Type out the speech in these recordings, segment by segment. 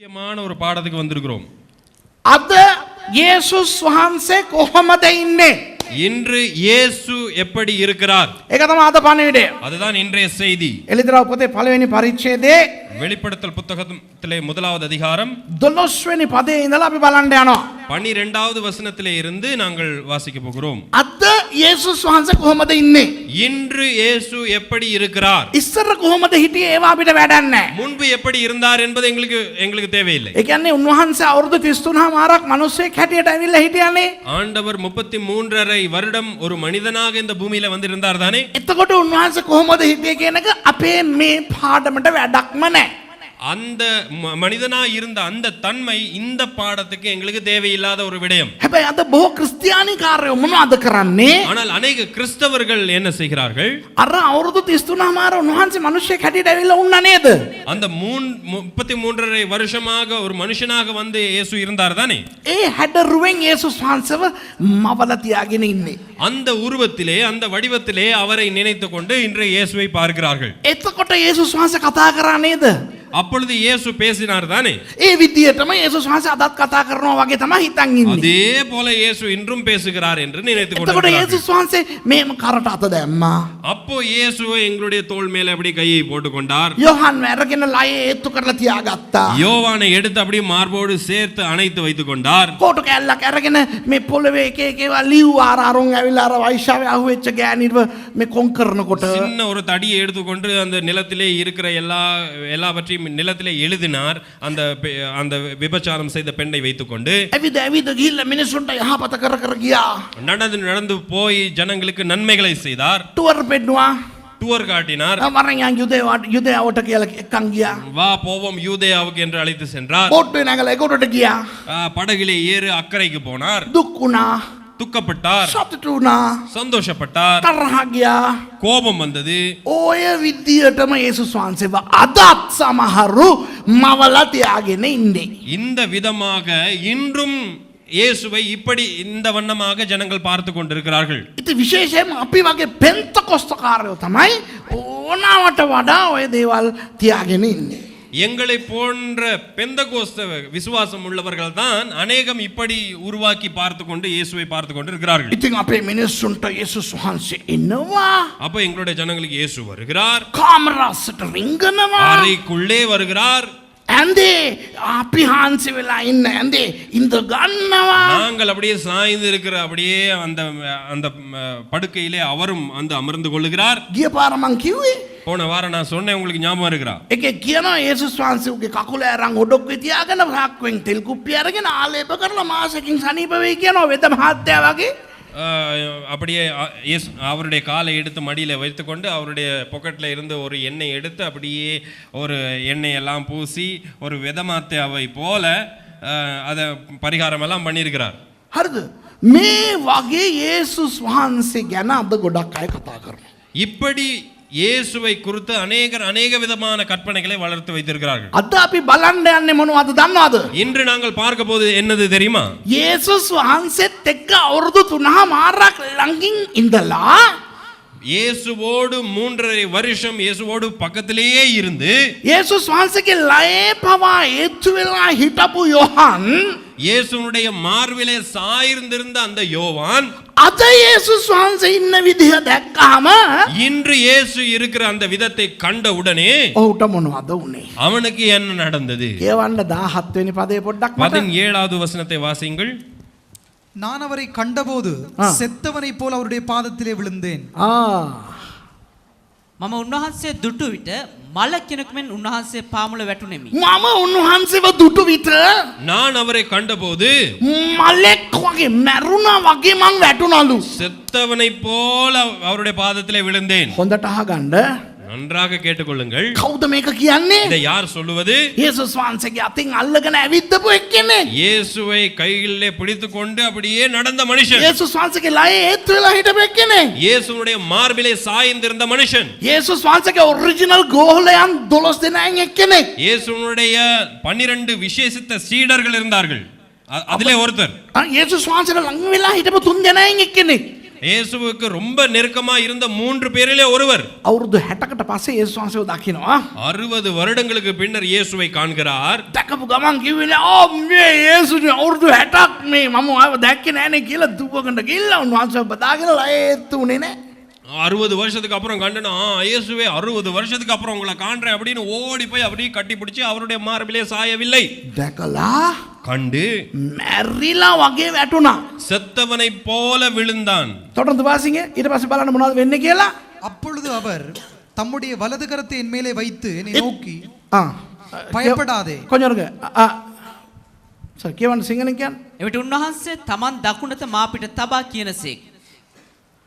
முக்கியமான ஒரு பாடத்துக்கு வந்திருக்கிறோம். අද යේසුස් වහන්සේ කොහොමද ඉන්නේ? இன்று இயேசு எப்படி இருக்கிறார்? ඒක තමයි අද පණිවිඩය. அதுதான் இன்றைய செய்தி. එළිදරව් පොතේ පළවෙනි පරිච්ඡේදයේ வெளிப்படுத்தல் புத்தகத்திலே முதலாவது அதிகாரம் 12 වෙනි පදයේ ඉඳලා අපි බලන්න යනවා. 12வது வசனத்திலே இருந்து நாங்கள் வாசிக்க போகிறோம். අද යේසුස් වහන්සේ කොහොමද ඉන්නේ? இன்று இயேசு எப்படி இருக்கிறார்? ඉස්සර කොහොමද හිටියේ ඒවා අපිට වැඩක් නැහැ. முன்பு எப்படி இருந்தார் என்பது எங்களுக்கு தேவையில்லை. ඒ කියන්නේ උන්වහන්සේ අවුරුදු 33මාරක් මිනිස්සෙක් හැටියට ඇවිල්ලා හිටියානේ. ஆண்டவர் 33.5 வருடம் ஒரு மனிதனாக இந்த பூமியில வந்திருந்தார் தானே. එතකොට උන්වහන්සේ කොහොමද හිටියේ කියන එක අපේ මේ පාඩමට වැඩක්ම නැහැ. அந்த மனிதனா இருந்த அந்த தன்மை இந்த பாடத்துக்கு எங்களுக்கு தேவையில்லாத ஒரு விடயம். හැබැයි අද බොහෝ ක්‍රිස්තියානිකාරයෝ මොනවද කරන්නේ? ஆனால் अनेक கிறிஸ்தவர்கள் என்ன செய்கிறார்கள்? අර අවුරුදු 33මාර උන්වහන්සේ මිනිස්සෙක් හැටියට ඇවිල්ලා උන්නා නේද? அந்த 33.5 வருஷமாக ஒரு மனுஷனாக வந்து இயேசு இருந்தார் தானே. ඒ හැඩරුවෙන් යේසුස් වහන්සේව මවලා තියාගෙන ඉන්නේ. அந்த உருவத்திலே அந்த வடிவத்திலே அவரை நினைத்துக் கொண்டு இன்று இயேசுவை பார்க்கிறார்கள். එතකොට යේසුස් වහන්සේ කතා කරා නේද? அப்பொழுது இயேசு பேசினார் தானே. ඒ විදියටම යේසුස් වහන්සේ අදත් කතා කරනවා වගේ තමයි හිතන් ඉන්නේ. அதே போல இயேசு இன்றும் பேசுகிறார் என்று நினைத்துக் එතකොට கொண்டிருக்கிறார்கள். යේසුස් වහන්සේ මේම කරට අත දැම්මා. அப்போ இயேசு எங்களுடைய தோள் மேல அப்படி கையை போட்டுக் கொண்டார். යෝහන් වැරගෙන ලයේ ඒත්තු කරලා තියාගත්තා. யோவானை எடுத்து அப்படியே மார்போடு சேர்த்து அணைத்து வைத்துக் கொண்டார். කෝටු කැල්ලක් අරගෙන මේ පොළවේ එක එක ඒවා ලිව්වා අරුන් ඇවිල්ලා අර වෛශ්‍යාවේ අහුවෙච්ච ගෑණිව මේ කොන් කරනකොට சின்ன ஒரு தடியை எடுத்துக்கொண்டு அந்த நிலத்திலே இருக்கிற எல்லாவற்றையும் நிலத்திலே எழுதினார். அந்த விபச்சாரம் செய்த பெண்ணை வைத்துக்கொண்டு ඇවිද ගිහිල්ලා මිනිසුන්ට යහපත කර කර ගියා. நடந்து போய் ஜனங்களுக்கு நன்மைகளை செய்தார். ටුවර් පෙන්නුවා. டூர் காட்டினார். වරන් යන් යුදේවට කියලා එක්කන් ගියා. வா போவோம் யூதேயாவுக்கு என்று அழைத்து சென்றார். බෝට්ටුවේ නැගලා ඒකට ගියා. படகிலே ஏறு அக்கறைக்கு போனார். දුක් වුණා. துக்கப்பட்டார். සතුටු වුණා. சந்தோஷப்பட்டார். තරහ ගියා. கோபம் வந்தது. ඔය විදියටම යේසුස් වහන්සේව අදත් සමහරු මවලා තියාගෙන ඉන්නේ. இந்த விதமாக இன்றும் இயேசுவை இப்படி இந்த வண்ணமாக ஜனங்கள் பார்த்து கொண்டிருக்கிறார்கள். ඉතින් විශේෂයෙන්ම අපි වගේ පෙන්තකොස්තකාරයෝ තමයි ඕනවට වඩා ඔය දේවල් තියාගෙන ඉන්නේ. எங்களை போன்ற பெந்தகோஸ்த விசுவாசம் உள்ளவர்கள் தான் அநேகம் இப்படி உருவாக்கி பார்த்து கொண்டு இயேசுவை பார்த்து கொண்டு இருக்கிறார்கள். ඉතින් අපේ මිනිස්සුන්ට යේසුස් වහන්සේ එනවා. அப்ப எங்களுடைய ஜனங்களுக்கு இயேசு வருகிறார். කාමරාසට රිංගනවා. அறைக்குள்ளே வருகிறார். ඇන්දේ අපි හාන්සි වෙලා ඉන්න ඇන්දේ ඉඳ ගන්නවා. நாங்கள் அப்படியே சாய்ந்து இருக்கிற அப்படியே அந்த படுக்கையிலே அவரும் வந்து அமர்ந்து கொள்ளுகிறார். ගිය පාර මං කිව්වේ போன வாரம் நான் சொன்னேன், உங்களுக்கு ஞாபகம் இருக்கிறா? එකේ කියනවා යේසුස් වහන්සේගේ කකුල අරන් ඔඩොක්කේ තියාගෙන හක්වෙන් තෙල් කුප්පිය අරගෙන ආලේප කරලා මාසකින් සනීප වෙයි කියනවා වෙද මහත්තයා වගේ. அப்படியே அவருடைய காலை எடுத்து மடியில் வைத்துக்கொண்டு அவருடைய பாக்கெட்டில் இருந்து ஒரு எண்ணெய் எடுத்து அப்படியே ஒரு எண்ணெய் எல்லாம் பூசி ஒரு விதமாத்தையாவை போல அதை பரிகாரமெல்லாம் பண்ணியிருக்கிறார். හරිද? මේ වගේ යේසුස් වහන්සේ ගැන අද ගොඩක් අය කතා කරනවා. இப்படி இயேசுவை குறித்து அநேக விதமான கற்பனைகளை வளர்த்து வைத்திருக்கிறார்கள். අද අපි බලන්න යන්නේ මොනවද දන්නවද? இன்று நாங்கள் பார்க்க போது என்னது தெரியுமா? යේසුස් වහන්සේත් එක්ක අවුරුදු 3මාරක් ළඟින් ඉඳලා இயேசுவோடு 3.5 வருஷம் இயேசுவோடு பக்கத்திலேயே இருந்து යේසුස් වහන්සේගේ ලයේ පවා ඒත්තු වෙලා හිටපු යෝහන්, இயேசுனுடைய மார்பிலே சாய்ந்திருந்த அந்த யோவான் අද යේසුස් වහන්සේ ඉන්න විදිහ දැක්කහම இன்று இயேசு இருக்கிற அந்த விதத்தை கண்ட உடனே ඔහුට මොනවද උනේ? அவனுக்கு என்ன நடந்தது? කියවන්න 17 වෙනි පදේ පොඩ්ඩක් මට. 17வது வசனத்தை வாசியுங்கள். நான் அவரை கண்டபோது செத்தவனை போல அவருடைய பாதத்திலே விழுந்தேன். මම උන්වහන්සේ දුටු විට මල කෙනෙකු මෙන් උන්වහන්සේ පාමුල වැටුණෙමි. මම උන්වහන්සේව දුටු විට நான் அவரை கண்டபோது මලෙක් වගේ මැරුණා වගේ මං වැටුණලු. செத்தவனை போல அவருடைய பாதத்திலே விழுந்தேன். හොඳට අහගන්න. நன்றாக கேட்டுக்கொள்ளுங்கள். කවුද මේක කියන්නේ? இதை யார் சொல்லுவது? යේසුස් වහන්සේගේ අතින් අල්ලගෙන ඇවිද්දපු එක්කෙනෙක්. இயேசுவை கைகளிலே பிடித்துக் கொண்டு அப்படியே நடந்த மனுஷன். යේසුස් වහන්සේගේ ලයේ ඒත්තු වෙලා හිටපු එක්කෙනෙක්. இயேசுனுடைய மார்பிலே சாய்ந்திருந்த மனுஷன். යේසුස් වහන්සේගේ ඔරිජිනල් ගෝලයන් 12 දෙනායින් එක්කෙනෙක්. இயேசுனுடைய 12 விசேஷித்த சீடர்கள் இருந்தார்கள். அதிலே ஒருத்தர். යේසුස් වහන්සේට ළඟ වෙලා හිටපු 3 දෙනායින් එක්කෙනෙක්. இயேசுவுக்கு ரொம்ப நெருக்கமா இருந்த 3 பேரிலே ஒருவர் අවුරුදු 60කට පස්සේ යේසුස් වහන්සේව දකිනවා. 60 வருடங்களுக்கு பின்னர் இயேசுவை காண்கிறார். දැකපු ගමන් කිව්වේ මේ යේසුස් අවුරුදු 60ක් මේ මම ආව දැක්කේ නෑනේ කියලා දුවකට ගිහිල්ලා උන්වහන්සේව බදාගෙන ලයෙත් උනේ නෑ. 60 வருஷத்துக்கு அப்புறம் கண்டனா இயேசுவே 60 வருஷத்துக்கு அப்புறம் உங்களை காண்றேன் அப்படின்னு ஓடி போய் அப்படியே கட்டி பிடிச்சி அவருடைய மார்பிலே சாயவில்லை. දැකලා கண்டு මැරිලා වගේ වැටුණා. செத்தவனை போல விழுந்தான். தொடர்ந்து வாசிங்க. ඊට පස්සේ බලන්න මොනවද වෙන්නේ කියලා. அப்பொழுது அவர் தம்முடைய வலது கரத்தை என் மேலே வைத்து என்னை நோக்கி பயப்படாதே. கொஞ்சம் இருங்க. சரி කියවන්න සිංහලෙන් කියන්න. එවිට උන්වහන්සේ තමන් දකුණත මා පිට තබා කියනසේක්.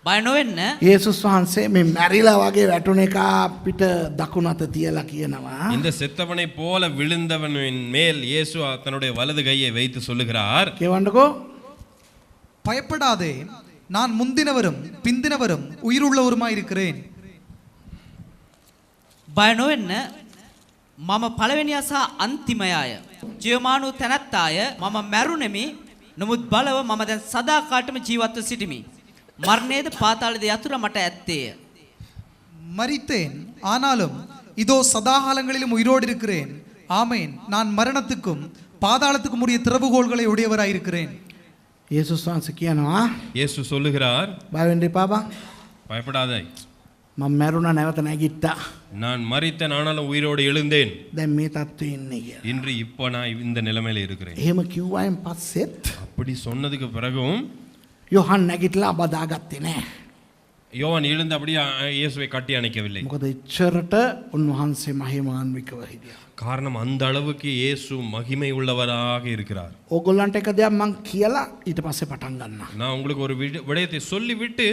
බය නොවෙන්න. යේසුස් වහන්සේ මේ මැරිලා වගේ වැටුණ එක අපිට දකුණු අත තියලා කියනවා. இந்த செத்தவனை போல விழுந்தவனின் மேல் இயேசு தன்னுடைய வலது கையை வைத்து சொல்லுகிறார். කියවන්නකෝ. பயப்படாதே, நான் முந்தினவரும் பிந்தினவரும் உயிருள்ளவருமாய் இருக்கிறேன். බය නොවෙන්න. මම පළවෙනියා සහ අන්තිමයාය. ජීවමානු තැනැත්තාය. මම මැරුණෙමි. නමුත් බලව මම දැන් සදාකාලටම ජීවත්ව සිටිමි. මරණයද පාතාளද යතුර මට ඇත්තේය. மரித்தேன், ஆனாலும் இதோ சதாகாலங்களிலும் உயிரோடு இருக்கிறேன். ஆமேன். நான் மரணத்துக்கும் பாதாளத்துக்கும் உரிய திறவுகோள்களை உடையவராயிருக்கிறேன். යේසුස් වහන්සේ කියනවා இயேசு சொல்லுகிறார், බය වෙන්න එපා බං. பயப்படாதே, මම මැරුණා නැවත නැගිට්ටා. நான் மரித்தேன் ஆனாலும் உயிரோடு எழுந்தேன். දැන් මේ තත්ත්වේ ඉන්නේ කියලා. இன்று இப்போ நான் இந்த நிலைமையில இருக்கிறேன். එහෙම කිව්වයින් පස්සෙත් அப்படி சொன்னதுக்கு பிறகும் යොහන් නැගිටලා බදාගත්තේ නෑ. யோவான் எழுந்து அப்படியே இயேசுவை கட்டி அணைக்கவில்லை. මොකද ඉච්චරට උන්වහන්සේ මහිමාන්විතව හිටියා. காரணம் அந்த அளவுக்கு இயேசு மகிமை உள்ளவராக இருக்கிறார். ඕගොල්ලන්ට එක දෙයක් මං කියලා ඊට පස්සේ පටන් ගන්නවා. நான் உங்களுக்கு ஒரு விடயத்தை சொல்லிவிட்டு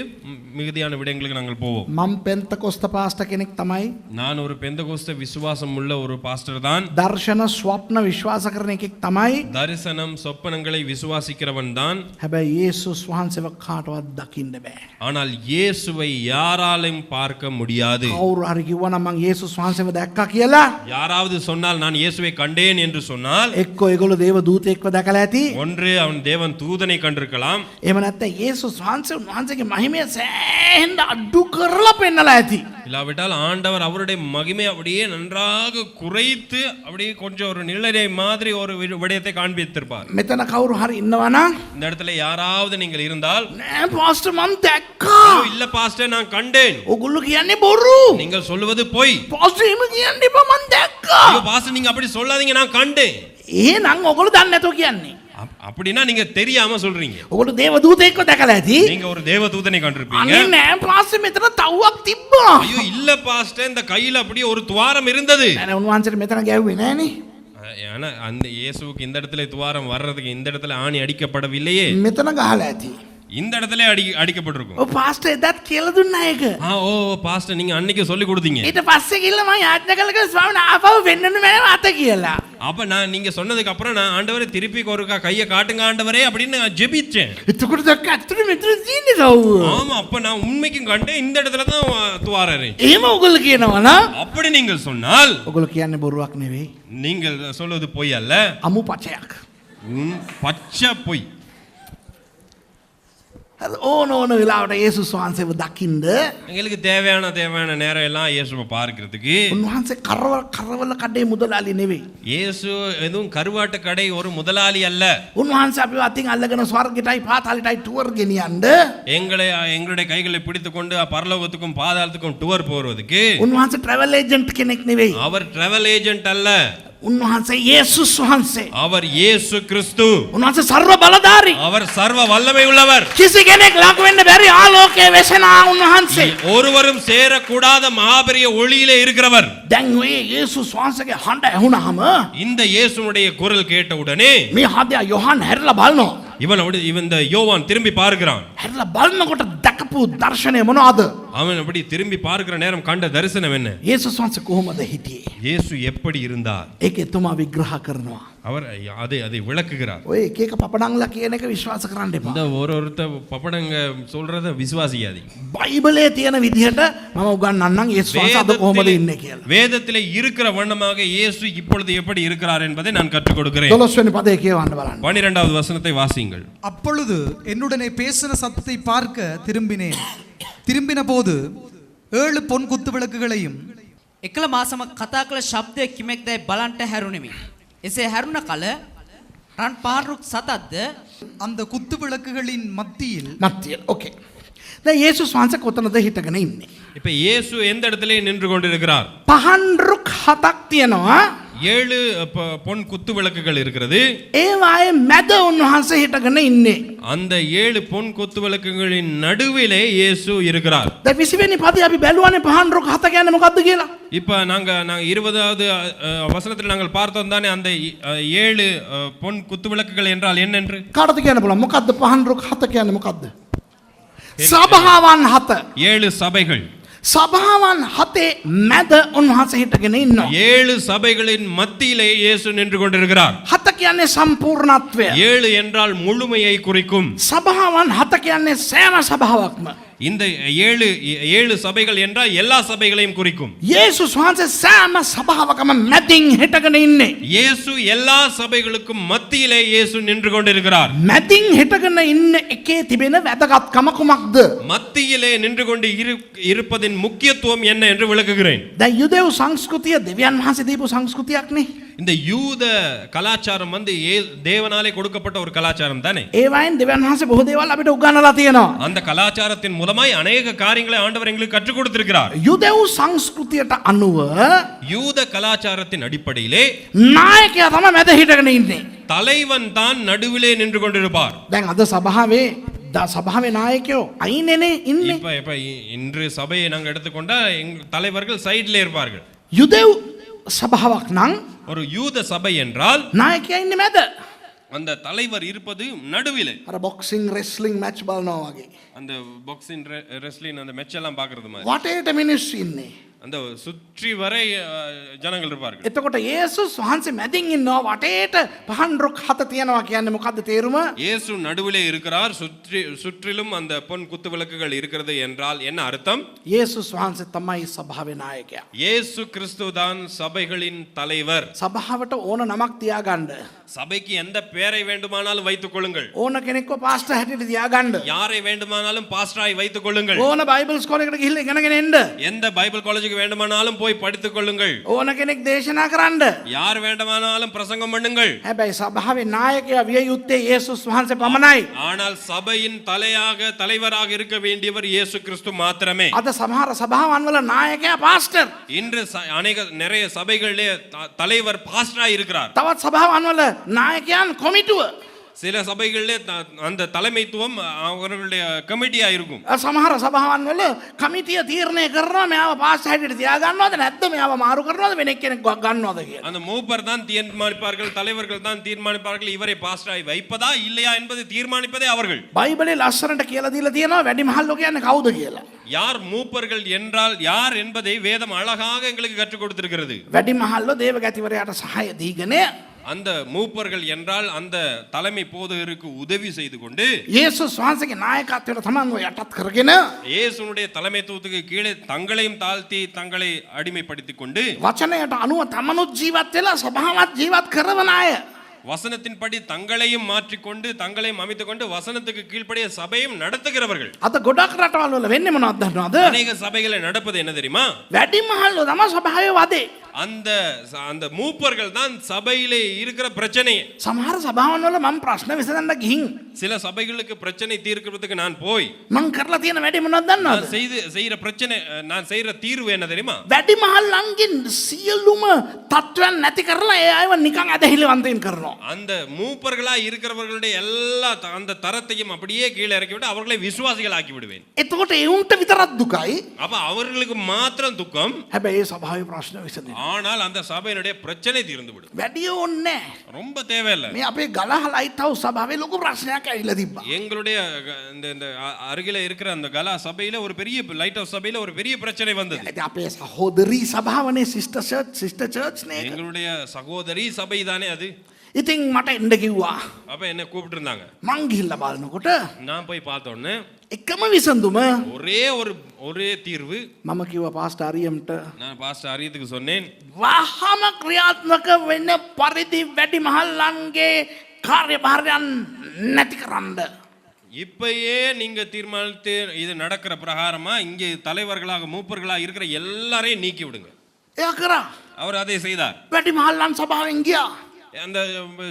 மிகுதியான விடயங்களுக்கு நாங்கள் போவோம். මම පෙන්තකොස්ත පාස්ටර් කෙනෙක් තමයි. நான் ஒரு பெந்தகோஸ்த விசுவாசம் உள்ள ஒரு பாஸ்டர் தான். දර්ශන ස්වප්න විශ්වාස කරන එකෙක් තමයි. தரிசனம் சொப்பனங்களை விசுவாசிக்கிறவன் தான். හැබැයි යේසුස් වහන්සේව කාටවත් දකින්න බෑ. ஆனால் இயேசுவை யாராலும் பார்க்க முடியாது. කවුරු හරි කිව්වනම් මං යේසුස් වහන්සේව දැක්කා කියලා யாராவது சொன்னால் நான் இயேசுவை கண்டேன் என்று சொன்னால் එක්කෝ ඒගොල්ලෝ දේව දූතෙක්ව දැකලා ඇති. ஒன்று அவன் தேவன் தூதனை கண்டிருக்கலாம். එහෙම නැත්නම් යේසුස් වහන්සේ උන්වහන්සේගේ මහිමය සෑහෙන්න අඩු කරලා පෙන්නලා ඇති. இல்லாவிட்டால் ஆண்டவர் அவருடைய மகிமை அப்படியே நன்றாக குறைத்து அப்படியே கொஞ்சம் ஒரு நிழலை மாதிரி ஒரு விடயத்தை காண்பித்திருப்பார். මෙතන කවුරු හරි ඉන්නවනම් இந்த இடத்துல யாராவது நீங்கள் இருந்தால், නෑ පාස්ටර් මං දැක්කා. இல்ல பாஸ்டர் நான் கண்டேன், ඔගොල්ලෝ කියන්නේ බොරු. நீங்கள் சொல்லுவது பொய். පාස්ටර් එහෙම කියන්න එපා මං දැක්කා. ஐயோ பாஸ்டர் நீங்க அப்படி சொல்லாதீங்க, நான் கண்டேன். එහෙනම් ඔගොල්ලෝ දන්නේ නැතෝ කියන්නේ. அப்படின்னா நீங்க தெரியாம சொல்றீங்க. ඔගොල්ලෝ දේව දූතෙක්ව දැකලා ඇති. நீங்க ஒரு தேவ தூதனை கண்டிருப்பீங்க. අනේ නෑ පාස්ටර් මෙතන තව්වක් තිබ්බා. ஐயோ இல்ல பாஸ்டர், இந்த கையில அப்படியே ஒரு துவாரம் இருந்தது. නෑ උන්වහන්සේට මෙතන ගැව්වේ නෑනේ. ஆனா அந்த இயேசுவுக்கு இந்த இடத்துல துவாரம் வர்றதுக்கு இந்த இடத்துல ஆணி அடிக்கப்படவில்லையே, මෙතන ගහලා ඇති. இந்த இடத்துல அடிக்கப்பட்டிருக்கும். ඔව් පාස්ටර් එදත් කියලා දුන්නා ඒක. ஓ பாஸ்டர் நீங்க அன்னைக்கு சொல்லி கொடுத்தீங்க. ඊට පස්සේ ගිහලා මම යාඥා කළා ස්වාමීන් ආපහු වෙන්නන්න මම අත කියලා. அப்ப நான் நீங்க சொன்னதுக்கு அப்புறம் நான் ஆண்டவரே திருப்பி ஒருக்கா கையை காட்டுங்க ஆண்டவரே அப்படின்னு நான் ஜெபிச்சேன். එතකොට දැක්ක ඇත්තට මෙතන තියෙන්නේ තව්ව. ஆமா, அப்ப நான் உண்மைக்கும் கண்டேன் இந்த இடத்துல தான் துவாரம் இருக்கு. එහෙම ඔගොල්ලෝ කියනවනම් அப்படி நீங்கள் சொன்னால் ඔගොල්ලෝ කියන්නේ බොරුවක් නෙවෙයි. நீங்கள் சொல்வது பொய் அல்ல, අමු පචයක්. பச்சை பொய். ඕන වෙලාවට යේසුස් වහන්සේව දකින්න எங்களுக்கு தேவையான நேரம் எல்லாம் இயேசுவை பார்க்கிறதுக்கு උන්වහන්සේ කරවල කඩේ මුදලාලි නෙවෙයි. இயேசு எதுவும் கருவாட்டு கடை ஒரு முதலாளி அல்ல. උන්වහන්සේ අපිව අතින් අල්ලගෙන ස්වර්ගයටයි පාතාලයටයි ටුවර් ගෙනියන්න எங்களுடைய கைகளை பிடித்துக்கொண்டு பரலோகத்துக்கும் பாதாளத்துக்கும் டூர் போறதுக்கு උන්වහන්සේ ට්‍රැවල් ඒජන්ට් කෙනෙක් නෙවෙයි. அவர் டிராவல் ஏஜென்ட் அல்ல, උන්වහන්සේ යේසුස් වහන්සේ. அவர் இயேசு கிறிஸ்து. උන්වහන්සේ ਸਰව බලධාරී. அவர் சர்வ வல்லமை உள்ளவர். කිසි කෙනෙක් ලක් වෙන්න බැරි ආලෝකයේ වෙසෙනා උන්වහන්සේ. ஒருவரும் சேரக்கூடாத மகாபெரிய ஒளியிலே இருக்கிறவர். දැන් ඔය යේසුස් වහන්සේගේ හඬ ඇහුණාම இந்த இயேசுனுடைய குரல் கேட்ட உடனே මේ හදයා යොහන් හැරිලා බලනවා. இவன் இந்த யோவான் திரும்பி பார்க்கிறான். හැරිලා බලනකොට දැකපු දර්ශනය මොනවද? அவன் அப்படி திரும்பி பார்க்கிற நேரம் கண்ட தரிசனம் என்ன? යේසුස් වහන්සේ කොහොමද හිටියේ? இயேசு எப்படி இருந்தார்? ඒක එතුමා විග්‍රහ කරනවා. அவர் அதை விளக்குகிறார். ඔය එක එක පපඩංලා කියන එක විශ්වාස කරන්න එපා. இந்த ஒருத்த பப்படங்க சொல்றத விசுவாசியாதி. බයිබලයේ තියෙන විදිහට මම උගන්වන්නම් යේසුස් වහන්සේ අද කොහොමද ඉන්නේ කියලා. வேதத்திலே இருக்கிற வண்ணமாக இயேசு இப்பொழுது எப்படி இருக்கிறார் என்பதை நான் கற்றுக் கொடுக்கிறேன். 12 වෙනි පදේ කියවන්න බලන්න. 12வது வசனத்தை வாசியுங்கள். அப்பொழுது என்னுடனே பேசின சத்தத்தை பார்க்க திரும்பினேன். திரும்பின போது 7 பொன் குத்து விளக்குகளையும் එකල මා සමග කතා කළ ශබ්දය කිමෙක්දයි බලන්ට හැරුණෙමි. එසේ හැරුණ කල රන් පාරුක් සතක්ද அந்த குத்து விளக்குகளின் மத்தியில் මත්තිය. ඕකේ. දැන් යේසුස් වහන්සේ කොතනද හිටගෙන ඉන්නේ? இப்ப இயேசு எந்த இடத்திலே நின்று கொண்டிருக்கிறார்? පහන් රුක් 7ක් තියෙනවා. 7 பொன் குத்து விளக்குகள் இருக்கிறது. ඒවායේ මැද උන්වහන්සේ හිටගෙන ඉන්නේ. அந்த 7 பொன் குத்து விளக்குகளின் நடுவிலே இயேசு இருக்கிறார். දැන් 20 වෙනි පදේ අපි බැලුවානේ පහන් රුක් 7 කියන්නේ මොකද්ද කියලා. இப்ப நாங்க 20வது வசனத்தில் நாங்கள் பார்த்தோம் தானே அந்த 7 பொன் குத்து விளக்குகள் என்றால் என்னென்று? කාටද කියන්න පුළුවන්? මොකද්ද පහන් රුක් 7 කියන්නේ මොකද්ද? සභාවන් 7. 7 சபைகள். සභාවන් 7 මැද උන්වහන්සේ හිටගෙන ඉන්නවා. 7 சபைகளின் மத்தியிலே இயேசு நின்று கொண்டிருக்கிறார். 7 කියන්නේ සම්පූර්ණත්වය. 7 என்றால் முழுமையை குறிக்கும். සභාවන් 7 කියන්නේ සෑම සභාවක්ම. இந்த 7 சபைகள் என்றால் எல்லா சபைகளையும் குறிக்கும். යේසුස් වහන්සේ සෑම සභාවකම මැදින් හිටගෙන ඉන්නේ. இயேசு எல்லா சபைகளுக்கும் மத்தியிலே இயேசு நின்று கொண்டிருக்கிறார். මැදින් හිටගෙන ඉන්න එකේ තිබෙන වැදගත්කම කුමක්ද? மத்தியிலே நின்று கொண்டு இருப்பதின் முக்கியத்துவம் என்ன என்று விளக்குகிறேன். දැන් යුදෙව් සංස්කෘතිය දෙවියන් වහන්සේ දීපු සංස්කෘතියක්නේ. இந்த யூத கலாச்சாரம் வந்து தேவனாலே கொடுக்கப்பட்ட ஒரு கலாச்சாரம் தானே. ඒවයින් දෙවියන් වහන්සේ බොහෝ දේවල් අපිට උගන්වලා තියෙනවා. அந்த கலாச்சாரத்தின் மூலமாய் அநேக காரியங்களை ஆண்டவர் எங்களுக்கு கற்றுக் கொடுத்திருக்கிறார். යුදෙව් සංස්කෘතියට අනුව யூத கலாச்சாரத்தின் அடிப்படையிலே නායකයා තමයි මැද හිටගෙන ඉන්නේ. தலைவன் தான் நடுவிலே நின்று கொண்டிருப்பார். දැන් අද සභාවේ නායකයෝ අයින්නේනේ ඉන්නේ. இப்ப இன்று சபையை நாங்க எடுத்துக்கொண்டா தலைவர்கள் சைடுல இருப்பார்கள். යුදෙව් සභාවක් නම් ஒரு யூத சபை என்றால் නායකයා ඉන්නේ මැද. அந்த தலைவர் இருப்பது நடுவிலே. අර බොක්සිං රෙස්ලිං මැච් බලනවා වගේ. அந்த பாக்ஸிங் ரெஸ்லிங் அந்த மேட்ச் எல்லாம் பார்க்கிறது மாதிரி වටේට මිනිස්සු ඉන්නේ. அந்த சுற்றி வரை ஜனங்கள் இருப்பார்கள். එතකොට යේසුස් වහන්සේ මැදින් ඉන්නවා වටේට පහන් රුක් 7 තියෙනවා කියන්නේ මොකද්ද තේරුම? இயேசு நடுவிலே இருக்கிறார். சுற்றிலும் அந்த பொன் குத்து விளக்குகள் இருக்கிறது என்றால் என்ன அர்த்தம்? යේසුස් වහන්සේ තමයි සභාවේ නායකයා. இயேசு கிறிஸ்து தான் சபைகளின் தலைவர். සභාවට ඕන නමක් තියාගන්න. சபைக்கு எந்த பெயரை வேண்டுமானாலும் வைத்துக் கொள்ளுங்கள். ඕන කෙනෙක්ව පාස්ටර් හැටියට තියාගන්න. யாரை வேண்டுமானாலும் பாஸ்டராய் வைத்துக் கொள்ளுங்கள். ඕන බයිබල් ස්කෝලේකට ගිහිල්ලා ඉගෙනගෙන එන්න. எந்த பைபிள் காலேஜுக்கு வேண்டுமானாலும் போய் படித்துக் கொள்ளுங்கள். ඕන කෙනෙක් දේශනා කරන්න. யார் வேண்டுமானாலும் பிரசங்கம் பண்ணுங்கள். හැබැයි සභාවේ නායකයා විය යුත්තේ යේසුස් වහන්සේ පමණයි. ஆனால் சபையின் தலைவராக இருக்க வேண்டியவர் இயேசு கிறிஸ்து மாத்திரமே. අද සමහර සභාවන් වල නායකයා පාස්ටර්. இன்று நிறைய சபைகளிலே தலைவர் பாஸ்டராய் இருக்கிறார். තවත් සභාවන් වල නායකයන් කොමිටුව. சில சபைகளிலே அந்த தலைமைத்துவம் அவர்களுடைய கமிட்டியா இருக்கும். සමහර සභාවන් වල කමිටිය තීරණය කරනවා මෙයාව පාස්ටර් හැටියට තියාගන්නවද නැත්නම් මෙයාව මාරු කරනවද වෙන එක්කෙනෙක් ගන්නවද කියලා. அந்த மூப்பர் தான் தீர்மானிப்பார்கள், தலைவர்கள் தான் தீர்மானிப்பார்கள் இவரை பாஸ்டராய் வைப்பதா இல்லையா என்பதை தீர்மானிப்பதே அவர்கள். බයිබලේ ලස්සනට කියලා දීලා තියෙනවා වැඩිමහල්ලෝ කියන්නේ කවුද කියලා. யார் மூப்பர்கள் என்றால் யார் என்பதை வேதம் அழகாக எங்களுக்கு கற்றுக் கொடுத்திருக்கிறது. වැඩිමහල්ලෝ දේවගතිවරයාට සහාය දීගෙන அந்த மூப்பர்கள் என்றால் அந்த தலைமை போதகருக்கு உதவி செய்து கொண்டு යේසුස් වහන්සේගේ නායකත්වයට තමන්ව යටත් කරගෙන இயேசுனுடைய தலைமைத்துவத்துக்கு கீழே தங்களையும் தாழ்த்தி தங்களை அடிமைப்படுத்திக் கொண்டு වචනයට අනුව තමනුත් ජීවත් වෙලා සභාවත් ජීවත් කරවන අය. வசனத்தின்படி தங்களையும் மாற்றிக்கொண்டு தங்களையும் அமைத்துக் கொண்டு வசனத்துக்கு கீழ்ப்படிய சபையும் நடத்துகிறவர்கள். අද ගොඩක් රටවල් වල වෙන්නේ මොනවද දන්නවද? அநேக சபைகளை நடப்பது என்ன தெரியுமா? වැඩිමහල්ලෝ තමයි සභාවේ වදේ. அந்த மூப்பர்கள் தான் சபையிலே இருக்கிற பிரச்சனை. සමහර සභාවන් වල මම ප්‍රශ්න විසඳන්න ගිහින් சில சபைகளுக்கு பிரச்சனை தீர்க்கிறதுக்கு நான் போய் මං කරලා තියෙන වැඩේ මොනවද දන්නවද? செய்யற பிரச்சனை நான் செய்யற தீர்வு என்ன தெரியுமா? වැඩිමහල්ලන්ගෙන් සියලුම තත්ත්වයන් නැති කරලා ඒ අයව නිකන් ඇදහිලිවන්තයින් කරනවා. அந்த மூப்பர்களா இருக்கிறவர்களுடைய எல்லா அந்த தரத்தையும் அப்படியே கீழே இறக்கி விட்டு அவர்களை விசுவாசிகள் ஆக்கி விடுவேன். එතකොට එවුන්ට විතරක් දුකයි. அப்ப அவர்களுக்கு மாத்திரம் துக்கம். හැබැයි ඒ සභාවේ ප්‍රශ්න විසඳෙනවා. ஆனால் அந்த சபையினுடைய பிரச்சனை தீர்ந்து விடும். වැඩි ඕනේ. ரொம்ப தேவையில்லை. මේ අපේ ගලහ ලයිට් හවුස් සභාවේ ලොකු ප්‍රශ්නයක් ඇවිල්ලා තිබ්බා. எங்களுடைய இந்த அருகில இருக்கிற அந்த கலா சபையில ஒரு பெரிய லைட் ஹவுஸ் சபையில ஒரு பெரிய பிரச்சனை வந்தது. ඉතින් අපේ සහෝදරී සභාවනේ සිස්ටර් චර්ච් නේ. எங்களுடைய சகோதரி சபை தானே அது. ඉතින් මට එන්න කිව්වා. அப்ப என்ன கூப்பிட்டு இருந்தாங்க. මං ගිහිල්ලා බලනකොට நான் போய் பார்த்தோன்னே එකම විසඳුම ஒரே தீர்வு. මම කිව්වා පාස්ටර් අරියම්ට நான் பாஸ்டர் அரியத்துக்கு சொன்னேன், වහම ක්‍රියාත්මක වෙන්න පරිදි වැඩිමහල්ලන්ගේ කාර්යභාරයන් නැති කරන්න. இப்பயே நீங்க தீர்மானித்து இது நடக்கிற பிரகாரமா இங்கே தலைவர்களாக மூப்பர்களாக இருக்கிற எல்லாரையும் நீக்கி விடுங்க. එයා කරා. அவர் அதை செய்தார். වැඩිමහල්ලන් සභාවෙන් ගියා. அந்த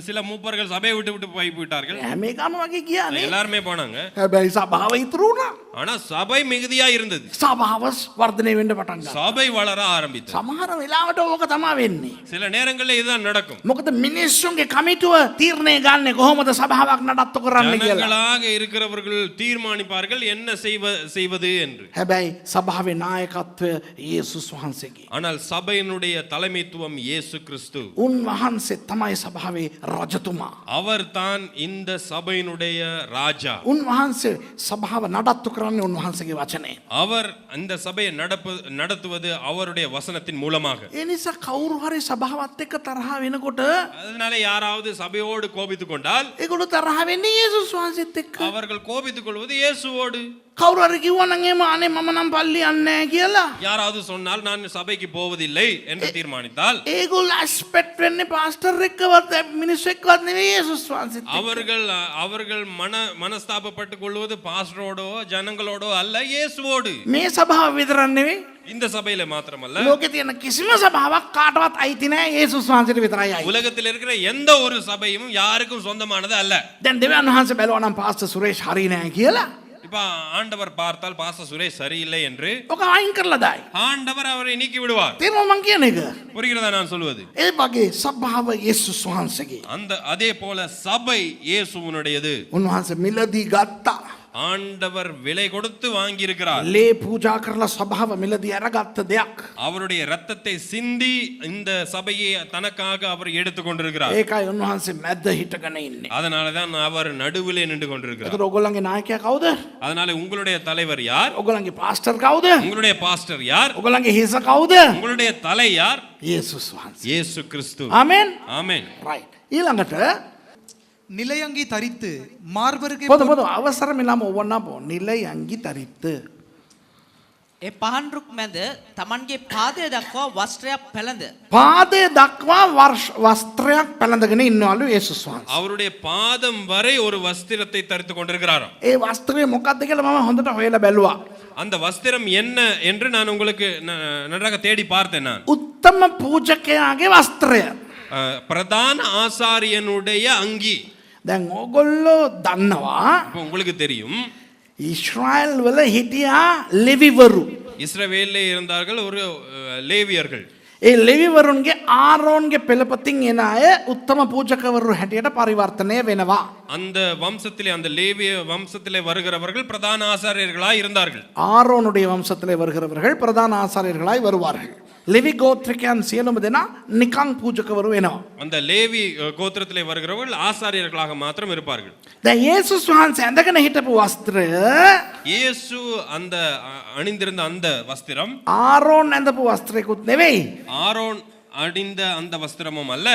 சில மூப்பர்கள் சபையை விட்டு போய் விட்டார்கள். හැම එකම වගේ ගියානේ. எல்லாருமே போனாங்க. හැබැයි සභාව ඉතුරු වුණා. ஆனா சபை மிகுதியா இருந்தது. සභාව වර්ධනය වෙන්න පටන් ගත්තා. சபை வளர ஆரம்பித்தது. සමහර වෙලාවට ඕක තමයි වෙන්නේ. சில நேரங்களில் இதுதான் நடக்கும். මොකද මිනිස්සුන්ගේ කමිටුව තීරණය ගන්න කොහොමද සභාවක් නඩත්තු කරන්න කියලා. ஜனங்களாக இருக்கிறவர்கள் தீர்மானிப்பார்கள் என்ன செய்வது என்று. හැබැයි සභාවේ නායකත්වය යේසුස් වහන්සේගේ. ஆனால் சபையினுடைய தலைமைத்துவம் இயேசு கிறிஸ்து. උන්වහන්සේ තමයි සභාවේ රජතුමා. அவர் தான் இந்த சபையினுடைய ராஜா. උන්වහන්සේ සභාව නඩත්තු කරන්නේ උන්වහන්සේගේ වචනේ. அவர் அந்த சபையை நடத்துவது அவருடைய வசனத்தின் மூலமாக. ඒ නිසා කවුරු හරි සභාවත් එක්ක තරහ වෙනකොට அதனால யாராவது சபையோடு கோபித்துக் கொண்டால் ඒගොල්ලෝ තරහ වෙන්නේ යේසුස් වහන්සේත් එක්ක. அவர்கள் கோபித்துக் கொள்வது இயேசுவோடு. කවුරු හරි කිව්වනම් එහෙම අනේ මම නම් පල්ලි යන්නේ නැහැ කියලා. யாராவது சொன்னால் நான் சபைக்கு போவதில்லை என்று தீர்மானித்தால் ඒගොල්ලෝ ඇස්පෙක්ට් වෙන්නේ පාස්ටර් එක්කවත් මිනිස්සු එක්කවත් නෙවෙයි යේසුස් වහන්සේත් එක්ක. அவர்கள் மனஸ்தாபப்பட்டுக் கொள்வது பாஸ்டரோடோ ஜனங்களோடோ அல்ல, இயேசுவோடு. මේ සභාව විතරක් නෙවෙයි. இந்த சபையில மாத்திரமல்ல, ලෝකේ තියෙන කිසිම සභාවක් කාටවත් අයිති නැහැ යේසුස් වහන්සේට විතරයි අයිති. உலகத்தில் இருக்கிற எந்த ஒரு சபையும் யாருக்கும் சொந்தமானது அல்ல. දැන් දෙවියන් වහන්සේ බැලුවා නම් පාස්ටර් සුරේෂ් හරි නැහැ කියලා. இப்ப ஆண்டவர் பார்த்தால் பாஸ்டர் சுரேஷ் சரியில்லை என்று ඔක අයින් කරලා දායි. ஆண்டவர் அவரை நீக்கி விடுவார். තේරුණා මං කියන එක? புரிகிறதா நான் சொல்வது? ඒ වගේ සභාව යේසුස් වහන්සේගේ. அதே போல சபை இயேசுவினுடையது. උන්වහන්සේ මිලදී ගත්තා. ஆண்டவர் விலை கொடுத்து வாங்கி இருக்கிறார். ලේ පූජා කරලා සභාව මිලදී අරගත්ත දෙයක්. அவருடைய இரத்தத்தை சிந்தி இந்த சபையை தனக்காக அவர் எடுத்துக் கொண்டிருக்கிறார். ඒකයි උන්වහන්සේ මැද හිටගෙන ඉන්නේ. அதனாலதான் அவர் நடுவிலே நின்று கொண்டிருக்கிறார். ඒතර ඔයගොල්ලන්ගේ நாயකයා කවුද? அதனால உங்களுடைய தலைவர் யார்? ඔයගොල්ලන්ගේ පාස්ටර් කවුද? உங்களுடைய பாஸ்டர் யார்? ඔයගොල්ලන්ගේ හිස කවුද? உங்களுடைய தலை யார்? යේසුස් වහන්සේ. இயேசு கிறிஸ்து. ආමෙන්. ஆமென். රයිට්. ඊළඟට நிலையங்கி தரித்து மார்பருகே පොත අවසර මිලම ඕවන්න පො නිලයි අංගි තරිත්ත. ඒ පහන් රුක් මැද Tamanගේ පාදය දක්වා වස්ත්‍රයක් පැළඳ. පාදය දක්වා වස්ත්‍රයක් පැළඳගෙන ඉන්නවලු යේසුස් වහන්සේ. அவருடைய பாதம் வரை ஒரு வஸ்திரத்தை தரித்துக் கொண்டிருக்கிறாராம். ඒ වස්ත්‍රය මොකක්ද කියලා මම හොඳට හොයලා බැලුවා. அந்த வஸ்திரம் என்ன என்று நான் உங்களுக்கு நன்றாக தேடி பார்த்தேன். நான் උත්තම පූජකයාගේ වස්ත්‍රය. பிரதான ஆசாரியனுடைய அங்கி. දැන් ඕගොල්ලෝ දන්නවා இப்போ உங்களுக்கு தெரியும், ඊශ්‍රායල් වල හිටියා ලෙවිවරු. இஸ்ரவேலிலே இருந்தார்கள் ஒரு லேவியர்கள். ඒ ලෙවිවරුන්ගේ ආරෝන්ගේ පෙළපතින් එන අය උත්තම පූජකවරු හැටියට පරිවර්තනය වෙනවා. அந்த வம்சத்திலே, அந்த லேவிய வம்சத்திலே வருகிறவர்கள் பிரதான ஆசாரியர்களாய் இருந்தார்கள். ආරෝනුடைய வம்சத்திலே வருகிறவர்கள் பிரதான ஆசாரியர்களாய் வருவார்கள். ලෙවි ගෝත්‍රිකයන් සියලුම දෙනා නිකං පූජකවරු වෙනවා. அந்த லேவி கோத்திரத்திலே வருகிறவர்கள் ஆசாரியர்களாக மாத்திரம் இருப்பார்கள். දැන් යේසුස් වහන්සේ ඇඳගෙන හිටපු වස්ත්‍රය இயேசு அந்த அணிந்திருந்த அந்த வஸ்திரம் ආරෝන් ඇඳපු වස්ත්‍රයකුත් නෙවෙයි. ஆரோன் அணிந்த அந்த வஸ்திரமும் அல்ல,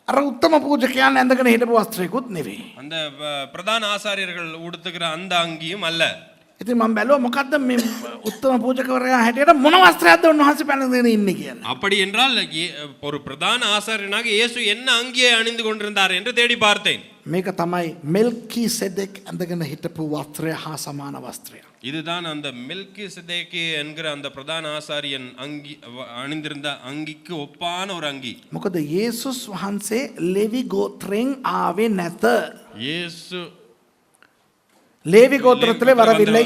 අර උත්තම පූජකයන් ඇඳගෙන හිටපු වස්ත්‍රයකුත් නෙවෙයි. அந்த பிரதான ஆசாரியர்கள் உடுத்துகிற அந்த அங்கியும் அல்ல. ඉතින් මම බැලුවා මොකද්ද මේ උත්තම පූජකවරයා හැටියට මොන වස්ත්‍රයක්ද උන්වහන්සේ පැනගෙන ඉන්නේ කියලා. அப்படி என்றால் ஒரு பிரதான ஆசாரியனாக இயேசு என்ன அங்கியை அணிந்து கொண்டிருந்தார் என்று தேடி பார்த்தேன். මේක තමයි මෙල්කී සෙදෙක් ඇඳගෙන හිටපු වස්ත්‍රය හා සමාන වස්ත්‍රය. இதுதான் அந்த மெல்கிசேதேக்கு என்கிற அந்த பிரதான ஆசாரியன் அங்கி அணிந்திருந்த அங்கிக்கு ஒப்பான ஒரு அங்கி. මොකද යේසුස් වහන්සේ ලෙවි ගෝත්‍රයෙන් ආවේ නැත. இயேசு ලේවි ගෝත්‍රத்திலே வரவில்லை.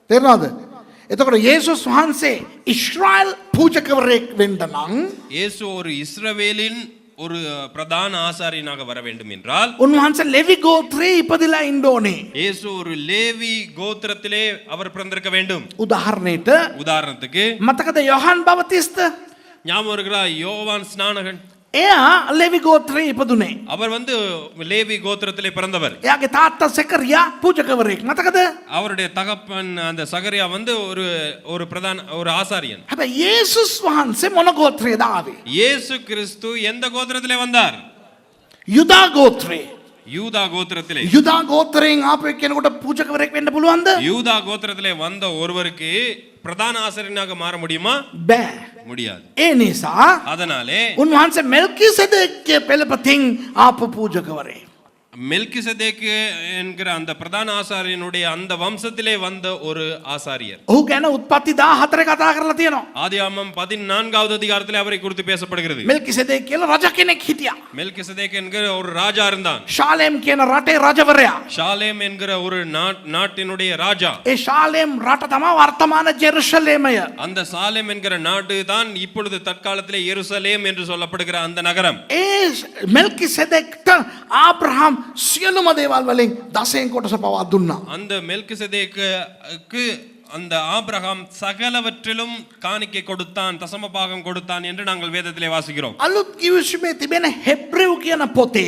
තේරෙනවද? එතකොට යේසුස් වහන්සේ ඊශ්‍රායල් පූජකවරයෙක් වෙන්න නම් இயேசு ஒரு இஸ்ரவேலின் ஒரு பிரதான ஆசாரியனாக வர வேண்டும் என்றால் උන්වහන්සේ ලෙවි ගෝත්‍රයේ ඉපදිලා ඉන්න ඕනේ. இயேசு ஒரு லேவி கோத்திரத்திலே அவர் பிறந்திருக்க வேண்டும். උදාහරණයට உதாரணத்துக்கு මතකද යොහන් බවතිස්ත? ஞாபகம் இருக்கிறா யோவான் ஸ்நானகன்? එයා ලෙවි ගෝත්‍රයේ ඉපදුනේ. அவர் லேவி கோத்திரத்திலே பிறந்தவர். එයාගේ තාත්තා සෙකරියා පූජකවරයෙක්. මතකද? அவருடைய தகப்பன் அந்த சகரியா ஒரு பிரதான ஒரு ஆசாரியன். හැබැයි යේසුස් වහන්සේ මොන ගෝත්‍රයේද ආවේ? இயேசு கிறிஸ்து எந்த கோத்திரத்திலே வந்தார்? යුදා ගෝත්‍රේ. யூதா கோத்திரத்திலே යුදා ගෝත්‍රයෙන් ආපු එක්කෙනෙකුට පූජකවරයෙක් වෙන්න පුළුවන්ද? யூதா கோத்திரத்திலே வந்த ஒருவருக்கு பிரதான ஆசாரியனாக மாற முடியுமா? බෑ. முடியாது. ඒ නිසා அதனாலே උන්වහන්සේ මෙල්කිසෙදෙක්ගේ පෙළපතින් ආපු පූජකවරයෙක්. மெல்கிசதேக்கு என்கிற அந்த பிரதான ஆசாரியனுடைய அந்த வம்சத்திலே வந்த ஒரு ஆசாரியர். ඔහු ගැන උත්පත්ති 14 කතා කරලා තියෙනවා. ஆதியாகமம் 14வது அதிகாரத்திலே அவரை குறித்து பேசப்படுகிறது. මෙල්කිසෙදෙක් කියලා රජ කෙනෙක් හිටියා. மெல்கிசதேக்கு என்கிற ஒரு ராஜா இருந்தான். ஷாலேம் කියන රටේ රජවරයා. ஷாலேம் என்கிற ஒரு நாட்டினுடைய ராஜா. ඒ ஷாலேம் රට තමයි වර්තමාන ජෙරුසலேමය. அந்த சாலேம் என்கிற நாடு தான் இப்பொழுது தற்காலத்திலே எருசலேம் என்று சொல்லப்படுகிற அந்த நகரம். ඒ මෙල්කිසෙදෙක්ට ආබ්‍රහම් සියලුම දේවල් වලින් දසයෙන් කොටස පවා දුන්නා. அந்த மெல்கிசதேக்கு அந்த ஆபிரகாம் சகலவற்றிலும் காணிக்கை கொடுத்தான், தசம பாகம் கொடுத்தான் என்று நாங்கள் வேதத்திலே வாசிக்கிறோம். අලුත් කිවිසුමේ තිබෙන හෙබ්‍රෙව් කියන පොතේ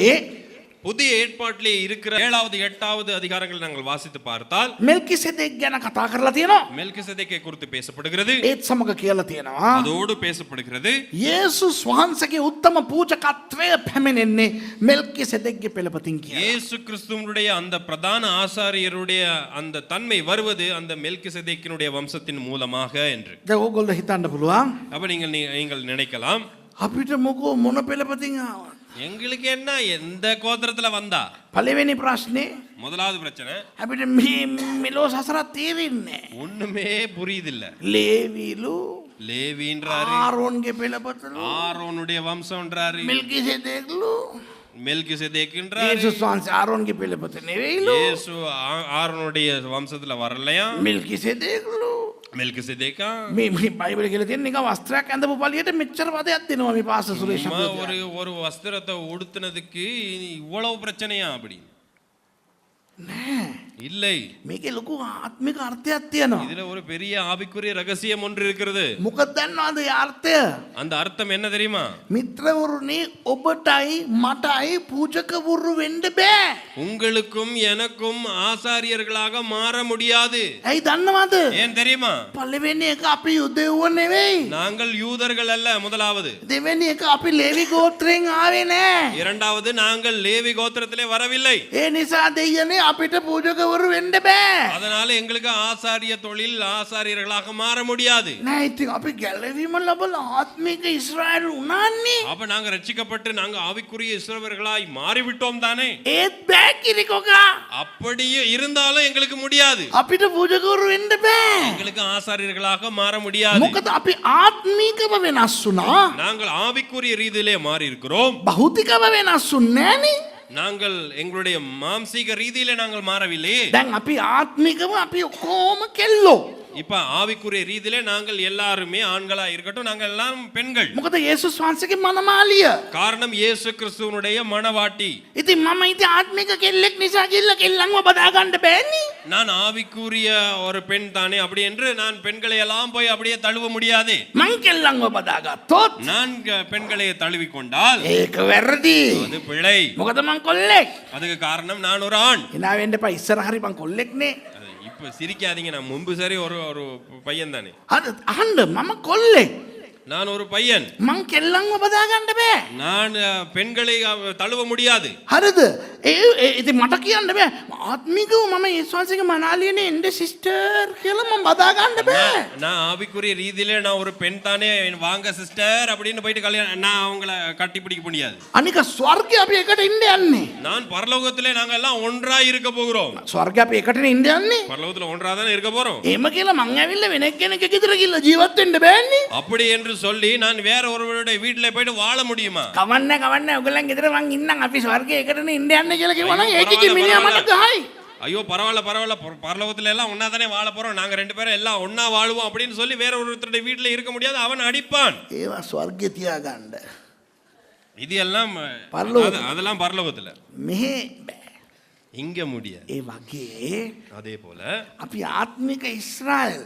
புதிய ஏற்பாட்டிலே இருக்கிற 7வது 8வது அதிகாரங்களை நாங்கள் வாசித்து பார்த்தால் මෙල්කිසෙදෙක් ගැන කතා කරලා තියෙනවා. மெல்கிசதேக்கை குறித்து பேசப்படுகிறது, ඒත් සමග කියලා තියෙනවා. அதோடு பேசப்படுகிறது යේසුස් වහන්සේගේ උත්තම පූජකත්වය පැමිණෙන්නේ මෙල්කිසෙදෙක්ගේ පෙළපතින් කියලා. இயேசு கிறிஸ்துவனுடைய அந்த பிரதான ஆசாரியருடைய அந்த தன்மை வருவது அந்த மெல்கிசதேக்கினுடைய வம்சத்தின் மூலமாக என்று. දැන් ඕගොල්ලෝ හිතන්න පුළුවන් அப்ப நீங்கள் நினைக்கலாம், අපිට මොකෝ මොන පෙළපතින් ආවා? எங்களுக்கு என்ன எந்த கோத்திரத்துல வந்தா? පළවෙනි ප්‍රශ්නේ முதலாவது பிரச்சனை, අපිට මෙලෝ සසරත් තේරෙන්නේ නැහැ. ஒண்ணுமே புரியுதில்ல. ලේවිලු லேவின்றாரு, ආරෝන්ගේ පෙළපතලු ஆரோனுடைய வம்சம்ன்றாரு, මෙල්කිසෙදෙක්ලු மெல்கிசதேக்குன்றாரு. යේසුස් වහන්සේ ආරෝන්ගේ පෙළපත නෙවෙයිලු இயேசு ஆரோனுடைய வம்சத்துல வரலையா? මෙල්කිසෙදෙක්ලු மெல்கிசதேக்கா මේ බයිබලේ කියලා තියෙන නිකන් වස්ත්‍රයක් ඇඳපු පළියට මෙච්චර පදයක් දෙනවා මේ පාස්ටර් සුරේෂ් சும்மா අපේ. ஒரு வஸ்திரத்தை உடுத்தினதுக்கு இவ்வளவு பிரச்சனையா அப்படி? නෑ இல்லை, මේකේ ලොකු ආත්මික අර්ථයක් තියෙනවා. இதுல ஒரு பெரிய ஆவிக்குரிய ரகசியம் ஒன்று இருக்கிறது. මොකද දන්නවද ඒ අර්ථය? அந்த அர்த்தம் என்ன தெரியுமா? මිත්‍රවරුනි ඔබටයි මටයි පූජකවරු වෙන්න බෑ. உங்களுக்கும் எனக்கும் ஆசாரியர்களாக மாற முடியாது. ඇයි දන්නවද? ஏன் தெரியுமா? පළවෙනි එක අපි යුදෙව්ව නෙවෙයි. நாங்கள் யூதர்கள் அல்ல முதலாவது. දෙවෙනි එක අපි ලේවි ගෝත්‍රයෙන් ආවේ නෑ. இரண்டாவது, நாங்கள் லேவி கோத்திரத்திலே வரவில்லை. ඒ නිසා දෙයියනේ අපිට පූජකවරු වෙන්න බෑ. அதனால எங்களுக்கு ஆசாரிய தொழில் ஆசாரியர்களாக மாற முடியாது. නෑ ඉතින් අපි ගැලවීම ලැබලා ආත්මික ඊශ්‍රායල් උනාන්නේ. அப்ப நாங்க ரட்சிக்கப்பட்டு நாங்க ஆவிக்குரிய இஸ்ரவேலர்களாய் மாறிவிட்டோம் தானே? ඒත් බෑ කිරිකොකා. அப்படியே இருந்தாலும் எங்களுக்கு முடியாது. අපිට පූජකවරු වෙන්න බෑ. எங்களுக்கு ஆசாரியர்களாக மாற முடியாது. මොකද අපි ආත්මිකව වෙනස් වුණා. நாங்கள் ஆவிக்குரிய ரீதியிலே மாறி இருக்கிறோம். භෞතිකව වෙනස් වුන්නේ නෑනේ. நாங்கள் எங்களுடைய மாம்சீக ரீதியிலே நாங்கள் மாறவில்லை. දැන් අපි ආත්මිකව අපි ඔක්කොම කෙල්ලෝ. இப்ப ஆவிக்குரிய ரீதியிலே நாங்கள் எல்லாருமே ஆண்களா இருக்கட்டும், நாங்கள் எல்லாரும் பெண்கள். මොකද යේසුස් වහන්සේගේ මනමාලිය. காரணம் இயேசு கிறிஸ்துவனுடைய மணவாட்டி. ඉතින් මම ඉතින් ආත්මික කෙල්ලෙක් නිසා කියලා කෙල්ලන්ව බදා ගන්න බෑනේ. நான் ஆவிக்குரிய ஒரு பெண் தானே அப்படி என்று நான் பெண்களை எல்லாம் போய் அப்படியே தழுவ முடியாது. මං කෙල්ලන්ව බදා ගත්තොත් நான் பெண்களை தழுவி கொண்டால் ඒක වැරදි. அது பிழை. මොකද මං කොල්ලෙක්. அதுக்கு காரணம் நான் ஒரு ஆண். එනා වෙන්න එපා ඉස්සර හරි මං කොල්ලෙක්නේ. இப்ப சிரிக்காதீங்க, நான் முன்பு சரி ஒரு ஒரு பையன் தானே. හරි අහන්න මම කොල්ලෙක්. நான் ஒரு பையன். මං කෙල්ලන්ව බදා ගන්න බෑ. நான் பெண்களை தழுவ முடியாது. හරිද? ඉතින් මට කියන්න බෑ. ආත්මිකව මම යේසුස් වහන්සේගේ මනාලියනේ එන්න සිස්ටර් කියලා මම බදා ගන්න බෑ. நான் ஆவிக்குரிய ரீதியிலே நான் ஒரு பெண் தானே, வாங்க சிஸ்டர் அப்படின்னு போயிட்டு கல்யாணம் நான் அவங்கள கட்டி பிடிக்க முடியாது. අනික ස්වර්ගය අපි එකට ඉන්න යන්නේ. நான் பரலோகத்திலே நாங்க எல்லாம் ஒன்றாய் இருக்க போகிறோம். ස්වර්ගය අපි එකටනේ ඉන්න යන්නේ. பரலோகத்துல ஒன்றா தானே இருக்க போறோம். එහෙම කියලා මං ඇවිල්ලා වෙන කෙනෙක් ගෙදර ගිහලා ජීවත් වෙන්න බෑනේ. அப்படி என்று சொல்லி நான் வேற ஒருவருடைய வீட்டிலே போயிட்டு வாழ முடியுமா? කවන්න ඔයගොල්ලන් ගෙදර මං ඉන්නම් අපි ස්වර්ගය එකටනේ ඉන්න යන්නේ කියලා කිව්වනම් ඒකේ මිනිහා මට ගහයි. ஐயோ பரவாயில்ல பரலோகத்துல எல்லாம் ஒன்னா தானே வாழ போறோம், நாங்க ரெண்டு பேரும் எல்லாம் ஒன்னா வாழுவோம் அப்படின்னு சொல்லி வேற ஒருத்தருடைய வீட்டுல இருக்க முடியாது, அவன் அடிப்பான். ඒවා ස්වර්ගය තියාගන්න. இது எல்லாம் அதெல்லாம் பரலோகத்துல. මෙහෙ බෑ. இங்க முடியாது. ඒ වගේ அதே போல අපි ආත්මික ඊශ්‍රායල්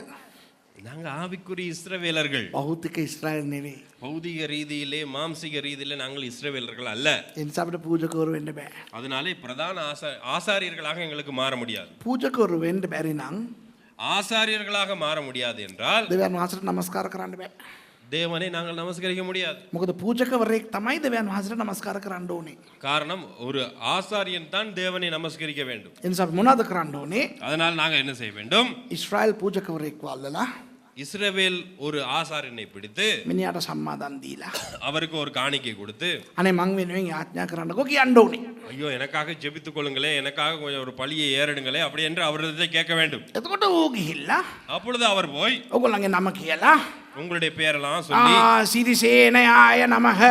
நாங்க ஆவிக்குரிய இஸ்ரவேலர்கள். භෞතික ඊශ්‍රායල් නෙවෙයි. பௌதிக ரீதியிலே மாம்சிக ரீதியிலே நாங்கள் இஸ்ரவேலர்கள் அல்ல. ඒ නිසා අපිට පූජකවරු වෙන්න බෑ. அதனாலே பிரதான ஆசாரியர்களாக எங்களுக்கு மாற முடியாது. පූජකවරු වෙන්න බැරි නම් ஆசாரியர்களாக மாற முடியாது என்றால் දෙවියන් වහන්සේට නමස්කාර කරන්න බෑ. தேவனை நாங்கள் நமஸ்கரிக்க முடியாது. මොකද පූජකවරයෙක් තමයි දෙවියන් වහන්සේට නමස්කාර කරන්න ඕනේ. காரணம் ஒரு ஆசாரியன் தான் தேவனை நமஸ்கரிக்க வேண்டும். ඒ නිසා අපි මොනවද කරන්න ඕනේ? அதனால் நாங்கள் என்ன செய்ய வேண்டும்? ඊශ්‍රායල් පූජකවරයෙක් වල්ලලා இஸ்ரவேல் ஒரு ஆசாரியனை பிடித்து මිනිහාට සම්මාදන් දීලා அவருக்கு ஒரு காணிக்கை கொடுத்து, අනේ මං වෙනුවෙන් යාඥා කරන්නකෝ කියන්න ඕනේ. ஐயோ எனக்காக ஜெபித்துக் கொள்ளுங்களே, எனக்காக கொஞ்சம் ஒரு பழியை ஏறிடுங்களே அப்படி என்று அவரிடத்தை கேட்க வேண்டும். එතකොට ඌ ගිහිල්ලා அப்பொழுது அவர் போய் ඔයගොල්ලන්ගේ නම කියලා உங்களுடைய பேரெல்லாம் சொல்லி සිරිසේනයාය නමහ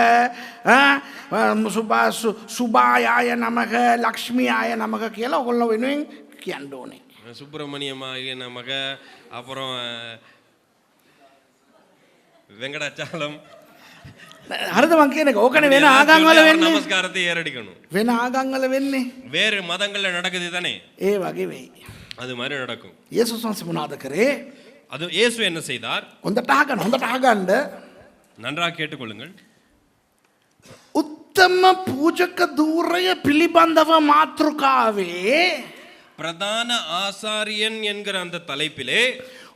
සුභායාය නමක ලක්ෂ්මියාය නමක කියලා ඔයගොල්ලෝ වෙනුවෙන් කියන්න ඕනේ. சுப்பிரமணியமாக நமக, அப்புறம் வெங்கடாச்சலம், හරිද මං කියන එක? ඕකනේ වෙන ආගම් වල වෙන්නේ. நமஸ்காரத்தை ஏறடிக்கணும். වෙන ආගම් වල වෙන්නේ. வேறு மதங்கள்ல நடக்குது தானே, ඒ වගේ වෙයි. அது மாதிரி நடக்கும். යේසුස් වහන්සේ මොනවද කරේ? அது இயேசு என்ன செய்தார்? හොඳට අහගන්න. நன்றாக கேட்டுக்கொள்ளுங்கள். උත්තම පූජක ධූරය පිළිබඳව මාතෘකාවේ பிரதான ஆசாரியன் என்கிற அந்த தலைப்பிலே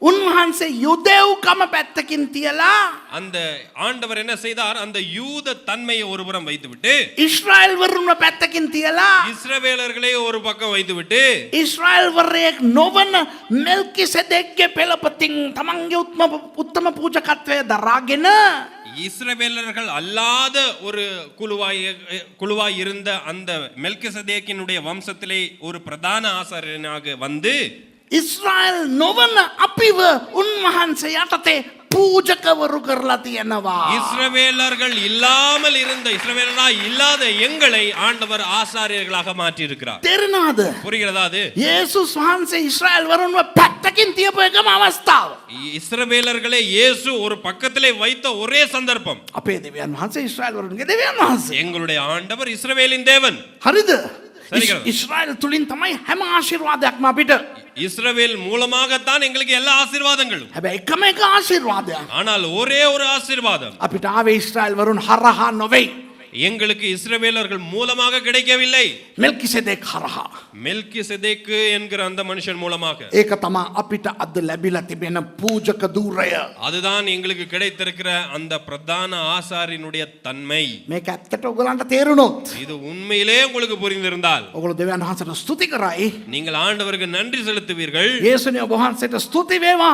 උන්වහන්සේ යුදෙව්කම පැත්තකින් තියලා அந்த ஆண்டவர் என்ன செய்தார்? அந்த யூத தன்மையை ஒருபுறம் வைத்துவிட்டு ඊශ්‍රායල් වරුන්ව පැත්තකින් තියලා இஸ்ரவேலர்களை ஒரு பக்கம் வைத்துவிட்டு ඊශ්‍රායල් වරයෙක් නොවන මෙල්කිසෙදෙක්ගේ පෙළපතින් තමන්ගේ උත්තම පූජකත්වය දරාගෙන இஸ்ரவேலர்கள் அல்லாத ஒரு குழுவாய் இருந்த அந்த மெல்கிசதேக்கினுடைய வம்சத்திலே ஒரு பிரதான ஆசாரியனாக வந்து ඊශ්‍රායල් නොවන අපිව උන්වහන්සේ යටතේ පූජකවරු කරලා තියෙනවා. இஸ்ரவேலர்கள் இல்லாமல் இருந்த இஸ்ரவேலராய் இல்லாத எங்களை ஆண்டவர் ஆசாரியர்களாக மாற்றி இருக்கிறார். තේරෙනවද? புரிகிறதா? அது යේසුස් වහන්සේ ඊශ්‍රායල් වරුන්ව පැත්තකින් තියපු එකම අවස්ථාව. இஸ்ரவேலர்களை இயேசு ஒரு பக்கத்திலே வைத்த ஒரே சந்தர்ப்பம். අපේ දෙවියන් වහන්සේ ඊශ්‍රායල් වරුන්ගේ දෙවියන් වහන්සේ. எங்களுடைய ஆண்டவர் இஸ்ரவேலின் தேவன். හරිද? சரிகிறது. ඊශ්‍රායල් තුලින් තමයි හැම ආශිර්වාදයක්ම අපිට. இஸ்ரவேல் மூலமாகத்தான் எங்களுக்கு எல்லா ஆசீர்வாதங்களும். හැබැයි එකම එක ආශිර්වාදයක් ஆனால் ஒரே ஒரு ஆசீர்வாதம் අපිට ආවේ ඊශ්‍රායල් වරුන් හරහා නොවේ. எங்களுக்கு இஸ்ரவேலர்கள் மூலமாக கிடைக்கவில்லை, මෙල්කිසෙදෙක් හරහා. மெல்கிசேதேக்கு என்கிற அந்த மனுஷன் மூலமாக. ඒක තමයි අපිට අද ලැබිලා තිබෙන පූජක ධූරය. அதுதான் எங்களுக்கு கிடைத்திருக்கிற அந்த பிரதான ஆசாரியனுடைய தன்மை. මේක ඇත්තට ඔයගලන්ට තේරුණොත් இது உண்மையிலே உங்களுக்கு புரிந்திருந்தால் ඔයගොල්ලෝ දෙවියන් වහන්සේට ස්තුති කරයි. நீங்கள் ஆண்டவருக்கு நன்றி செலுத்துவீர்கள். යේසුනේ ඔබ වහන්සේට ස්තුති වේවා.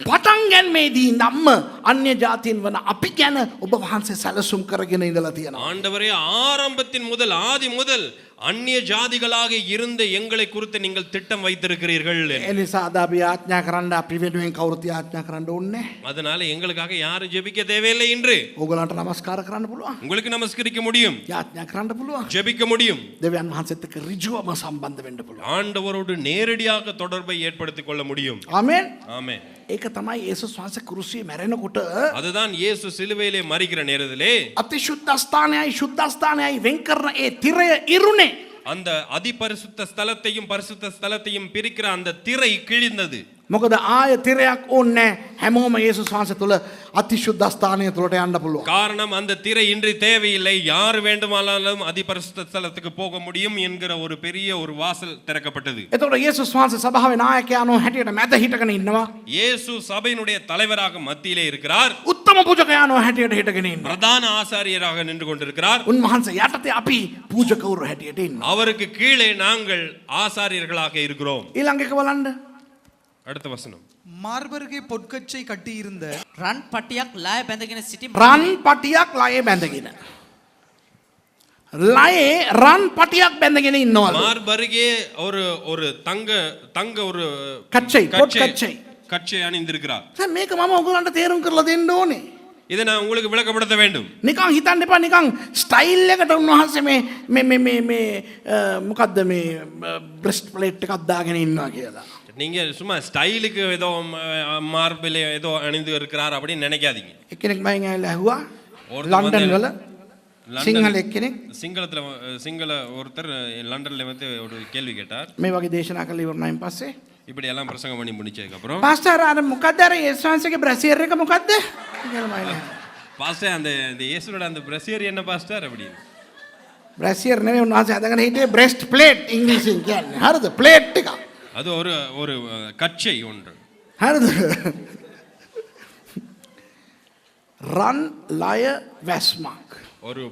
පටන් ගැනීමේදී නම්ම අන්‍ය ජාතීන් වන අපි ගැන ඔබ වහන්සේ සැලසුම් කරගෙන ඉඳලා තියෙනවා. ஆண்டவரே, ஆரம்பத்தின் முதல் ஆதி முதல் அந்நிய ஜாதிகளாக இருந்த எங்களை குறித்து நீங்கள் திட்டம் வைத்திருக்கிறீர்கள். ඒ නිසා අද අපි යාඥා කරන්න අපි වෙනුවෙන් කවුරුත් යාඥා කරන්න ඕනේ. அதனால எங்களுக்காக யாரும் ஜெபிக்க தேவையில்லை என்று ඕගලන්ට නමස්කාර කරන්න පුළුවන්. உங்களுக்கு நமஸ்கரிக்க முடியும், යාඥා කරන්න පුළුවන්. ஜெபிக்க முடியும், දෙවියන් වහන්සේත් එක්ක ඍජුවම සම්බන්ධ වෙන්න පුළුවන්. ஆண்டவரோடு நேரடியாக தொடர்பை ஏற்படுத்திக் கொள்ள முடியும். ආමෙන්. ஆமென். ඒක තමයි යේසුස් වහන්සේ කුරුසියේ මැරෙනකොට அதுதான் இயேசு சிலுவையிலே மரிக்கிற நேரத்திலே අතිශුද්ධ ස්ථානයයි ශුද්ධ ස්ථානයයි වෙන් කරන ඒ තිරය ඉරුනේ. அந்த அதிபரிசுத்த ஸ்தலத்தையும் பரிசுத்த ஸ்தலத்தையும் பிரிக்கிற அந்த திரை கிழிந்தது. මොකද ආය තිරයක් ඕනේ හැමෝම යේසුස් වහන්සේ තුල අතිශුද්ධ ස්ථානය තුලට යන්න පුළුවන්. காரணம், அந்த திரை இன்றி தேவையில்லை, யார் வேண்டுமானாலும் அதிபரிசுத்த ஸ்தலத்துக்கு போக முடியும் என்கிற ஒரு பெரிய ஒரு வாசல் திறக்கப்பட்டது. එතකොට යේසුස් වහන්සේ සභාවේ නායකයාණෝ හැටියට මැද හිටගෙන ඉන්නවා. இயேசு சபையினுடைய தலைவராக மத்தியிலே இருக்கிறார். උත්තම පූජකයාණෝ හැටියට හිටගෙන ඉන්නවා. பிரதான ஆசாரியராக நின்று கொண்டிருக்கிறார். උන්වහන්සේ යටතේ අපි පූජකවරු හැටියට ඉන්නවා. அவருக்கு கீழே நாங்கள் ஆசாரியர்களாக இருக்கிறோம். ඊළඟ එක බලන්න. அடுத்த வசனம். மார்பருகே பொற்கச்சை கட்டியிருந்த රන් පටියක් ලාය බැඳගෙන සිටි රන් පටියක් ලයේ බැඳගෙන. ලයේ රන් පටියක් බැඳගෙන ඉන්නවා. மார்பருகே ஒரு ஒரு தங்க ஒரு කච්චයි පොත් කච්චයි. கச்சை அணிந்திருக்கிறார். දැන් මේක මම ඔයගලන්ට තේරුම් කරලා දෙන්න ඕනේ. இதை நான் உங்களுக்கு விளக்கப்படுத்த வேண்டும். නිකන් හිතන්න එපා නිකන් ස්ටයිල් එකට උන්වහන්සේ මේ මොකද්ද මේ බ්‍රෙස්ට් ප්ලේට් එකක් දාගෙන ඉන්නවා කියලා. நீங்க சும்மா ஸ்டைலுக்கு ஏதோ மார்பில் ஏதோ அணிந்து இருக்கிறார் அப்படின்னு நினைக்காதீங்க. එක්කෙනෙක් මයින් ඇවිල්ලා ඇහුවා ஒருத்தர் ලන්ඩන් வந்து වල සිංහල එක්කෙනෙක් சிங்கள ஒருத்தர் லண்டன்ல வந்து ஒரு கேள்வி கேட்டார். මේ වගේ දේශනා කළා ඉවරනයින් පස්සේ இப்படி எல்லாம் பிரசங்கம் பண்ணி முடிச்சதுக்கு அப்புறம் පාස්ටර් අර මොකද්ද අර යේසුස් වහන්සේගේ බ්‍රැසියර් එක මොකද්ද කියලා මයින් பாஸ்டர் அந்த இயேசுவோட அந்த பிரசியர் என்ன பாஸ்டர் அப்படின்னு. බ්‍රැසියර් නෙවෙයි උන්වහන්සේ හදගෙන හිටියේ බ්‍රෙස්ට් ප්ලේට් ඉංග්‍රීසියෙන් කියන්නේ. හරිද? ප්ලේට් එක. அது ஒரு கச்சை ஒன்று. හරිද? රන් ලය වැස්මක්. ஒரு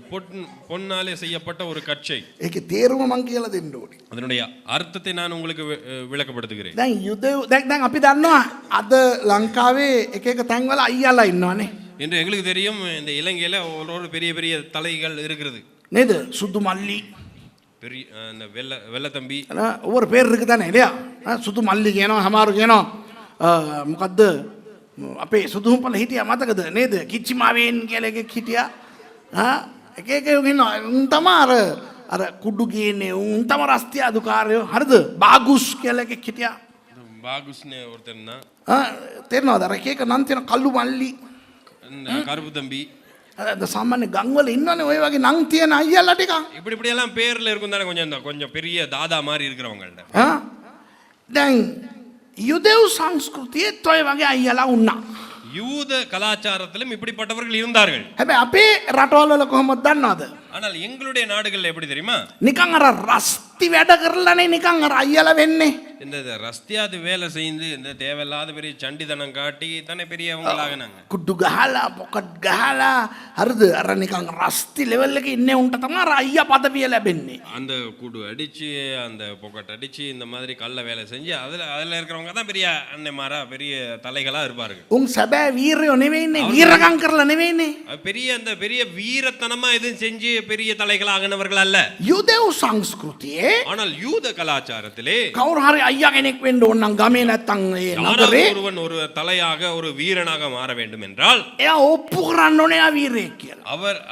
பொன்னாலே செய்யப்பட்ட ஒரு கச்சை. ඒකේ තේරුම මං කියලා දෙන්න ඕනේ. அதனுடைய அர்த்தத்தை நான் உங்களுக்கு விளக்கப்படுத்துகிறேன். දැන් යුදෙව් දැන් අපි දන්නවා අද ලංකාවේ එක එක තැන්වල අයියාලා ඉන්නවනේ. என்று எங்களுக்கு தெரியும் இந்த இலங்கையில ஒரு பெரிய பெரிய தலைகள் இருக்கிறது. නේද? සුදු මල්ලි பெரிய அந்த வெள்ள தம்பி ඔවර පේர் ඉருக்கு தானே இல்லையா? සුදු මල්ලි කියනවා සමහරු කියනවා මොකද්ද අපේ සුදුහුම්පල හිටියා මතකද නේද? කිච්චිමාවෙන් කියලා එකෙක් හිටියා. එක එක ඉන්නවා. උන් තමයි අර කුඩු ගේන්නේ උන් තමයි රස්තිය අදුකාරයෝ. හරිද? බාගුස් කියලා එකෙක් හිටියා. பாகுஸ்னே ஒருத்தன் தான். තේරෙනවද? අර එක එක නම් තියෙන කළු මල්ලි கருப்பு தம்பி. අද සාමාන්‍ය ගම්වල ඉන්නවනේ ඔය වගේ නම් තියෙන අයියාලා ටික. இப்படி எல்லாம் பேர்ல இருக்கும் தானே கொஞ்சம் பெரிய தாதா மாதிரி இருக்கிறவங்கள்ட்ட. දැන් යුදෙව් සංස්කෘතියේත් ඔය වගේ අයියාලා වුණා. யூத கலாச்சாரத்திலும் இப்படிப்பட்டவர்கள் இருந்தார்கள். හැබැයි අපේ රටවල් වල කොහොමද දන්නවද? ஆனால் எங்களுடைய நாடுகள்ல எப்படி தெரியுமா? නිකන් අර රස්ති වැඩ කරලානේ නිකන් අර අයියාලා වෙන්නේ. இந்த ரஸ்தியாது வேலை செய்து இந்த தேவையில்லாத பெரிய சண்டிதனம் காட்டி தானே பெரியவங்களாகனாங்க. කුඩු ගහලා පොකට් ගහලා හරිද? අර නිකන් රස්ති ලෙවල් එකේ ඉන්නේ උන්ට තමයි අර අයියා පදවිය ලැබෙන්නේ. அந்த குடு அடிச்சு அந்த பொக்கட் அடிச்சு இந்த மாதிரி கள்ள வேலை செஞ்சு அதுல இருக்கிறவங்க தான் பெரிய அன்னைமாரா பெரிய தலைகளா இருப்பார்கள். උන් සැබෑ වීරයෝ නෙවෙයිනේ. වීරකම් කරලා නෙවෙයිනේ. பெரிய அந்த பெரிய வீரத்தனமா எதுவும் செஞ்சு பெரிய தலைகளாகனவர்கள் அல்ல. යුදෙව් සංස්කෘතියේ ஆனால் யூத கலாச்சாரத்திலே කවුරු හරි අයියා කෙනෙක් වෙන්න ඕන නම් ගමේ නැත්තම් ඒ නගරේ ஒருவன் ஒரு தலையாக ஒரு வீரனாக மாற வேண்டும் என்றால் එයා ඔප්පු කරන්න ඕනේ එයා වීරයෙක් කියලා.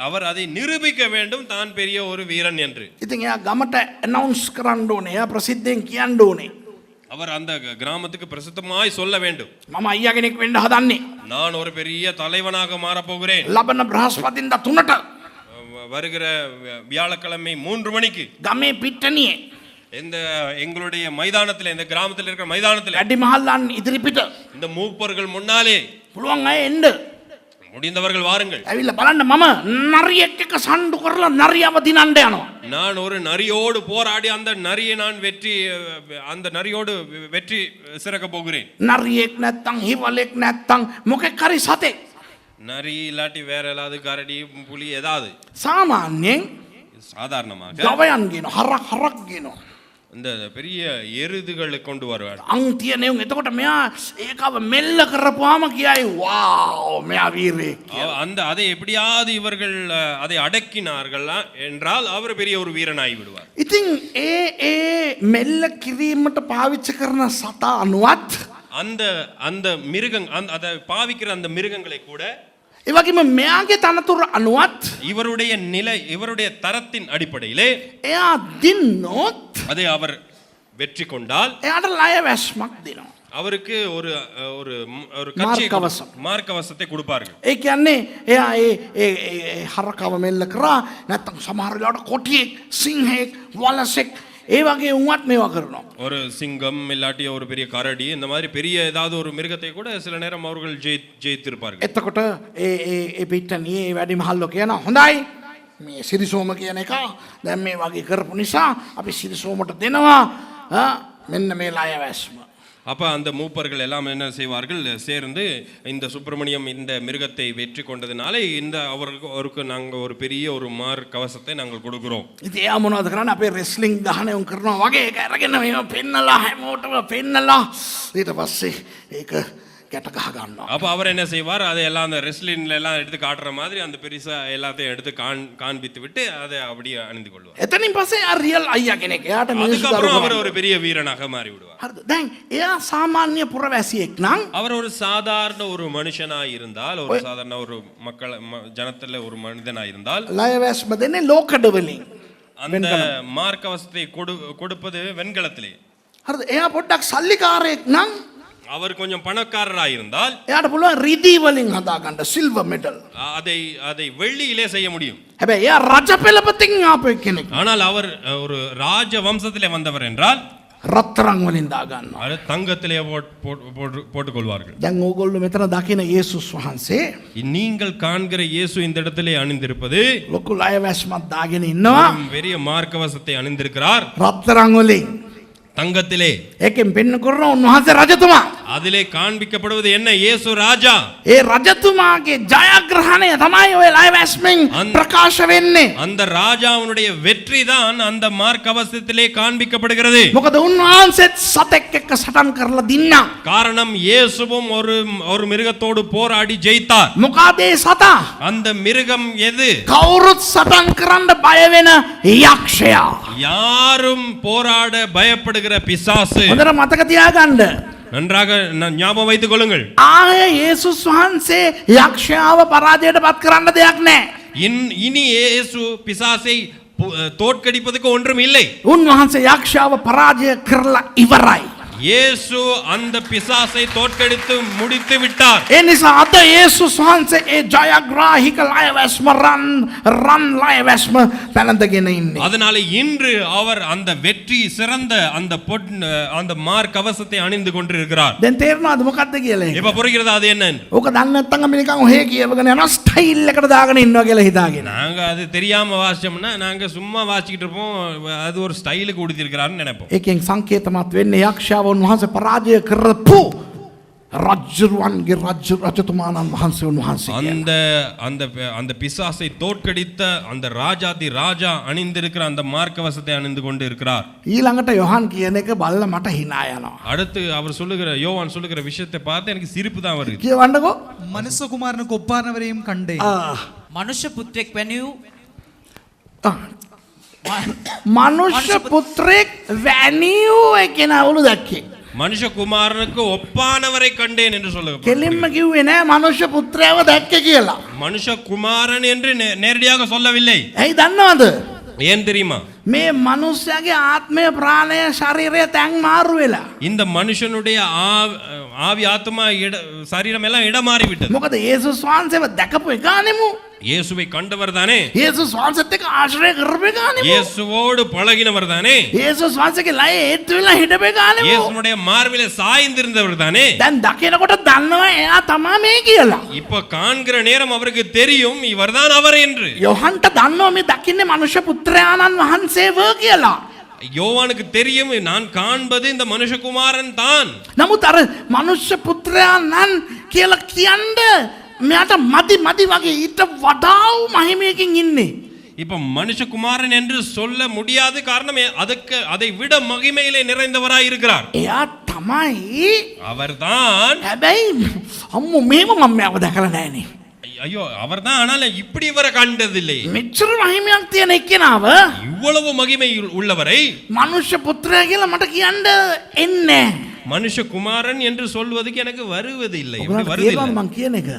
அவர் அதை நிரூபிக்க வேண்டும் தான் பெரிய ஒரு வீரன் என்று. ඉතින් එයා ගමට ඇනවුන්ස් කරන්න ඕනේ. එයා ප්‍රසිද්ධයෙන් කියන්න ඕනේ. அவர் அந்த கிராமத்துக்கு பிரசித்தமாய் சொல்ல வேண்டும். මම අයියා කෙනෙක් වෙන්න හදන්නේ. நான் ஒரு பெரிய தலைவனாக மாறப் போகிறேன். ලබන බ්‍රහස්පතින්දා 3ට வருகிற வியாழக்கிழமை 3 மணிக்கு ගමේ පිට්ටනියේ இந்த எங்களுடைய மைதானத்தில் இந்த கிராமத்தில் இருக்கிற மைதானத்தில் වැඩි මහල්ලන් ඉදිරිපිට இந்த மூப்பர்கள் முன்னாலே පුළුවන් අය එන්න. முடிந்தவர்கள் வாருங்கள். ඇවිල්ලා බලන්න මම නරියෙක් එක්ක සම්ඩු කරලා නරියව දිනන්න යනවා. நான் ஒரு நரியோடு போராடி அந்த நரியை நான் வெற்றி சிறக்க போகிறேன். නරියෙක් නැත්තම් හිවලෙක් නැත්තම් මොකෙක් හරි සතෙක්. நரி இல்லாட்டி வேற ஏதாவது கரடி புலி ஏதாவது සාමාන්‍යයෙන් சாதாரணமாக ගවයන් ගෙන හරක් ගෙනවා. இந்த பெரிய எருதுகளை கொண்டு வருவார். අං තියනේ උන්. එතකොට මෙයා ඒකව මෙල්ල කරපුවාම කියයි வாவ் මෙයා වීරයෙක්. அந்த அதை எப்படியாவது இவர்கள் அதை அடக்கினார்கள் என்றால் அவர் பெரிய ஒரு வீரனாகி விடுவார். ඉතින් ඒ මෙල්ල කිරීමට පාවිච්චි කරන සතා අනුවත් அந்த அந்த மிருகம் அதை பாவிக்கிற அந்த மிருகங்களை கூட ඒ වගේම මෙයාගේ තනතුර අනුවත් இவருடைய தரத்தின் அடிப்படையிலே එයා දින්නොත් அதை அவர் வெற்றி கொண்டால் එයාට ලය වැස්මක් දෙනවා. அவருக்கு ஒரு ஒரு ஒரு மார்க்கவசத்தை கொடுப்பார்கள். ඒ කියන්නේ එයා ඒ හරකව මෙල්ල කරා නැත්තම් සමහර වෙලාවට කොටියෙක් සිංහෙක් වලසෙක් ඒ වගේ උන්වත් මේවා කරනවා. ஒரு சிங்கம் இல்லாட்டி ஒரு பெரிய கரடி இந்த மாதிரி பெரிய ஏதாவது ஒரு மிருகத்தை கூட சில நேரம் அவர்கள் ஜெயித்திருப்பார்கள். එතකොට ඒ පිට්ටනියේ වැඩි මහල්ලෝ කියනවා හොඳයි මේ සිරිසෝම කියන එක දැන් මේ වගේ කරපු නිසා අපි සිරිසෝමට දෙනවා මෙන්න මේ ලය වැස්ම. அப்போ அந்த மூப்பர்கள் எல்லாம் என்ன செய்வார்கள் சேர்ந்து இந்த சுப்பிரமணியம் இந்த மிருகத்தை வெற்றி கொண்டதுனால அவருக்கு நாங்கள் ஒரு பெரிய ஒரு கவசத்தை நாங்கள் கொடுக்குறோம். ඉතින් එයා මොනවද කරන්නේ? අපේ රෙස්ලිං ගහන උන් කරනවා වගේ ඒක අරගෙන මේව පෙන්නලා හැමෝටම පෙන්නලා ඊට පස්සේ ඒක ගැට ගහ ගන්නවා. அப்போ அவர் என்ன செய்வார்? அதை எல்லாம் அந்த ரெஸ்லின்ல எல்லாம் எடுத்து காட்டுற மாதிரி அந்த பெருசா எல்லாத்தையும் எடுத்து காண்பித்து விட்டு அதை அப்படியே அணிந்து கொள்வார். එතනින් පස්සේ ආ රියල් අයියා කෙනෙක්. එයාට அதுக்கப்புறம் அவர் ஒரு பெரிய வீரனாக மாறி விடுவார். හරිද? දැන් එයා සාමාන්‍ය පුරවැසියෙක් නම් அவர் ஒரு சாதாரண ஒரு மனுஷனாய் இருந்தால் ஒரு சாதாரண ஒரு மக்கள் ஜனத்துல ஒரு மனிதனாய் இருந்தால் ලය වැස්ම දෙන්නේ ලෝකඩ වලින්. அந்த மார்க்கவசத்தை கொடுப்பது வெண்கலத்திலே. හරිද? එයා පොඩ්ඩක් සල්ලිකාරයෙක් නම් அவர் கொஞ்சம் பணக்காரராக இருந்தால் එයාට පුළුවන් රිදී වලින් හදා ගන්න සිල්වර් මෙඩල්. அதை வெள்ளியிலே செய்ய முடியும். හැබැයි එයා රජ පෙළපතින් ආපු කෙනෙක්. ஆனால் அவர் ஒரு ராஜ வம்சத்திலே வந்தவர் என்றால் රත්තරන් වලින් දා ගන්නවා. அது தங்கத்திலே போட்டுக் கொள்வார்கள். දැන් ඕගොල්ලෝ මෙතන දකින යේසුස් වහන්සේ நீங்கள் காண்கிற இயேசு இந்த இடத்திலே அணிந்திருப்பது ලොකු ලය වැස්මක් දාගෙන ඉන්නවා. பெரிய மார்க்கவசத்தை அணிந்திருக்கிறார் රත්තරන් වලින්. தங்கத்திலே. ඒකෙන් පෙන්න කරන උන්වහන්සේ රජතුමා. அதிலே காண்பிக்கப்படுவது என்ன? இயேசு ராஜா. ඒ රජතුමාගේ ජයග්‍රහණය තමයි ඔය ලයිව් ඇස්මින් ප්‍රකාශ වෙන්නේ. அந்த ராஜாவுடைய வெற்றி தான் அந்த மார்க்கவசத்திலே காண்பிக்கப்படுகிறது. මොකද උන්වහන්සේත් සතෙක් එක්ක සටන් කරලා දින්නා. காரணம் இயேசுவும் ஒரு மிருகத்தோடு போராடி ஜெயித்தார். මොකද ඒ සතා? அந்த மிருகம் எது? කවුරුත් සටන් කරන්න බය වෙන යක්ෂයා. யாரும் போராட பயப்படுகிற பிசாசு. හොඳට මතක තියාගන්න. நன்றாக ஞாபகம் வைத்துக் கொள்ளுங்கள். ආයේ යේසුස් වහන්සේ යක්ෂයාව පරාජයට පත් කරන්න දෙයක් නැහැ. இனி இயேசு பிசாசை தோற்கடிப்பதற்கு ஒன்றும் இல்லை. උන්වහන්සේ යක්ෂයාව පරාජය කරලා ඉවරයි. இயேசு அந்த பிசாசை தோற்கடித்து முடித்து விட்டார். ඒ නිසා අද යේසුස් වහන්සේ ඒ ජයග්‍රාහික ලයවැස්ම රන් ලයවැස්ම පැලඳගෙන ඉන්නේ. அதனால இன்று அவர் அந்த வெற்றி சிறந்த அந்த மார் கவசத்தை அணிந்து கொண்டிருக்கிறார். දැන් තේරෙනවද මොකද්ද කියලා ඒක? இப்ப புரிகிறதா அது என்னன்னு? ඕක දන්නේ නැත්නම් අපි නිකන් ඔහේ කියවගෙන යනවා ස්ටයිල් එකට දාගෙන ඉන්නවා කියලා හිතාගෙන. நாங்க அது தெரியாம வாசிச்சோம்னா நாங்க சும்மா வாசிக்கிட்டு இருப்போம். அது ஒரு ஸ்டைலுக்கு கொடுத்து இருக்கிறாருன்னு நினைப்போம். ඒකෙන් සංකේතමත් වෙන්නේ යක්ෂයාව උන්වහන්සේ පරාජය කරපු රජුරුවන්ගේ රජතුමාණන් වහන්සේ උන්වහන්සේ. அந்த பிசாசை தோற்கடித்த அந்த ராஜாதி ராஜா அணிந்திருக்கிற அந்த மார்க்கவசத்தை அணிந்து கொண்டு இருக்கிறார். ඊළඟට යොහන් කියන එක බලලා මට hina යනවා. அடுத்து அவர் சொல்லுகிற யோவான் சொல்லுகிற விஷயத்தை பார்த்து எனக்கு சிரிப்பு தான் வருது. කියවන්නකෝ. மனுஷகுமாரனுக்கு ஒப்பானவரையும் கண்டேன். මනුෂ්‍ය පුත්‍රෙක් වැනිව් මනුෂ්‍ය පුත්‍රෙක් වැනියෝ එකන අවුලු දැක්කේ. மனுஷகுமாரனுக்கு ஒப்பானவரை கண்டேன் என்று சொல்லுங்க. කෙලින්ම කිව්වේ නෑ මනුෂ්‍ය පුත්‍රයව දැක්කේ කියලා. மனுஷகுமாரன் என்று நேரடியாக சொல்லவில்லை. ඇයි දන්නවද? ஏன் தெரியுமா? මේ මනුස්සයාගේ ආත්මය ප්‍රාණය ශරීරය තැන් මාරු වෙලා. இந்த மனுஷனுடைய ஆவி ஆத்மா சரீரம் எல்லாம் இடமாறி விட்டது. මොකද යේසුස් වහන්සේව දැකපු එක නෙමු. இயேசுவை கண்டவர் தானே. යේසුස් වහන්සේත් එක්ක ආශ්‍රය කරපු එක නෙමු. இயேசுவோடு பழகினவர் தானே. යේසුස් වහන්සේගේ ලයේ ඒත්තු වෙලා හිටපු එක නෙමු. இயேசுனுடைய மார்பிலே சாய்ந்திருந்தவர் தானே. දැන් දකිනකොට දන්නවා එයා තමයි මේ කියලා. இப்ப காண்கிற நேரம் அவருக்கு தெரியும் இவர்தான் அவர் என்று. යොහන්ට දන්නවා මේ දකින්නේ මනුෂ්‍ය පුත්‍රයාණන් වහන්සේව කියලා. யோவானுக்கு தெரியும் நான் காண்பது இந்த மனுஷகுமாரன் தான். නමුත් අර මනුෂ්‍ය පුත්‍රයාණන් කියලා කියන්න මෙයාට මදි වගේ ඊට වඩා මහිමයකින් ඉන්නේ. இப்ப மனுஷகுமாரன் என்று சொல்ல முடியாது. காரணம் அதை விட மகிமையிலே நிறைந்தவராய் இருக்கிறார். එයා තමයි அவர்தான். හැබැයි අම්මෝ මේව මම මෙයාව දැකලා නැහනේ. ஐயோ அவர்தான். ஆனால் இப்படி இவரை கண்டதில்லை. මෙච්චර මහිමයක් තියෙන එක්කෙනාව இவ்வளவு மகிமை உள்ளவரை මනුෂ්‍ය පුත්‍රයා කියලා මට කියන්න එන්නේ. மனுஷகுமாரன் என்று சொல்வதுக்கு எனக்கு வருவது இல்லை. ඔයාලට வருது තේරෙනවද இல்லை. මං කියන එක?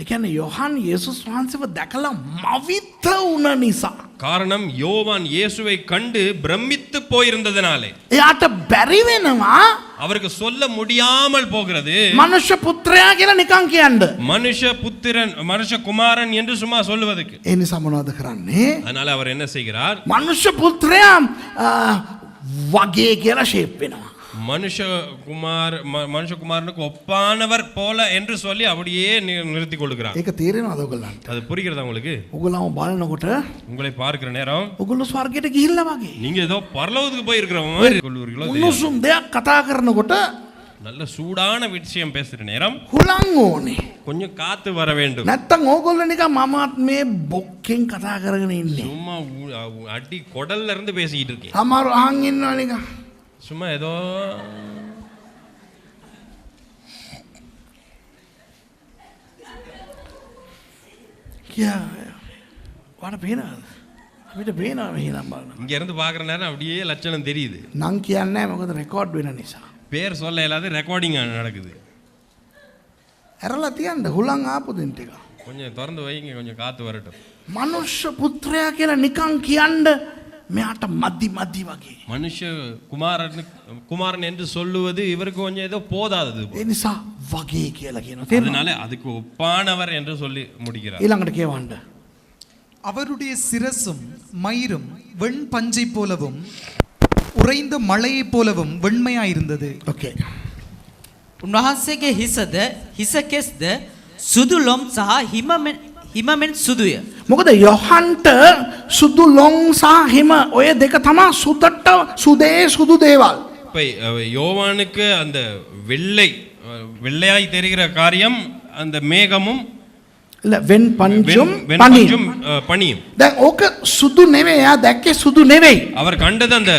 ඒ කියන්නේ යොහන් යේසුස් වහන්සේව දැකලා මවිත වුණ නිසා. காரணம் யோவான் இயேசுவை கண்டு பிரமித்து போயிருந்ததனாலே එයාට බැරි වෙනවා அவருக்கு சொல்ல முடியாமல் போகிறது. මනුෂ්‍ය පුත්‍රයා කියලා නිකන් කියන්න. மனுஷகுமாரன் என்று சும்மா சொல்லுவதற்கு. ඒ නිසා මොනවද කරන්නේ? அதனால அவர் என்ன செய்கிறார்? මනුෂ්‍ය පුත්‍රයා වගේ කියලා ෂේප් වෙනවා. மனுஷகுமாரனுக்கு ஒப்பானவர் போல என்று சொல்லி அப்படியே நிறுத்திக் கொள்கிறார். ඒක තේරෙනවද ඔයගොල්ලන්ට? அது புரிகிறதா உங்களுக்கு? ඔයගොල්ලෝ බලනකොට உங்களை பார்க்கிற நேரம் ඔයගොල්ලෝ ස්වර්ගයට ගිහිල්ලා වගේ. நீங்க ஏதோ பரலோகத்துக்கு போயிருக்கிற மாதிரி கொள்வீர்களோ தெரியாது. උණුසුම් දෙයක් කතා කරනකොට நல்ல சூடான விஷயம் பேசுற நேரம் හුලං ඕනේ. கொஞ்சம் காத்து வர வேண்டும். නැත්තම් ඕගොල්ලෝ නිකන් මමත් මේ බොක්කෙන් කතා කරගෙන ඉන්නේ. சும்மா அடி குடல்ல இருந்து பேசிட்டு இருக்கேன். අමාරු අහන් ඉන්නවා නිකන්. சும்மா ஏதோ වඩ පේනවද? අපිට පේනවා මෙහෙනම් බලන්න. இங்க இருந்து பாக்குற நேரம் அப்படியே லட்சணம் தெரியுது. නම් කියන්නේ නැහැ මොකද රෙකෝඩ් වෙන නිසා. பேர் சொல்ல இல்லாத ரெக்கார்டிங் நடக்குது. ඇරලා තියන්න හුලං ආපු දෙන්න ටික. கொஞ்சம் திறந்து வைங்க, கொஞ்சம் காத்து வரட்டும். මනුෂ්‍ය පුත්‍රයා කියලා නිකන් කියන්න මෙයාට මදි වගේ. மனுஷ குமாரன் என்று சொல்லுவது இவருக்கு கொஞ்சம் ஏதோ போதாதது. ඒ නිසා වගේ කියලා කියනවා. அதனால அதுக்கு ஒப்பானவர் என்று சொல்லி முடிக்கிறார். ඊළඟට කියවන්න. அவருடைய சிரசும் மயிரும் வெண் பஞ்சை போலவும் உறைந்த மழையை போலவும் வெண்மையாயிருந்தது. ஓகே. උන්වහන්සේගේ හිස කෙස්ද සුදු ලොම් සහ හිමමෙන් සුදුය. මොකද යොහන්ට සුදු ලොම් සහ හිම ඔය දෙක තමයි සුදට සුදේ සුදු දේවල්. இப்ப யோவானுக்கு அந்த வெள்ளையாய் தெரிகிற காரியம் அந்த மேகமும் වෙන් පංචුම් පනි. வெண்பஞ்சும் பனியும். දැන් ඕක සුදු නෙවෙයි. යා දැක්කේ සුදු නෙවෙයි. அவர் கண்டது அந்த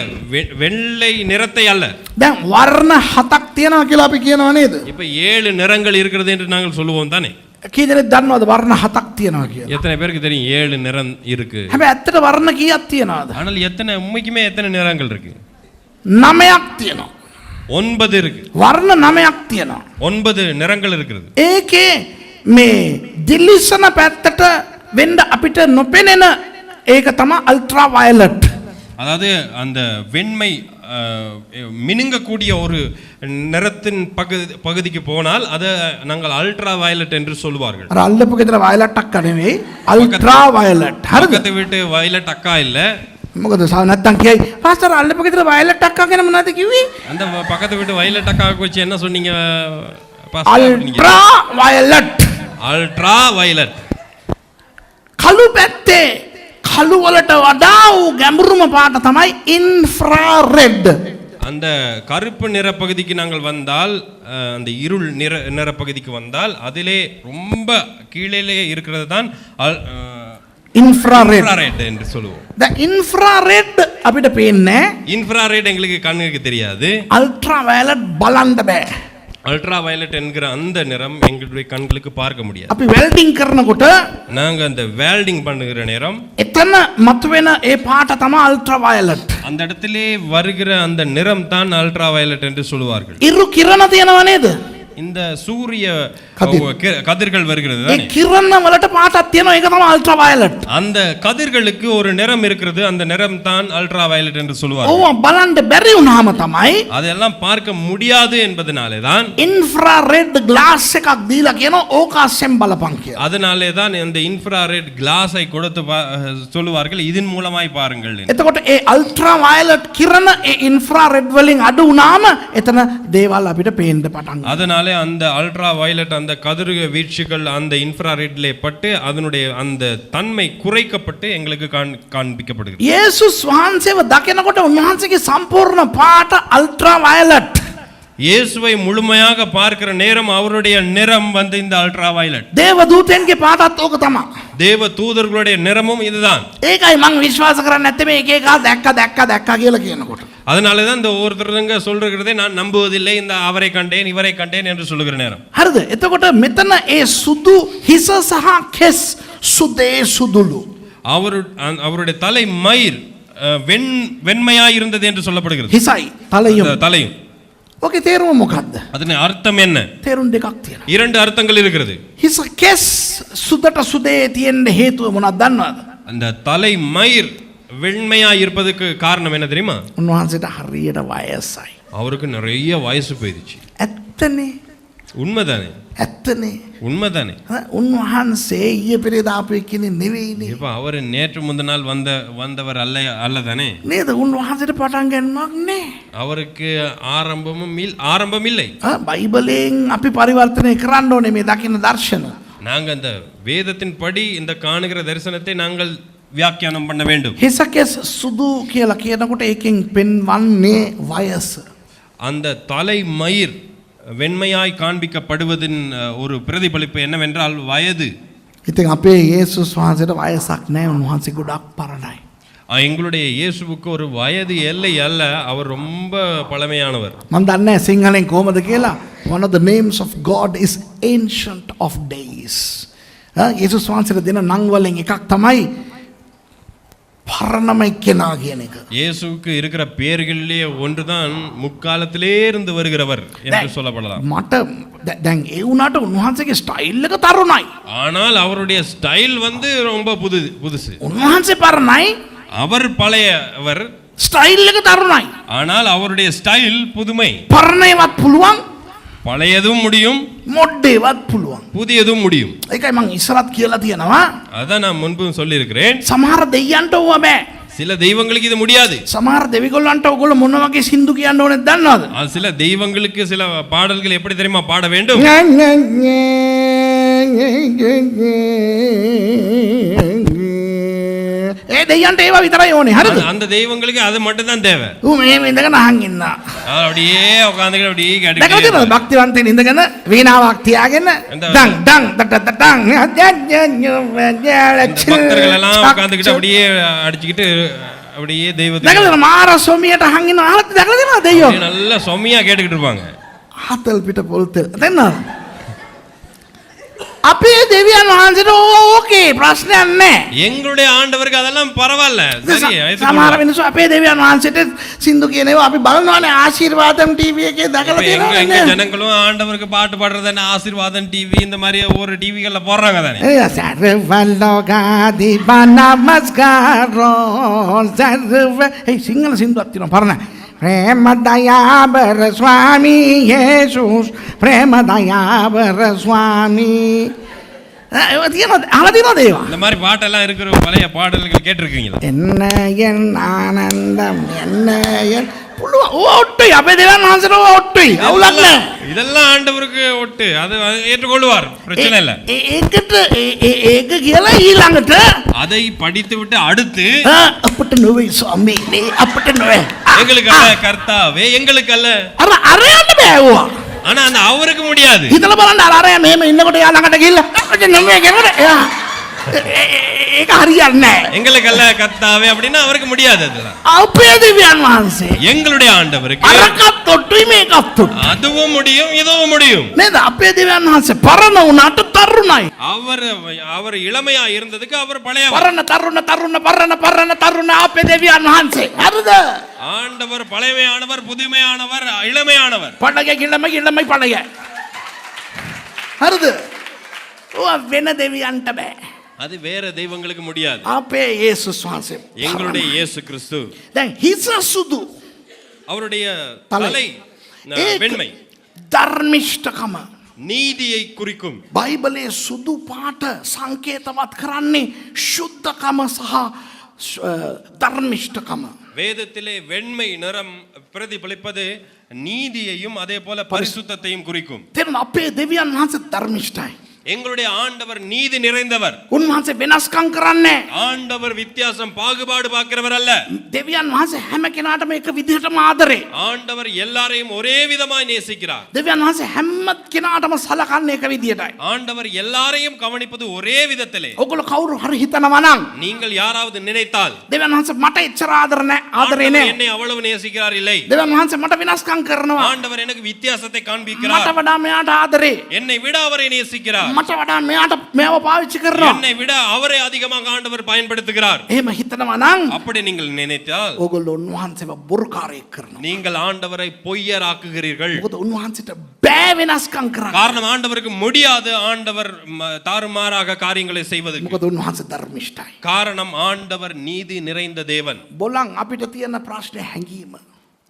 வெள்ளை நிறத்தை அல்ல. දැන් වර්ණ 7ක් තියෙනවා කියලා අපි කියනවා නේද? இப்ப 7 நிறங்கள் இருக்கிறது என்று நாங்கள் சொல்லுவோம் தானே. කී දෙනෙක් දන්නවද වර්ණ 7ක් තියෙනවා කියලා? எத்தனை பேருக்கு தெரியும் 7 நிறம் இருக்கு? හැබැයි ඇත්තට වර්ණ කීයක් තියෙනවද? ஆனால் எத்தனை உண்மைக்குமே எத்தனை நிறங்கள் இருக்கு? 9ක් තියෙනවා. 9 இருக்கு. වර්ණ 9ක් තියෙනවා. 9 நிறங்கள் இருக்கிறது. ඒකේ මේ දිලිසන පැත්තට වෙන්න අපිට නොපෙනෙන ඒක තමයි අල්ට්‍රා වයලට්. அதாவது அந்த வெண்மை மினுங்கக்கூடிய ஒரு நிறத்தின் பகுதிக்கு போனால் அதை நாங்கள் அல்ட்ரா வயலட் என்று சொல்வார்கள். අර අල්ලපු ගෙදර වයලට් අක්කා නෙවෙයි අල්ට්‍රා වයලට්. හරිද? பக்கத்து வீட்டு வயலட் அக்கா இல்ல. මොකද නැත්තම් කියයි පාස්ටර් අල්ලපු ගෙදර වයලට් අක්කා ගැන මොනවද කිව්වේ? அந்த பக்கத்து வீட்டு வயலட் அக்காவுக்கு வச்சு என்ன சொன்னீங்க? Ultra violet. Ultra violet. කළු පැත්තේ කළු වලට වඩා වූ ගැඹුරුම පාට තමයි ඉන්ෆ්‍රාරෙඩ්. அந்த கருப்பு நிற பகுதிக்கு நாங்கள் வந்தால் அந்த இருள் நிற பகுதிக்கு வந்தால் அதிலே ரொம்ப கீழே இருக்கிறது தான் இன்ஃப்ராரெட் என்று சொல்லுவோம். த இன்ஃப்ராரெட் අපිට පේන්නේ. இன்ஃப்ராரெட் எங்களுக்கு கண்ணுக்கு தெரியாது. அல்ட்ரா வயலட் බලන්න බෑ. அல்ட்ரா வயலட் என்கிற அந்த நிறம் எங்களுடைய கண்களுக்கு பார்க்க முடியாது. අපි වෙල්ඩින් කරනකොට நாங்க அந்த வெல்டிங் பண்ணுகிற நேரம் එතන මතුවෙන ඒ පාට තමයි අල්ට්‍රා වයලට්. அந்த இடத்திலே வருகிற அந்த நிறம் தான் அல்ட்ரா வயலட் என்று சொல்வார்கள். ඉරු කිරණ තියෙනව නේද? இந்த சூரிய கதிர்கள் வருகிறது ඒ කිරණ වලට පාටක් තියෙනවා ඒක තමයි අල්ට්‍රා වයලට්. அந்த கதிர்களுக்கு ஒரு நிறம் இருக்கிறது அந்த நிறம் தான் அல்ட்ரா வயலட் என்று சொல்வார்கள். ඕව බලන්න බැරි වුණාම තමයි அதெல்லாம் பார்க்க முடியாது என்பதனாலே தான் ඉන්ෆ්‍රාරෙඩ් ග්ලාස් එකක් දීලා කියනවා ඕක අස්සෙන් බලපන් කියලා. அதனாலே தான் இந்த இன்ஃப்ராரெட் கிளாஸை கொடுத்து சொல்லுவார்கள் இதன் மூலமாய் பாருங்கள். එතකොට ඒ අල්ට්‍රා වයලට් කිරණ ඒ ඉන්ෆ්‍රාරෙඩ් වලින් අඩු වුණාම එතන දේවල් අපිට පේන්න පටන් ගන්නවා. அதனாலே அந்த அல்ட்ரா வயலட் அந்த கதிர்க வீழ்ச்சிகள் அந்த இன்ஃப்ராரெட்லே பட்டு அதனுடைய அந்த தன்மை குறைக்கப்பட்டு எங்களுக்கு காண்பிக்கப்படுகிறது. යේසුස් වහන්සේව දකිනකොට උන්වහන්සේගේ සම්පූර්ණ පාට අල්ට්‍රා වයලට්. இயேசுவை முழுமையாக பார்க்கிற நேரம் அவருடைய நிறம் வந்து இந்த அல்ட்ரா வயலட். දේව දූතයන්ගේ පාටත් ඕක තමයි. தேவ தூதர்களுடைய நிறமும் இதுதான். ඒකයි මම විශ්වාස කරන්නේ නැත්තේ මේ එක එක දැක්කා කියලා කියනකොට. அதனால தான் இந்த ஒவ்வொருத்தருங்க சொல்றதே நான் நம்புவதில்லை இந்த அவரை கண்டேன் இவரை கண்டேன் என்று சொல்லுகிற நேரம். හරිද? එතකොට මෙතන ඒ සුදු හිස සහ කෙස් සුදේ සුදුලු. அவருடைய தலை மயிர் வெண்மையாய் இருந்தது என்று சொல்லப்படுகிறது. හිසයි தலையும். ඕකේ තේරුම මොකක්ද? அதன் அர்த்தம் என்ன? තේරුම් දෙකක් තියෙනවා. 2 அர்த்தங்கள் இருக்கிறது. හිස කෙස් සුදට සුදේ තියෙන්න හේතුව මොනවද දන්නවද? அந்த தலை மயிர் வெண்மையாய் இருப்பதற்கு காரணம் என்ன தெரியுமா? උන්වහන්සේට හරියට වයසයි. அவருக்கு நிறைய வயசு போயிடுச்சு. ඇත්තනේ. உண்மைதானே? ඇත්තනේ. உண்மைதானே? උන්වහන්සේ ඊයේ පෙරේදා ආපු එක්කනේ නෙවෙයිනේ. இப்ப அவர் நேற்று முந்தின நாள் வந்தவர் அல்லதானே? නේද? උන්වහන්සේට පටන් ගන්නවක් නෑ. அவருக்கு ஆரம்பம் இல்லை. බයිබලයෙන් අපි පරිවර්තනය කරන්න ඕනේ මේ දකින්න දර්ශන. நாங்க அந்த வேதத்தின் படி இந்த காணுகிற தரிசனத்தை நாங்கள் வியாக்கியானம் பண்ண வேண்டும். හිසකෙස් සුදු කියලා කියනකොට ඒකෙන් පෙන්වන්නේ වයස. அந்த தலை மயிர் வெண்மையாய் காண்பிக்கப்படுவதின் ஒரு பிரதிபலிப்பு என்னவென்றால் வயது. ඉතින් අපේ යේසුස් වහන්සේට වයසක් නැහැ. උන්වහන්සේ ගොඩක් පරණයි. எங்களுடைய இயேசுவுக்கு ஒரு வயது எல்லை அல்ல, அவர் ரொம்ப பழமையானவர். මම දන්නේ නැහැ සිංහලෙන් කොහමද කියලා. One of the names of God is Ancient of Days. යේසුස් වහන්සේට දෙන නම් වලින් එකක් තමයි பரணமை කෙනා කියන එක. இயேசுவுக்கு இருக்கிற பெயர்களிலே ஒன்றுதான் முக்காலத்திலே இருந்து வருகிறவர் என்று சொல்லப்படலாம். මට දැන් ඒ වුණාට උන්වහන්සේගේ ස්ටයිල් එක තරුණයි. ஆனால் அவருடைய ஸ்டைல் வந்து ரொம்ப புதுசு. උන්වහන්සේ පරණයි. அவர் பழையவர். ස්ටයිල් එක තරුණයි. ஆனால் அவருடைய ஸ்டைல் புதுமை. පරණේවත් පුළුවන්. பழையதும் முடியும். මොඩ්ඩේවත් පුළුවන්. புதியதும் முடியும். ඒකයි මම ඉස්සරත් කියලා තියෙනවා. அதான் நான் முன்பு சொல்லி இருக்கிறேன். සමහර දෙයියන්ට ඕවා බෑ. சில தெய்வங்களுக்கு இது முடியாது. සමහර දෙවිගොල්ලන්ට ඕගොල්ලෝ මොන වගේ සින්දු කියන්න ඕනේද දන්නවද? சில தெய்வங்களுக்கு சில பாடல்கள் எப்படி தெரியுமா பாட வேண்டும்? ඒ දෙයියන්ට ඒවා විතරයි ඕනේ. හරිද? அந்த தெய்வங்களுக்கு அது மட்டும் தான் தேவை. ඌ මෙහෙම ඉඳගෙන අහන් ඉන්නවා. அப்படியே உட்காந்துக்கிட்டு அப்படியே දැකලා கேட்டுக்கிட்டே තියෙනවද භක්තිවන්තයින් ඉඳගෙන වීණාවක් තියාගෙන ඩං ඩං ඩටටටං இந்த பக்தர்கள் எல்லாம் உட்காந்துக்கிட்டு அப்படியே அடிச்சுக்கிட்டு அப்படியே தெய்வத்துக்கு දැකලා මාර සොමියට අහන් ඉන්න අහලා දැකලා තියෙනවද දෙයියෝ? அப்படியே நல்லா சொம்மியா கேட்டுக்கிட்டு இருப்பாங்க. ආතල් පිට පොල් තෙල් දැන්නවද? අපේ දෙවියන් වහන්සේට ඕකේ ප්‍රශ්නයක් නැහැ. எங்களுடைய ஆண்டவருக்கு அதெல்லாம் பரவாயில்ல. சரி සමහර මිනිස්සු අපේ දෙවියන් වහන්සේට සින්දු කියන ඒවා අපි බලනවානේ ආශිර්වාදම් ටීවී එකේ දැකලා எங்க තියෙනවනේ. ஜனங்களும் ஆண்டவருக்கு பாட்டு பாடுறது என்ன ஆசீர்வாதம் டிவி இந்த மாதிரி ஒரு டிவிகள்ல போடுறாங்க தானே. සිංහල සින්දුවක් තියෙනවා පරණ. ප්‍රේම දයාබර ස්වාමී යේසුස් ප්‍රේම දයාබර ස්වාමී ඒවා තියෙනවද? අහලා තියෙනවද ඒවා? இந்த மாதிரி பாட்டெல்லாம் இருக்கிற பழைய பாடல்கள் கேட்டிருக்கீங்களா? එන්න යන් ආනන්දම් එන්න යන් පුළුවන්. ඕ ඔට්ටුයි අපේ දෙවියන් වහන්සේට ඕ ඔට්ටුයි. අවුලක් නැහැ. இதெல்லாம் ஆண்டவருக்கு ஒட்டு அது ஏற்றுக்கொள்வார், பிரச்சனை இல்ல. ඒකට ඒක කියලා ඊළඟට அதை படித்து விட்டு அடுத்து අපට නොවේ ස්වාමීනි අපට නොවේ. எங்களுக்கு அல்ல கர்த்தாவே எங்களுக்கு அல்ல. අර අරයන්ට බෑවුවා. ஆனா அந்த அவருக்கு முடியாது. හිතලා බලන්න අර අරයා මෙහෙම ඉන්නකොට එයා ළඟට ගිහිල්ලා අපට නොවේ කියනකොට එයා ඒක හරියන්නේ නැහැ. எங்களுக்கு அல்ல கர்த்தாவே அப்படின்னா அவருக்கு முடியாது அதெல்லாம். අපේ දෙවියන් වහන්සේ எங்களுடைய ஆண்டவருக்கு අරකට ඔට්ටුයි මේකත් ඔට්ටුයි. அதுவும் முடியும் இதுவும் முடியும். නේද? අපේ දෙවියන් වහන්සේ පරණ වුණාට තරුණයි. அவர் இளமையா இருந்ததுக்கு அவர் பழையவர். පරණ තරුණ අපේ දෙවියන් වහන්සේ. හරිද? ஆண்டவர் பழையமையானவர், புதுமையானவர், இளமையானவர். පඩග ඉල්ලමයි පඩග. හරිද? ඔය වෙන දෙවියන්ට බෑ. அது வேற தெய்வங்களுக்கு முடியாது. අපේ යේසුස් වහන්සේ. எங்களுடைய இயேசு கிறிஸ்து දැන් හිස සුදු. அவருடைய தலை. தலை வெண்மை ධර්මිෂ්ඨකම. நீதியை குறிக்கும். බයිබලයේ සුදු පාට සංකේතවත් කරන්නේ ශුද්ධකම සහ ධර්මිෂ්ඨකම. வேதத்திலே வெண்மை நிறம் பிரதிபலிப்பது நீதியையும் அதே போல பரிசுத்தத்தையும் குறிக்கும். තේරුණා? අපේ දෙවියන් වහන්සේ ධර්මිෂ්ඨයි. எங்களுடைய ஆண்டவர் நீதி நிறைந்தவர். උන්වහන්සේ වෙනස්කම් කරන්නේ. ஆண்டவர் வித்தியாசம் பாகுபாடு பார்க்கிறவர் அல்ல. දෙවියන් වහන්සේ හැම කෙනාටම එක විදිහටම ආදරේ. ஆண்டவர் எல்லாரையும் ஒரே விதமாய் நேசிக்கிறார். දෙවියන් වහන්සේ හැම කෙනාටම සලකන්නේ එක විදිහටයි. ஆண்டவர் எல்லாரையும் கவனிப்பது ஒரே விதத்திலே. ඔගොල්ලෝ කවුරු හරි හිතනවා නම් நீங்கள் யாராவது நினைத்தால் දෙවියන් වහන්සේ මට එච්චර ආදරේ නැහැ. ஆண்டவர் என்னை அவ்வளவு நேசிக்கிறார் இல்லை. දෙවියන් වහන්සේ මට වෙනස්කම් කරනවා. ஆண்டவர் எனக்கு வித்தியாசத்தை මට காண்பிக்கிறார். වඩා මෙයාට ආදරේ. என்னை விட அவரை நேசிக்கிறார். මට වඩා මෙයාට මේව පාවිච්චි කරනවා. என்னை விட அவரை அதிகமாக ஆண்டவர் பயன்படுத்துகிறார். එහෙම හිතනවා නම් அப்படி நீங்கள் நினைத்தால் ඔගොල්ලෝ උන්වහන්සේව බොරුකාරයෙක් කරනවා. நீங்கள் ஆண்டவரை பொய்யராக்குகிறீர்கள். මොකද උන්වහන්සේට බෑ වෙනස්කම් කරන්න. காரணம் ஆண்டவருக்கு முடியாது ஆண்டவர் தாறுமாறாக காரியங்களை செய்வதற்கு. මොකද උන්වහන්සේ ධර්මිෂ්ඨයි. காரணம் ஆண்டவர் நீதி நிறைந்த தேவன். බොලන් අපිට තියෙන ප්‍රශ්නේ හැංගීම.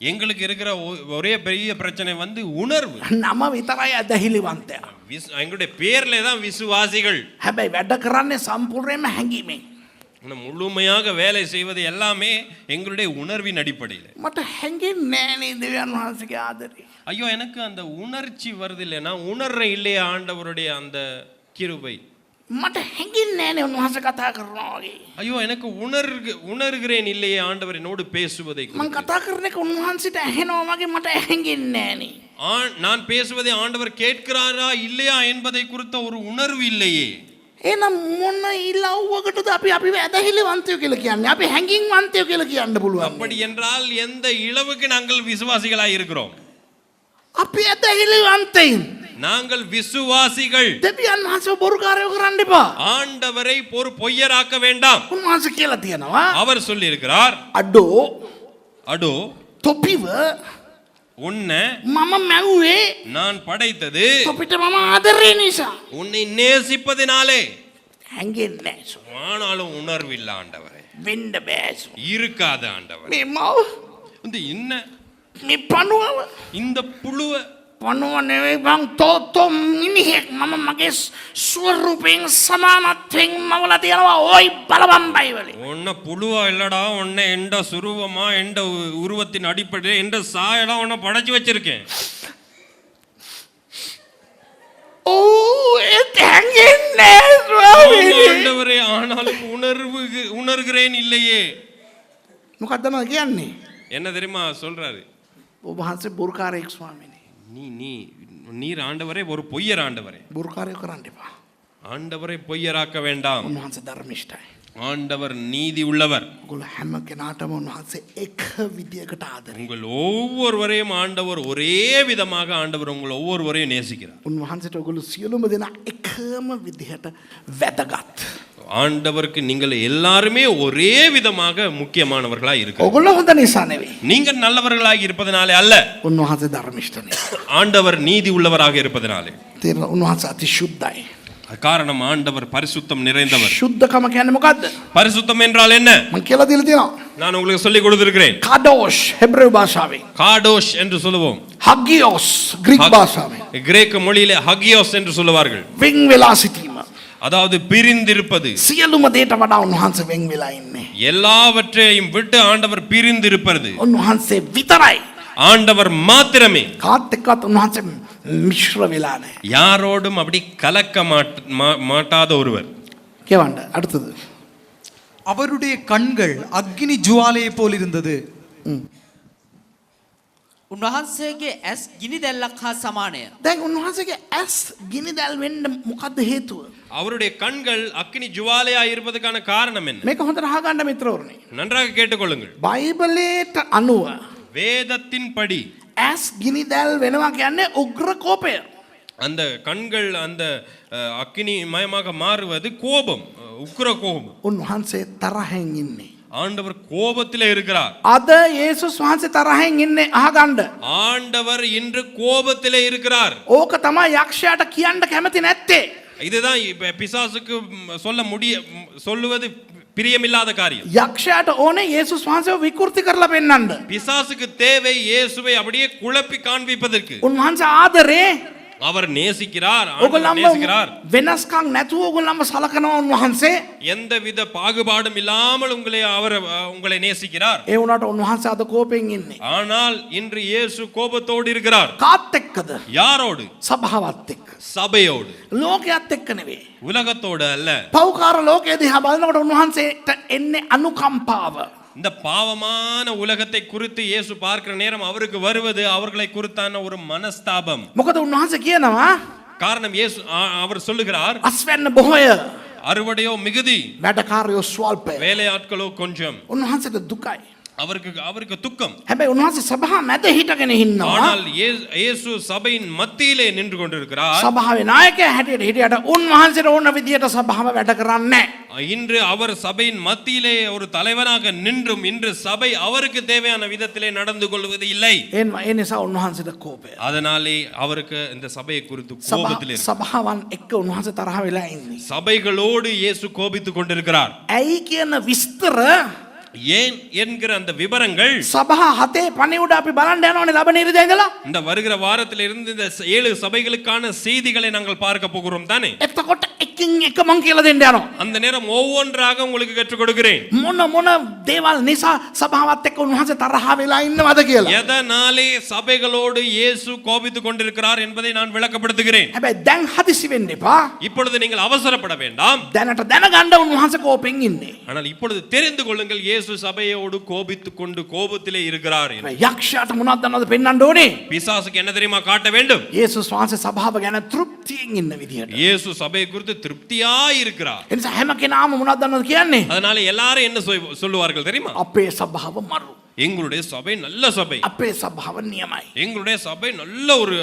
எங்களுக்கு இருக்கிற ஒரே பெரிய பிரச்சனை வந்து உணர்வு. නම විතරයි ඇදහිලිවන්තයා. எங்களுடைய பேர்ல தான் விசுவாசிகள். හැබැයි වැඩ කරන්නේ සම්පූර්ණයෙන්ම හැංගීමෙන්. முழுமையாக வேலை செய்வது எல்லாமே எங்களுடைய உணர்வின் அடிப்படையில். මට හැංගෙන්නේ නෑනේ දෙවියන් වහන්සේගේ ආදරේ. ஐயோ எனக்கு அந்த உணர்ச்சி வருது இல்லை, நான் உணர்றேன் இல்லையா ஆண்டவருடைய அந்த கிருபை. මට හැංගෙන්නේ නෑනේ උන්වහන්සේ කතා කරනවා වගේ. ஐயோ எனக்கு உணர்கிறேன் இல்லையே ஆண்டவர் என்னோடு பேசுவதை. මම කතා කරන එක උන්වහන්සේට ඇහෙනවා වගේ මට හැංගෙන්නේ නෑනේ. நான் பேசுவதை ஆண்டவர் கேட்கிறாரா இல்லையா என்பதை குறித்த ஒரு உணர்வு இல்லையே. එහෙනම් මොන ඉලව්වකටද අපි ඇදහිලිවන්තයෝ කියලා කියන්නේ? අපි හැංගීම්වන්තයෝ කියලා කියන්න පුළුවන්. அப்படி என்றால் எந்த இளவுக்கு நாங்கள் விசுவாசிகளாய் இருக்கிறோம்? අපි ඇදහිලිවන්තයින්. நாங்கள் விசுவாசிகள். දෙවියන් වහන්සේව බොරුකාරයෝ කරන්න එපා. ஆண்டவரை ஒரு பொய்யராக்க வேண்டாம். උන්වහන්සේ කියලා තියෙනවා. அவர் சொல்லி இருக்கிறார், අඩෝ තොපිව உன்னை මම මැව්වේ நான் படைத்தது තොපිට මම ආදරේ නිසා. உன்னை நேசிப்பதினாலே. හැංගෙන්නේ නෑ. ஆனாலும் உணர்வு இல்ல ஆண்டவரே. වෙන්න බෑ. இருக்காத ஆண்டவர். මේ මව இந்த என்ன මේ පණුවව இந்த புழுව පණුව නෙවෙයි බං තෝතෝ මිනිහෙක් මම මගේ ස්වරූපයෙන් සමානත්වයෙන් මවලා තියනවා. ඕයි බලවන් බයිවලේ. உன்னை புழுவா இல்லடா, உன்னை எந்த சுரூபமா எந்த உருவத்தின் அடிப்படையில் எந்த சாயலா உன்னை படைச்சு வச்சிருக்கேன். ඒක හැංගෙන්නේ නෑ. ஆண்டவரே ஆனாலும் உணர்கிறேன் இல்லையே. මොකක්ද මම කියන්නේ? என்ன தெரியுமா சொல்றாரு? ඔබ වහන්සේ බුරුකාරයෙක් ස්වාමීනි. நீர் ஆண்டவரே ஒரு பொய்யர் ஆண்டவரே. බුරුකාරය කරන්න එපා. ஆண்டவரை பொய்யராக்க வேண்டாம். උන්වහන්සේ ධර්මිෂ්ඨයි. ஆண்டவர் நீதி உள்ளவர். ඔගොල්ලෝ හැම කෙනාටම උන්වහන්සේ එක විදියකට ආදරේ. உங்கள் ஒவ்வொருவரையும் ஆண்டவர் ஒரே விதமாக ஆண்டவர் உங்கள் ஒவ்வொருவரையும் நேசிக்கிறார். උන්වහන්සේට ඔගොල්ලෝ සියලුම දෙනා එකම විදිහට වැදගත්. ஆண்டவருக்கு நீங்கள் எல்லாருமே ஒரே விதமாக முக்கியமானவர்களாய் இருக்கிறீர்கள். ඔගොල්ලෝ හොඳ නිසා නෙවෙයි. நீங்கள் நல்லவர்களாக இருப்பதனாலே அல்ல, උන්වහන්සේ ධර්මිෂ්ඨ නිසා. ஆண்டவர் நீதி உள்ளவராக இருப்பதனாலே. තේරෙනවද? උන්වහන්සේ අති සුද්ධයි. காரணம் ஆண்டவர் பரிசுத்தம் நிறைந்தவர். සුද්ධකම කියන්නේ මොකද්ද? பரிசுத்தம் என்றால் என்ன? මම කියලා දීලා තියෙනවා. நான் உங்களுக்கு சொல்லி கொடுத்திருக்கிறேன். කාඩෝෂ් හෙබ්‍රේව භාෂාවෙන්. காடோஷ் என்று சொல்லுவோம். හගියෝස් ග්‍රීක භාෂාවෙන්. கிரேக்க மொழியிலே ஹகியோஸ் என்று சொல்லுவார்கள். වෙන් වෙලා සිටීම. அதாவது பிரிந்திருப்பது. සියලුම දේට වඩා උන්වහන්සේ වෙන් වෙලා ඉන්නේ. எல்லாவற்றையும் விட்டு ஆண்டவர் பிரிந்திருப்பது. උන්වහන්සේ විතරයි. ஆண்டவர் மாத்திரமே. කාත් එක්කත් උන්වහන්සේ මිශ්‍ර වෙලා නැහැ. யாரோடும் அப்படி கலக்க மாட்டாத ஒருவர். කියවන්න அடுத்தது. அவருடைய கண்கள் அக்கினி ஜுவாலையை போல் இருந்தது. උන්වහන්සේගේ ඇස් ගිනි දැල්ලක් හා සමානය. දැන් උන්වහන්සේගේ ඇස් ගිනි දැල් වෙන්න මොකද්ද හේතුව? அவருடைய கண்கள் அக்கினி ஜுவாலையா இருப்பதற்கான காரணம் என்ன? මේක හොඳට අහගන්න මිත්‍රවරුනි. நன்றாக கேட்டுக்கொள்ளுங்கள். බයිබලයට අනුව வேதத்தின் படி ඇස් ගිනි දැල් වෙනවා කියන්නේ උග්‍ර කෝපය. அந்த கண்கள் அந்த அக்கினி மயமாக மாறுவது கோபம், உக்கிர கோபம். උන්වහන්සේ තරහෙන් ඉන්නේ. ஆண்டவர் கோபத்திலே இருக்கிறார். අද යේසුස් වහන්සේ තරහෙන් ඉන්නේ අහගන්න. ஆண்டவர் இன்று கோபத்திலே இருக்கிறார். ඕක තමයි යක්ෂයාට කියන්න කැමති නැත්තේ. இதுதான் இப்ப பிசாசுக்கு சொல்லுவது பிரியமில்லாத காரியம். යක්ෂයාට ඕනේ යේසුස් වහන්සේව විකෘති කරලා පෙන්නන්න. பிசாசுக்கு தேவை இயேசுவை அப்படியே குழப்பி காண்பிப்பதற்கு. උන්වහන්සේ ආදරේ அவர் நேசிக்கிறார், ஆண்டவர் நேசிக்கிறார். වෙනස්කම් නැතුව ඔයගොල්ලන්ව සලකනවා උන්වහන්සේ. எந்தவித பாகுபாடும் இல்லாமல் உங்களை நேசிக்கிறார். ඒ වුණාට උන්වහන්සේ අද කෝපෙන් ඉන්නේ. ஆனால் இன்று இயேசு கோபத்தோடு இருக்கிறார். කාත් එක්කද? யாரோடு? සභාවත් එක්ක. சபையோடு. ලෝකයේත් එක්ක නෙවෙයි. உலகத்தோடு அல்ல. පෞකාර ලෝකයේ දිහා බලනකොට උන්වහන්සේට එන්නේ අනුකම්පාව. இந்த பாவமான உலகத்தை குறித்து இயேசு பார்க்கிற நேரம் அவருக்கு வருவது அவர்களை குறித்தான ஒரு மனஸ்தாபம். මොකද උන්වහන්සේ කියනවා காரணம் இயேசு அவர் சொல்லுகிறார், අස්වැන්න බොහෝය, அறுவடையோ மிகுதி, වැඩකාරයෝ ස්වල්පය. வேலையாட்களோ கொஞ்சம். උන්වහන්සේට දුකයි. அவருக்கு துக்கம். හැබැයි උන්වහන්සේ සභාව මැද හිටගෙන ඉන්නවා. ஆனால் இயேசு சபையின் மத்தியிலே நின்று கொண்டிருக்கிறார். සභාවේ නායකයා හැටියට හිටියට උන්වහන්සේට ඕන විදියට සභාව වැඩ කරන්නේ නැහැ. இன்று அவர் சபையின் மத்தியிலே ஒரு தலைவராக நின்றும் இன்று சபை அவருக்கு தேவையான விதத்திலே நடந்து கொள்வது இல்லை. ඒ නිසා උන්වහන්සේට කෝපය. அதனாலே அவருக்கு இந்த சபையை குறித்து கோபத்திலே සභාවන් එක්ක උන්වහන්සේ තරහ වෙලා ඉන්නේ. சபைகளோடு இயேசு கோபித்துக் கொண்டிருக்கிறார். ඇයි කියන විස්තර ஏன் என்கிற அந்த விவரங்கள் සභා හතේ පණිවුඩ අපි බලන්න යනවනේ ලබන ඉරිදා ඉඳලා. இந்த வருகிற வாரத்தில் இருந்து இந்த 7 சபைகளுக்கான செய்திகளை நாங்கள் பார்க்க போகிறோம் தானே. එතකොට එකින් එක මං කියලා දෙන්න යනවා. அந்த நேரம் ஒவ்வொன்றாக உங்களுக்கு கற்றுக் கொடுக்கிறேன். මොන දේවල් නිසා සභාවත් එක්ක උන්වහන්සේ තරහ වෙලා ඉන්නවද කියලා. எதனாலே சபைகளோடு இயேசு கோபித்துக் கொண்டிருக்கிறார் என்பதை நான் விளக்கப்படுத்துகிறேன். හැබැයි දැන් හදිසි වෙන්න එපා. இப்பொழுது நீங்கள் அவசரப்பட வேண்டாம். දැනට දැනගන්න උන්වහන්සේ කෝපෙන් ඉන්නේ. ஆனால் இப்பொழுது தெரிந்து கொள்ளுங்கள், இயேசு சபையோடு கோபித்துக் கொண்டு கோபத்திலே இருக்கிறார். යක්ෂයාට මොනවද දන්නවද පෙන්වන්න ඕනේ? பிசாசுக்கு என்ன தெரியுமா காட்ட வேண்டும்? යේසුස් වහන්සේ සභාව ගැන තෘප්තියෙන් ඉන්න විදියට. இயேசு சபையை குறித்து திருப்தியாய் இருக்கிறார். ඒ නිසා හැම කෙනාම මොනවද දන්නවද කියන්නේ? அதனால எல்லாரும் என்ன சொல்லுவார்கள் தெரியுமா? අපේ සභාව මරු. எங்களுடைய சபை நல்ல சபை, අපේ සභාව නියමයි. எங்களுடைய சபை நல்ல ஒரு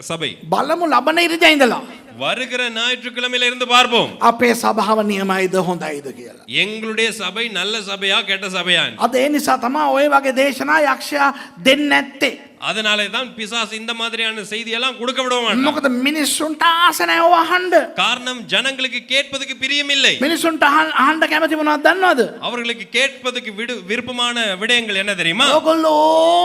சபை. බලමු ලබන ඉරිදා ඉඳලා வருகிற ஞாயிற்றுக்கிழமையில இருந்து பார்ப்போம் අපේ සභාව නියමයිද හොඳයිද කියලා. எங்களுடைய சபை நல்ல சபையா கெட்ட சபையா. අද ඒ නිසා තමයි ඔය වගේ දේශනා යක්ෂයා දෙන්නේ නැත්තේ. அதனாலே தான் பிசாசு இந்த மாதிரியான செய்தி எல்லாம் கொடுக்க விட மாட்டான். මොකද මිනිස්සුන්ට ආස නැහැ ඔව අහන්න. காரணம் ஜனங்களுக்கு கேட்பதுக்கு பிரியமில்லை. මිනිස්සුන්ට අහන්න කැමති මොනවද දන්නවද? அவர்களுக்கு கேட்பதுக்கு விருப்பமான விடயங்கள் என்ன தெரியுமா? ඔයගොල්ලෝ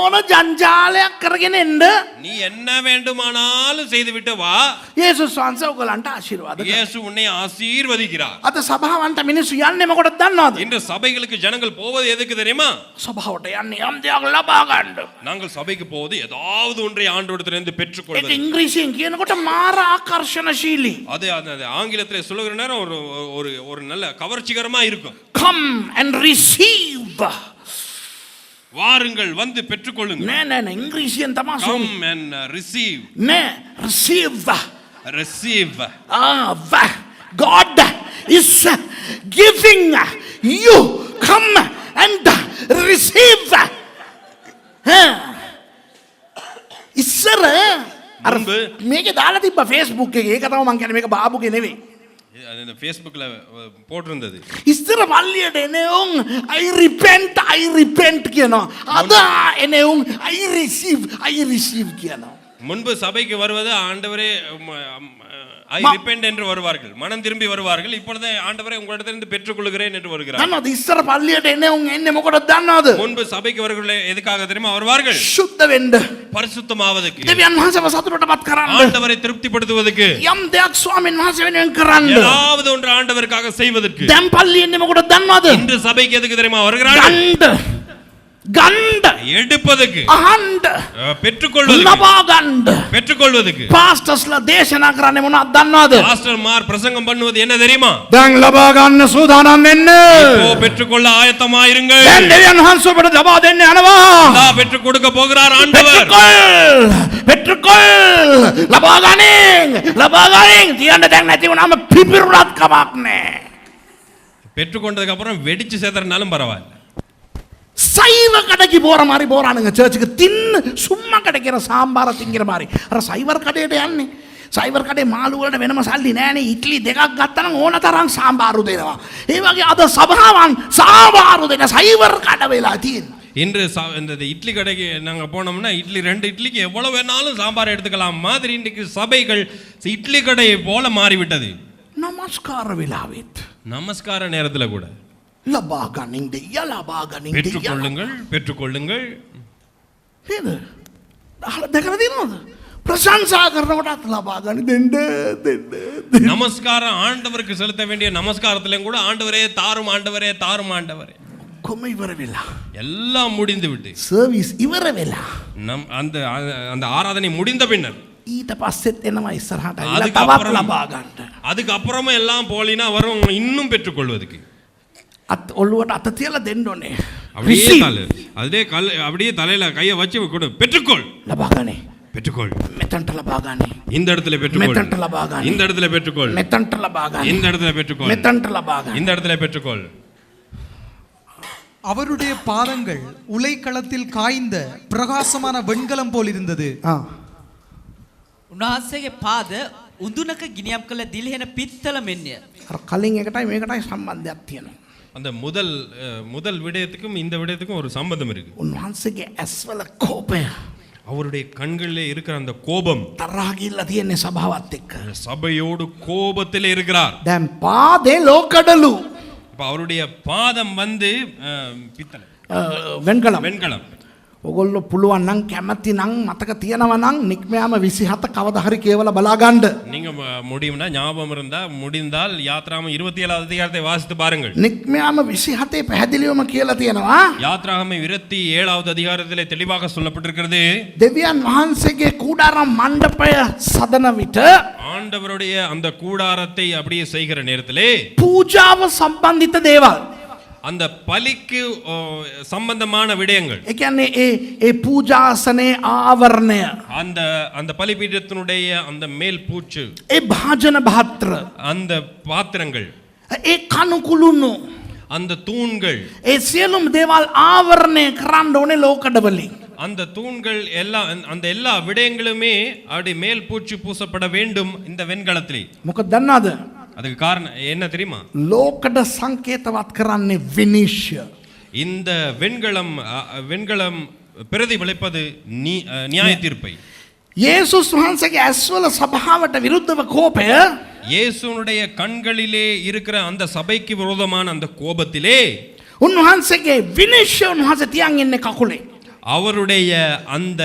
ඕන ජංජාලයක් කරගෙන එන්න. நீ என்ன வேண்டுமானாலும் செய்துவிட்டு வா, යේසුස් වහන්සේ ඔයගොල්ලන්ට ආශිර්වාද කරනවා. இயேசு உன்னை ஆசீர்வதிக்கிறார். අද සභාවන්ට මිනිස්සු යන්නේ මොකටද දන්නවද? இன்று சபைகளுக்கு ஜனங்கள் போவது எதுக்கு தெரியுமா? සභාවට යන්නේ යම් දෙයක් ලබා ගන්න. நாங்கள் சபைக்கு போவது போது ஏதாவது ஒன்றை ஆண்டவரிடத்திலிருந்து ඒක பெற்றுக்கொள்வது. ඉංග්‍රීසියෙන් කියනකොට මාර ආකර්ෂණශීලී. அது அது ஆங்கிலத்தில் சொல்லுகிற நேரம் ஒரு ஒரு ஒரு நல்ல கவர்ச்சிகரமா இருக்கும். Come and receive. வாருங்கள் வந்து பெற்றுக்கொள்ளுங்கள். නෑ ඉංග්‍රීසියෙන් තමයි Come and receive. නෑ receive. Receive. God is giving you. Come and receive. ඉස්සර අර මුඹ මේකේ දාලා තිබ්බ Facebook එකේ. ඒක තමයි මං කියන්නේ මේක බාබුගේ නෙවෙයි. அது இந்த Facebookல போட்டிருந்தது. ඉස්සර මල්ලියට එනෙවුන් I repent කියනවා. අද එනෙවුන් I receive කියනවා. முன்பு சபைக்கு வருவது ஆண்டவரே ஐ ரிப்பெண்ட் என்று வருவார்கள், மனம் திரும்பி வருவார்கள். இப்பொழுது ஆண்டவரே உங்களிடத்திலிருந்து பெற்றுக்கொள்கிறேன் என்று வருகிறார். දන්නවද ඉස්සර පල්ලියට එනෙවුන් එන්නේ මොකටද දන්නවද? முன்பு சபைக்கு வருகிறவர்கள் எதுக்காக தெரியுமா வருவார்கள்? සුද්ධ වෙන්න. பரிசுத்தமாவதற்கு, දෙවියන් වහන්සේව සතුටටපත් කරන්න. ஆண்டவரை திருப்திப்படுத்துவதற்கு, යම් දෙයක් ස්වාමීන් වහන්සේ වෙනුවෙන් කරන්න. ஏதாவது ஒன்று ஆண்டவருக்காக செய்வதற்கு. දැන් පල්ලිය එන්නේ මොකටද දන්නවද? இன்று சபைக்கு எதுக்கு தெரியுமா வருகிறார்கள்? ගණ්ඩ எடுப்பதற்கு, අහන්න பெற்றுக்கொள்வதற்கு, ලබා ගන්න. பெற்றுக்கொள்வதற்கு. පාස්ටර්ස්ලා දේශනා කරන්නේ මොනවද දන්නවද? பாஸ்டர்மார் பிரசங்கம் பண்ணுவது என்ன தெரியுமா? දැන් ලබා ගන්න සූදානම් වෙන්න. இப்போ பெற்றுக்கொள்ள ஆயத்தமாயிருங்கள். දැන් දෙවියන් වහන්සේ ඔබට ලබා දෙන්න යනවා. இதா பெற்றுக் கொடுக்க போகிறார் ஆண்டவர். பெற்றுக்கொள் ලබා ගනින් තියන්න දැන් නැති වුණාම පිපිරුණත් කමක් නැහැ. பெற்றுக்கொண்டதுக்கு அப்புறம் வெடிச்சு சேதறனாலும் பரவாயில்ல. சைவ கடைக்கு போற மாதிரி போறானுங்க சர்ச்சுக்கு. தின்னு சும்மா கிடைக்கிற சாம்பார திங்கிற மாதிரி. අර සයිවර් කඩේට යන්නේ. සයිවර් කඩේ මාළු වලට වෙනම සල්ලි නෑනේ. ඉඩ්ලි දෙකක් ගත්තා නම් ඕන තරම් සාම්බාරු දෙනවා. ඒ වගේ අද සභාවන් සාම්බාරු දෙන සයිවර් කඩ වෙලා තියෙනවා. இன்று இந்த இட்லி கடைக்கு நாங்க போனோம்னா இட்லி 2 இட்லிக்கு எவ்வளவு வேணாலும் சாம்பார் எடுத்துக்கலாம் மாதிரி இன்றைக்கு சபைகள் இட்லி கடை போல மாறிவிட்டது. நமஸ்கார වෙලාවෙත් நமஸ்கார நேரத்துல கூட ලබා ගනින් දෙයියා ලබා ගනින් දෙයියා. பெற்றுக்கொள்ளுங்கள் பெற்றுக்கொள்ளுங்கள். නේද? දැකලා තියෙනවද? ප්‍රශංසා කරනකොටත් ලබා ගන්න දෙන්න. நமஸ்காரம் ஆண்டவருக்கு செலுத்த வேண்டிய நமஸ்காரத்திலும் கூட ஆண்டவரே தாரும் ஆண்டவரே தாரும் ஆண்டவரே. කොම ඉවර වෙලා. எல்லாம் முடிந்து விட்டு සර්විස් ඉවර වෙලා. நம் அந்த அந்த ஆராதனை முடிந்த பின்னர் ඊට පස්සෙත් එනවා ඉස්සරහට. அதுக்கு තවත් அப்புறம் ලබා ගන්න. அதுக்கு அப்புறமா எல்லாம் போலினா வரும் இன்னும் பெற்றுக்கொள்வதற்கு. අත් ඔළුවට අත තියලා දෙන්න ඕනේ. அப்படியே அப்படியே தலையில கையை வச்சு கொடு, பெற்றுக்கொள். ලබා ගන්නේ. பெற்றுக்கொள். මෙතනට ලබා ගන්නේ. இந்த இடத்துல பெற்றுக்கொள். මෙතනට ලබා ගන්නේ. இந்த இடத்துல பெற்றுக்கொள். මෙතනට ලබා ගන්නේ. இந்த இடத்துல பெற்றுக்கொள். මෙතනට ලබා ගන්නේ. இந்த இடத்துல பெற்றுக்கொள். அவருடைய பாதங்கள் உலைக்களத்தில் காய்ந்த பிரகாசமான வெண்கலம் போல் இருந்தது. උන්වහන්සේගේ පාද උඳුනක ගිනියම් කළ දිලිහෙන පිත්තල මෙන්ය. අර කලින් එකටයි මේකටයි සම්බන්ධයක් තියෙනවා. அந்த முதல் விடயத்துக்கும் இந்த விடயத்துக்கும் ஒரு சம்பந்தம் இருக்கு. උන්වහන්සේගේ ඇස්වල කෝපය. அவருடைய கண்களிலே இருக்கிற அந்த கோபம் තරහ ගිල්ලා තියෙන්නේ සභාවත් එක්ක. சபையோடு கோபத்திலே இருக்கிறார். දැන් පාදේ ලෝකඩලු. அப்ப அவருடைய பாதம் வந்து பித்தளை, වෙන්කලම්. வெண்கலம். ඔගොල්ලෝ පුළුවන් නම් කැමති නම් මතක තියනවා නම් නික්මයාම 27 කවදා හරි කියවලා බලා ගන්න. நீங்க முடியும்னா ஞாபகம் இருந்தா முடிந்தால் யாத்ராகமம் 27வது அதிகாரத்தை வாசித்து பாருங்கள். නික්මයාම 27 පැහැදිලිවම කියලා තියෙනවා. யாத்ராகமம் 27வது அதிகாரத்திலே தெளிவாக சொல்லப்பட்டிருக்கிறது. දෙවියන් වහන්සේගේ கூடாரம் මණ්ඩපය සදන විට ஆண்டவருடைய அந்த கூடாரத்தை அப்படியே செய்கிற நேரத்திலே පූජාව සම්බන්ධිත දේවල්, அந்த பலிக்கு சம்பந்தமான விடயங்கள், ඒ කියන්නේ ඒ පූජාසනේ ආවරණය, அந்த அந்த பலிபீடத்தினுடைய அந்த மேல் பூச்சு, ඒ භාජන භාත්‍ර, அந்த பாத்திரங்கள், ඒ කණු කුළුණු, அந்த தூண்கள், ඒ සියලුම දේවල් ආවරණය කරන්න ඕනේ ලෝකඩ වලින්. அந்த தூண்கள் எல்லாம் அந்த எல்லா விடயங்களுமே அப்படி மேல் பூச்சு பூசப்பட வேண்டும் இந்த வெண்கலத்திலே. මොකද දන්නවද? அதுக்கு காரணம் என்ன தெரியுமா? ලෝකඩ සංකේතවත් කරන්නේ විනිශ්චය. இந்த வெண்கலம் பிரதிபலிப்பது நியாய தீர்ப்பை. යේසුස් වහන්සේගේ ඇස්වල සභාවට විරුද්ධව කෝපය இயேசுனுடைய கண்களிலே இருக்கிற அந்த சபைக்கு விரோதமான அந்த கோபத்திலே උන්වහන්සේගේ විනිශ්චය උන්වහන්සේ තියන් ඉන්නේ කකුලේ. அவருடைய அந்த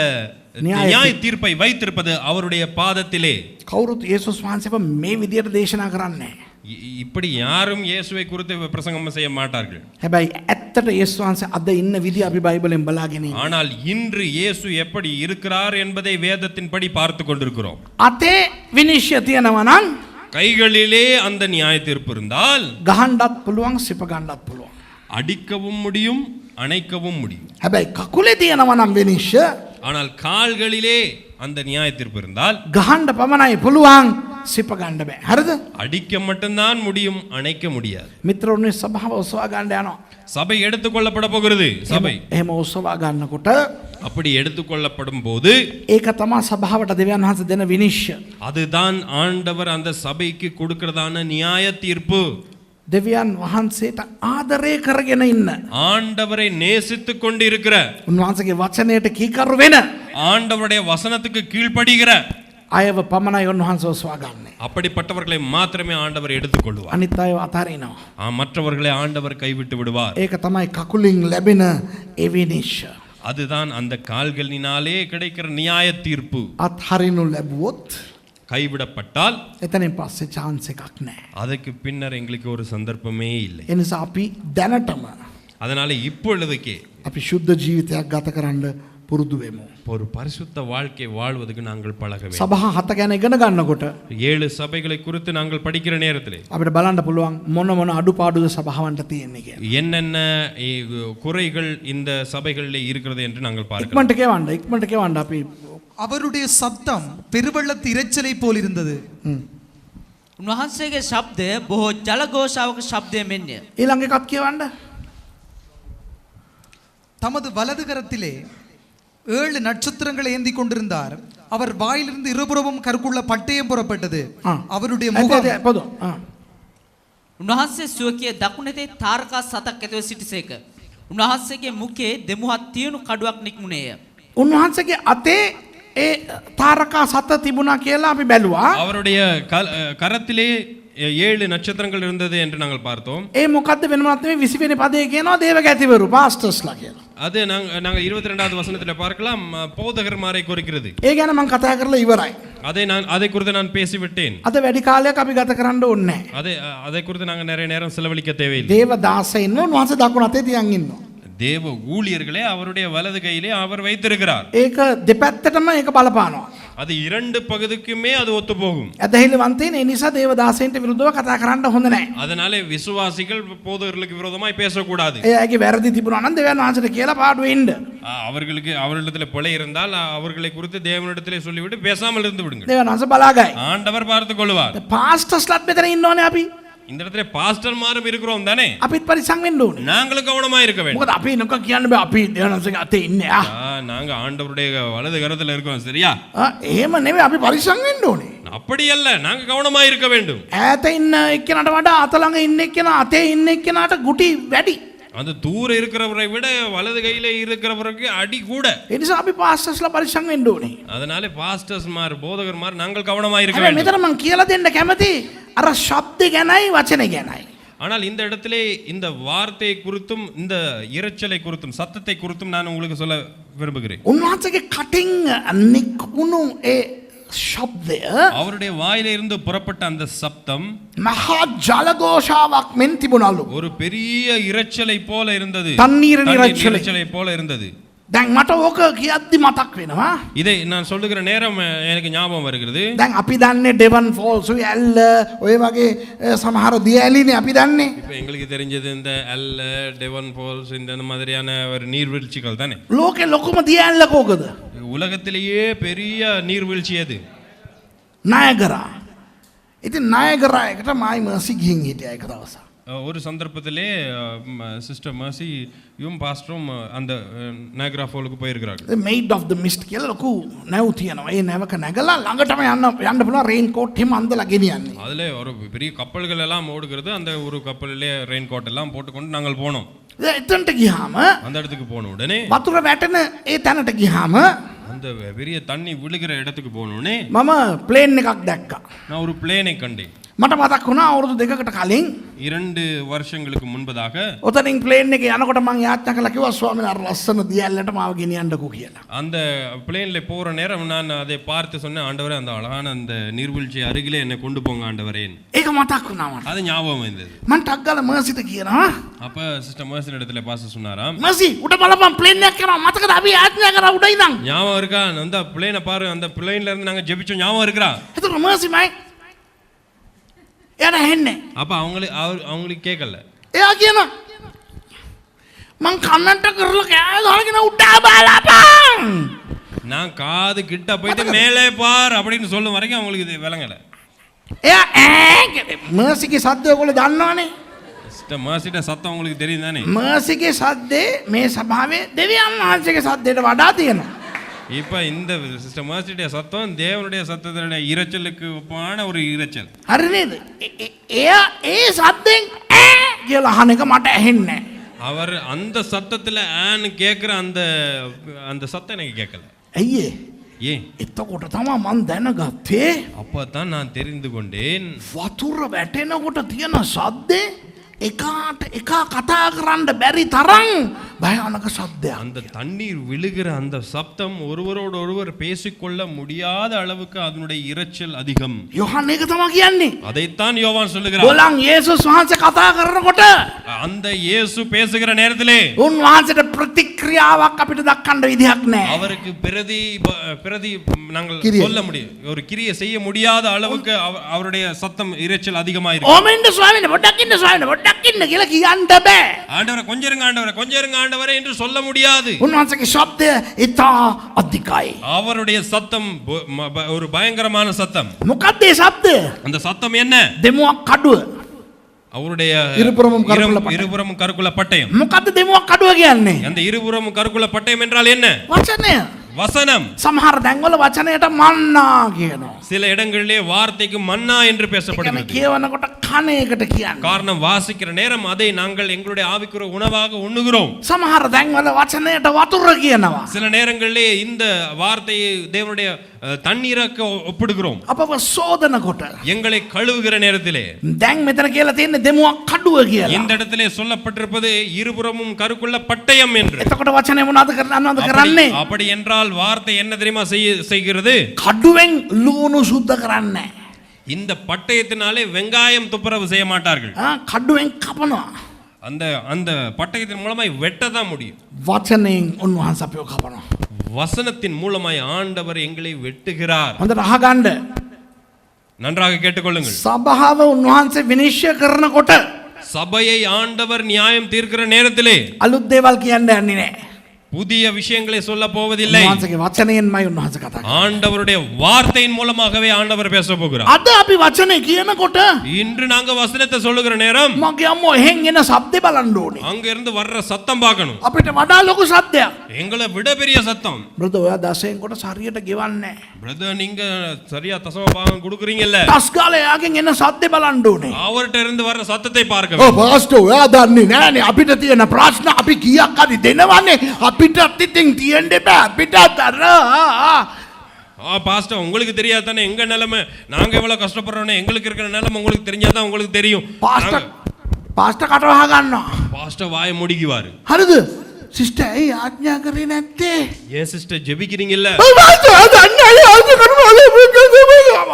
நியாய தீர்ப்பை வைத்திருப்பது அவருடைய பாதத்திலே. කවුරුත් යේසුස් වහන්සේව මේ විදියට දේශනා කරන්නේ. இப்படி யாரும் இயேசுவை குறித்து பிரசங்கம் செய்ய மாட்டார்கள். හැබැයි ඇත්තට යේසුස් වහන්සේ අද ඉන්න විදිය අපි බයිබලෙන් බලාගෙන ඉන්නේ. ஆனால் இன்று இயேசு எப்படி இருக்கிறார் என்பதை வேதத்தின்படி பார்த்து கொண்டிருக்கிறோம். අතේ විනිශ්චය තියෙනවා නම් கைகளிலே அந்த நியாய தீர்ப்பு இருந்தால் ගහන්නත් පුළුවන් සිප ගන්නත් පුළුවන්. அடிக்கவும் முடியும் அணைக்கவும் முடியும். හැබැයි කකුලේ තියෙනවා නම් විනිශ්චය ஆனால் கால்களிலே அந்த நியாய தீர்ப்பு இருந்தால் ගහන්න පමණයි පුළුවන් සිප ගන්න බෑ. හරිද? அடிக்க மட்டும்தான் முடியும், அணைக்க முடியாது. මිත්‍රෝනේ සභාව ඔසවා ගන්න යනවා. சபை எடுத்துக்கொள்ளப்பட போகிறது. சபை එහෙම ඔසවා ගන්නකොට அப்படி எடுத்துக்கொள்ளப்படும் போது ඒක තමයි සභාවට දෙවියන් වහන්සේ දෙන විනිශ්චය. அதுதான் ஆண்டவர் அந்த சபைக்கு கொடுக்கிறதான நியாய தீர்ப்பு. දෙවියන් වහන්සේට ආදරය කරගෙන ඉන්න. ஆண்டவரை நேசித்துக் கொண்டிருக்கிற, උන්වහන්සේගේ වචනයට කීකරු වෙන ஆண்டவருடைய வசனத்துக்கு கீழ்ப்படுகிற අයව පමණයි උන්වහන්සේ ඔසවා ගන්නෙ. அப்படிப்பட்டவர்களை மாத்திரமே ஆண்டவர் எடுத்துக்கொள்வார். අනිත් අයව අතාරිනවා. மற்றவர்களை ஆண்டவர் கைவிட்டு விடுவார். ඒක තමයි කකුලින් ලැබෙන ඒ විනිශ්චය. அதுதான் அந்த கால்களினாலே கிடைக்கிற நியாய தீர்ப்பு. අත්හරිනු ලැබුවොත් கைவிடப்பட்டால் එතනින් පස්සේ chance එකක් නැහැ. அதுக்கு பின்னர் எங்களுக்கு ஒரு சந்தர்ப்பமே இல்லை. ඒ නිසා අපි දැනටම அதனால இப்பொழுதுக்கே අපි ශුද්ධ ජීවිතයක් ගත කරන්න පුරුදු වෙමු. ஒரு பரிசுத்த வாழ்க்கை வாழ்வதற்கு நாங்கள் பழக வேண்டும். සභා 7 ගැන ඉගෙන ගන්නකොට 7 சபைகளை குறித்து நாங்கள் படிக்கிற நேரத்திலே අපිට බලන්න පුළුවන් මොන මොන අඩුපාඩුද සභාවන්ට තියෙන්නේ කියලා. என்னென்ன குறைகள் இந்த சபைகளிலே இருக்கிறது என்று நாங்கள் பார்க்கலாம். ඉක්මනට කියවන්න අපි அவருடைய சத்தம் பெருவெள்ளத்து இரைச்சலை போல் இருந்தது. උන්වහන්සේගේ ශබ්දය බොහෝ ජලഘോഷාවක ශබ්දය මෙන්ය. ඊළඟ එකක් කියවන්න. தமது வலது கரத்திலே 7 நட்சத்திரங்களை ஏந்தி கொண்டிருந்தார். அவர் வாயிலிருந்து இருபுறமும் கருக்குள்ள பட்டயம் புறப்பட்டது. அவருடைய முகம் පොදු. උන්වහන්සේ සුවකිය දකුණතේ තාරකා සතක් ඇතුව සිටිසේක. උන්වහන්සේගේ මුඛයේ දෙමුහත් තියුණු කඩුවක් නික්මුණේය. උන්වහන්සේගේ අතේ ඒ තාරකා සත තිබුණා කියලා අපි බැලුවා. அவருடைய கரத்திலே 7 நட்சத்திரங்கள் இருந்தது என்று நாங்கள் பார்த்தோம். ඒ මොකද්ද වෙනමත් නෙවෙයි 20 වෙනි පදේ කියනවා දේවගැතිවරු පාස්ටර්ස්ලා කියලා. அது நாங்கள் 22வது வசனத்தில் பார்க்கலாம், போதகர்மாரை குறிக்கிறது. ඒ ගැන මම කතා කරලා ඉවරයි. அதை குறித்து நான் பேசிவிட்டேன். අද වැඩි කාලයක් අපි ගත කරන්න ඕනේ නැහැ. அதை குறித்து நாங்கள் நிறைய நேரம் செலவழிக்க தேவையில்லை. දේව දාසයින්ව උන්වහන්සේ දකුණු අතේ තියන් ඉන්නවා. தேவ ஊழியர்களே அவருடைய வலது கையிலே அவர் வைத்திருக்கிறார். ඒක දෙපැත්තටම ඒක බලපානවා. அது 2 பகுதிக்குமே அது ஒத்து போகும். ඇදහිලිවන්තයින් ඒ නිසා දේව දාසයින්ට විරුද්ධව කතා කරන්න හොඳ නැහැ. அதனால விசுவாசிகள் போதகர்களுக்கு விரோதமாய் பேசக்கூடாது. එයාගේ වැරදි තිබුණා නම් දෙවියන් වහන්සේට කියලා පාඩුවේ ඉන්න. அவர்களிடத்தில் பிழை இருந்தால் அவர்களை குறித்து தேவனிடத்திலே சொல்லிவிட்டு பேசாமல் இருந்து விடுங்கள். දෙවියන් වහන්සේ බලාගයි. ஆண்டவர் பார்த்துக் கொள்வார். පාස්ටර්ස්ලාත් මෙතන ඉන්නෝනේ අපි. இந்த இடத்துல பாஸ்டர்மாரும் இருக்கிறோம் தானே, අපිත් පරිස්සම් වෙන්න ඕනේ. நாங்களும் கவனமா இருக்க வேண்டும். මොකද අපි නක කියන්න බෑ අපි දෙවියන් වහන්සේගේ අතේ ඉන්නේ. நாங்க ஆண்டவருடைய வலது கரத்துல இருக்கோம், சரியா? එහෙම නෙවෙයි අපි පරිස්සම් වෙන්න ඕනේ. அப்படி அல்ல, நாங்க கவனமா இருக்க வேண்டும். ඈත ඉන්න එක්කෙනාට වඩා අත ළඟ ඉන්න එක්කෙනා අතේ ඉන්න එක්කෙනාට ගුටි වැඩි. அந்த தூர இருக்கிறவரை விட வலது கையில இருக்கிறவருக்கு அடி கூட. ඒ නිසා අපි පාස්ටර්ස්ලා පරිස්සම් වෙන්න ඕනේ. அதனால பாஸ்டர்ஸ்மார் போதகர்மார் நாங்கள் கவனமா இருக்க හැබැයි வேண்டும். මෙතන මම කියලා දෙන්න කැමති අර ශබ්ද ගැනයි වචන ගැනයි. ஆனால் இந்த இடத்திலே இந்த வார்த்தை குறித்தும் இந்த இரைச்சலை குறித்தும் சத்தத்தை குறித்தும் நான் உங்களுக்கு சொல்ல விரும்புகிறேன். උන්වහන්සේගේ කටින් නිකුණු ඒ ශබ්දය அவருடைய வாயில இருந்து புறப்பட்ட அந்த சப்தம் මහා ජලഘോഷාවක් මෙන් තිබුණලු. ஒரு பெரிய இரைச்சலை போல இருந்தது. தண்ணீரின் இரைச்சலை. இரைச்சலை போல இருந்தது. දැන් මට ඕක කියද්දි මතක් වෙනවා. இதை நான் சொல்லுகிற நேரம் எனக்கு ஞாபகம் வருகிறது. දැන් අපි දන්නේ ඩෙවන් ෆෝල්ස් ඇල්ල ඔය වගේ සමහර දියඇලිනේ අපි දන්නේ. இப்போ எங்களுக்கு தெரிஞ்சது இந்த அல்ல, டெவன் ஃபால்ஸ், இந்த மாதிரியான ஒரு நீர்வீழ்ச்சிகள் தானே. ලෝකේ ලොකුම දියඇල්ල කෝකද? உலகத்திலேயே பெரிய நீர்வீழ்ச்சி அது නයගරා. ඉතින් නයගරා එකට මායි මර්සි ගිහින් හිටියා එක දවසක්. ஒரு சந்தர்ப்பத்திலே சிஸ்டர் மர்சியும் பாஸ்டரும் அந்த நயகரா ஃபாலுக்கு போயிருக்கிறார்கள். මේඩ් of the mist කියලා ලොකු නැව් තියෙනවා. ඒ නැවක නැගලා ළඟටම යන්න පුළුවන් රේන් කෝට් එහෙම අඳලා ගෙනියන්නේ. அதுல ஒரு பெரிய கப்பல்கள் எல்லாம் ஓடுகிறது. அந்த ஒரு கப்பலிலே ரெயின் கோட் எல்லாம் போட்டுக்கொண்டு நாங்கள் போனோம். එතනට ගියාම அந்த இடத்துக்கு போன உடனே වතුර වැටෙන ඒ තැනට ගියාම அந்த பெரிய தண்ணி விழுகிற இடத்துக்கு போன உடனே මම ප්ලේන් එකක් දැක්කා. நான் ஒரு பிளேனை கண்டேன். මට මතක් වුණා අවුරුදු දෙකකට කලින් 2 வருஷங்களுக்கு முன்பதாக ඔතනින් ප්ලේන් එකේ යනකොට මං යාත්‍රා කළා කිව්වා ස්වාමීන් වහන්සේ ලස්සන දියැලට මාව ගෙනියන්නකෝ කියලා. அந்த பிளேன்ல போற நேரம் நான் அதை பார்த்து சொன்னேன், ஆண்டவரே அந்த அழகான அந்த நீர்வீழ்ச்சி அருகிலே என்னை கொண்டு போங்க ஆண்டவரே. ඒක මතක් වුණා මට. அது ஞாபகம் வந்தது. මං ටක් ගාලා මර්සිට කියනවා. அப்ப சிஸ்டர் மர்சின் இடத்துல பாஸ்டர் சொன்னாராம், මර්සි උඩ බලපන් ප්ලේන් එකක් යනවා. මතකද අපි යාත්‍රා කරා උඩ ඉඳන්? ஞாபகம் இருக்கா? அந்த பிளேனை பாரு, அந்த பிளேன்ல இருந்து நாங்க ஜெபிச்சோம், ஞாபகம் இருக்கா? එතකොට මර්සි මයි එයාට ඇහෙන්නේ. அப்ப அவங்களுக்கு கேட்கல. එයා කියනවා මං කන්නට කරලා කෑ ගහගෙන උඩ බලපන්. நான் காது கிட்ட போயிட்டு மேலே பார் அப்படின்னு சொல்லும் வரைக்கும் அவங்களுக்கு இது விளங்கல. එයා මර්සිගේ සද්දය ඔයගොල්ලෝ දන්නවනේ. சிஸ்டர் மர்சிட்ட சத்தம் உங்களுக்கு தெரியும் தானே? මර්සිගේ සද්දේ මේ සභාවේ දෙවියන් වහන්සේගේ සද්දයට වඩා තියෙනවා. இப்ப இந்த சிஸ்டர் மர்சிடைய சத்தம் தேவனுடைய சத்தத்தினுடைய இரைச்சலுக்கு ஒப்பான ஒரு இரைச்சல். හරි නේද? එයා ඒ සද්දෙන් කියලා අහන එක මට ඇහෙන්නේ. அவர் அந்த சத்தத்துல ஆன்னு கேக்குற அந்த அந்த சத்தம் எனக்கு கேட்கல. ඇයි ඒ? ஏன்? එතකොට තමයි මං දැනගත්තේ அப்பதான் நான் தெரிந்து கொண்டேன், වතුර වැටෙනකොට තියෙන සද්දේ එකාට එකා කතා කරන්න බැරි තරම් භයානක සද්දයක්. அந்த தண்ணீர் விழுகிற அந்த சப்தம் ஒருவரோடு ஒருவர் பேசிக்கொள்ள முடியாத அளவுக்கு அதனுடைய இரைச்சல் அதிகம். යොහන් ඒක තමයි කියන්නේ. அதைத்தான் யோவான் சொல்லுகிறார். ගොලන් යේසුස් වහන්සේ කතා කරනකොට அந்த இயேசு பேசுகிற நேரத்திலே උන්වහන්සේට ප්‍රතික්‍රියාවක් අපිට දක්වන්න විදිහක් නැහැ. அவருக்கு பிரதி நாங்கள் கிரியை. சொல்ல முடியும், ஒரு கிரியை செய்ய முடியாத அளவுக்கு அவருடைய சத்தம் இரைச்சல் அதிகமா இருக்கு. ඕමෙන්ද ස්වාමීන් පොඩ්ඩක් ඉන්න ස්වාමීන් පොඩ්ඩක් ඉන්න කියලා කියන්න බෑ. ஆண்டவரே கொஞ்சம் இருங்க, ஆண்டவரே கொஞ்சம் இருங்க ஆண்டவரே என்று சொல்ல முடியாது. උන්වහන්සේගේ ශබ්දය ඉතා අධිකයි. அவருடைய சத்தம் ஒரு பயங்கரமான சத்தம். මොකක්ද ඒ ශබ්දය? அந்த சத்தம் என்ன? දෙමුවක් කඩුව. அவருடைய இருபுறமும் கருக்குள்ள பட்டயம். இருபுறமும் கருக்குள்ள பட்டயம். මොකක්ද දෙමුවක් කඩුව කියන්නේ? அந்த இருபுறமும் கருக்குள்ள பட்டயம் என்றால் என்ன? වචනය. வசனம். සමහර තැන්වල වචනයට මන්නා කියනවා. சில இடங்களிலே வார்த்தைக்கு மன்னா என்று ඒ කියන්නේ பேசப்படுகிறது. කියවනකොට කන එකට කියන්නේ. காரணம் வாசிக்கிற நேரம் அதை நாங்கள் எங்களுடைய ஆவிக்குரிய உணவாக உண்ணுகிறோம். සමහර තැන්වල වචනයට වතුර කියනවා. சில நேரங்களிலே இந்த வார்த்தையை தேவனுடைய தண்ணீராக ஒப்பிடுகிறோம். අපව සෝදනකොට எங்களை கழுவுகிற நேரத்திலே දැන් මෙතන කියලා තියෙන්නේ දෙමුවක් කඩුව කියලා. இந்த இடத்திலே சொல்லப்பட்டிருப்பது இருபுறமும் கருக்குள்ள பட்டயம் என்று. එතකොට වචනේ මොනවද කරන්නේ? அப்படி என்றால் வார்த்தை என்ன தெரியுமா செய்கிறது? කඩුවෙන් ලුණු සුද්ධ කරන්නේ. இந்த பட்டயத்தினாலே வெங்காயம் துப்புரவு செய்ய மாட்டார்கள். කඩුවෙන් කපනවා. அந்த அந்த பட்டயத்தின் மூலமாய் வெட்டதான் முடியும். වචනයෙන් උන්වහන්සේ අපිව කපනවා. வசனத்தின் மூலமாய் ஆண்டவர் எங்களை வெட்டுகிறார். හොඳට අහගන්න. நன்றாக கேட்டுக்கொள்ளுங்கள். සභාව උන්වහන්සේ විනිශ්චය කරනකොට சபையை ஆண்டவர் நியாயம் தீர்க்கிற நேரத்திலே අලුත් දේවල් කියන්න යන්නේ නැහැ. புதிய விஷயங்களை சொல்ல போவதில்லை. උන්වහන්සේගේ වචනයෙන්මයි උන්වහන්සේ කතා කරන්නේ. ஆண்டவருடைய வார்த்தையின் மூலமாகவே ஆண்டவர் பேச போகிறார். අද අපි වචනේ කියනකොට இன்று நாங்க வசனத்தை சொல்லுகிற நேரம் මගේ අම්මෝ එහෙන් එන ශබ්දේ බලන්න ඕනේ. அங்க இருந்து வர்ற சத்தம் பார்க்கணும். අපිට වඩා ලොකු ශබ්දයක්. எங்களை விட பெரிய சத்தம். බ්‍රදර් ඔයා දසයෙන් කොට හරියට ගෙවන්නේ නැහැ. பிரதர் நீங்க சரியா தசம பாகம் கொடுக்குறீங்கல்ல, ටස් ගාලා එයාගෙන් එන ශබ්දේ බලන්න ඕනේ. அவர்கிட்ட இருந்து வர்ற சத்தத்தை பார்க்க ඔව් வேண்டும். පාස්ටර් ඔයා දන්නේ නැහනේ අපිට තියෙන ප්‍රශ්න අපි කීයක් හරි දෙනවනේ. අපිටත් ඉතින් තියෙන්න බෑ. අපිටත් අර பாஸ்டர் உங்களுக்கு தெரியாது தானே எங்க நிலைமை, நாங்க எவ்வளவு கஷ்டப்படுறோம், எங்களுக்கு இருக்கிற நிலைமை உங்களுக்கு தெரிஞ்சாதான் உங்களுக்கு தெரியும். පාස්ටර් කට වහ ගන්නවා. பாஸ்டர் வாயை முடிக்குவாரு. හරිද? සිස්ටර් ඇයි ආඥා කරේ නැත්තේ? ஏன் சிஸ்டர் ஜெபிக்கிறீங்கல்ல? ඔව් පාස්ටර් අද අන්නේ ආඥා කරනවා.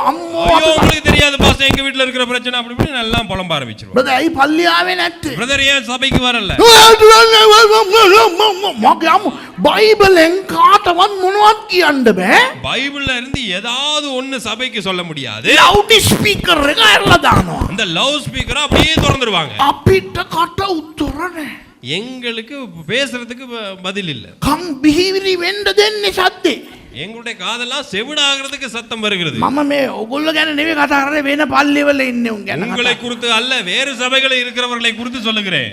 අම්මෝ ஐயோ உங்களுக்கு தெரியாது பாஸ்டர், எங்க வீட்ல இருக்கிற பிரச்சனை அப்படி இப்படி எல்லாம் புலம்ப ஆரம்பிச்சிருவோம். බ්‍රදර් ඇයි පල්ලි ආවේ නැත්තේ? பிரதர் ஏன் சபைக்கு வரல? මගේ අම්මෝ බයිබලෙන් කාටවත් මොනවත් කියන්න බෑ. பைபிள்ல இருந்து ஏதாவது ஒண்ணு சபைக்கு சொல்ல முடியாது. ලවුඩ් ස්පීකර් එක ඇරලා දානවා. அந்த லவுட் ஸ்பீக்கரை அப்படியே திறந்துருவாங்க. අපිට කට උත්තර නැහැ. எங்களுக்கு பேசுறதுக்கு பதில் இல்ல. කම් බිහිවිලි වෙන්න දෙන්නේ සද්දේ. எங்களுடைய காதெல்லாம் செவிடாகிறதுக்கு சத்தம் வருகிறது. මම මේ ඔගොල්ලෝ ගැන නෙවෙයි කතා කරන්නේ වෙන පල්ලිවල ඉන්නේ උන් ගැන. உங்களை குறித்து அல்ல, வேறு சபைகளில் இருக்கிறவர்களை குறித்து சொல்லுகிறேன்.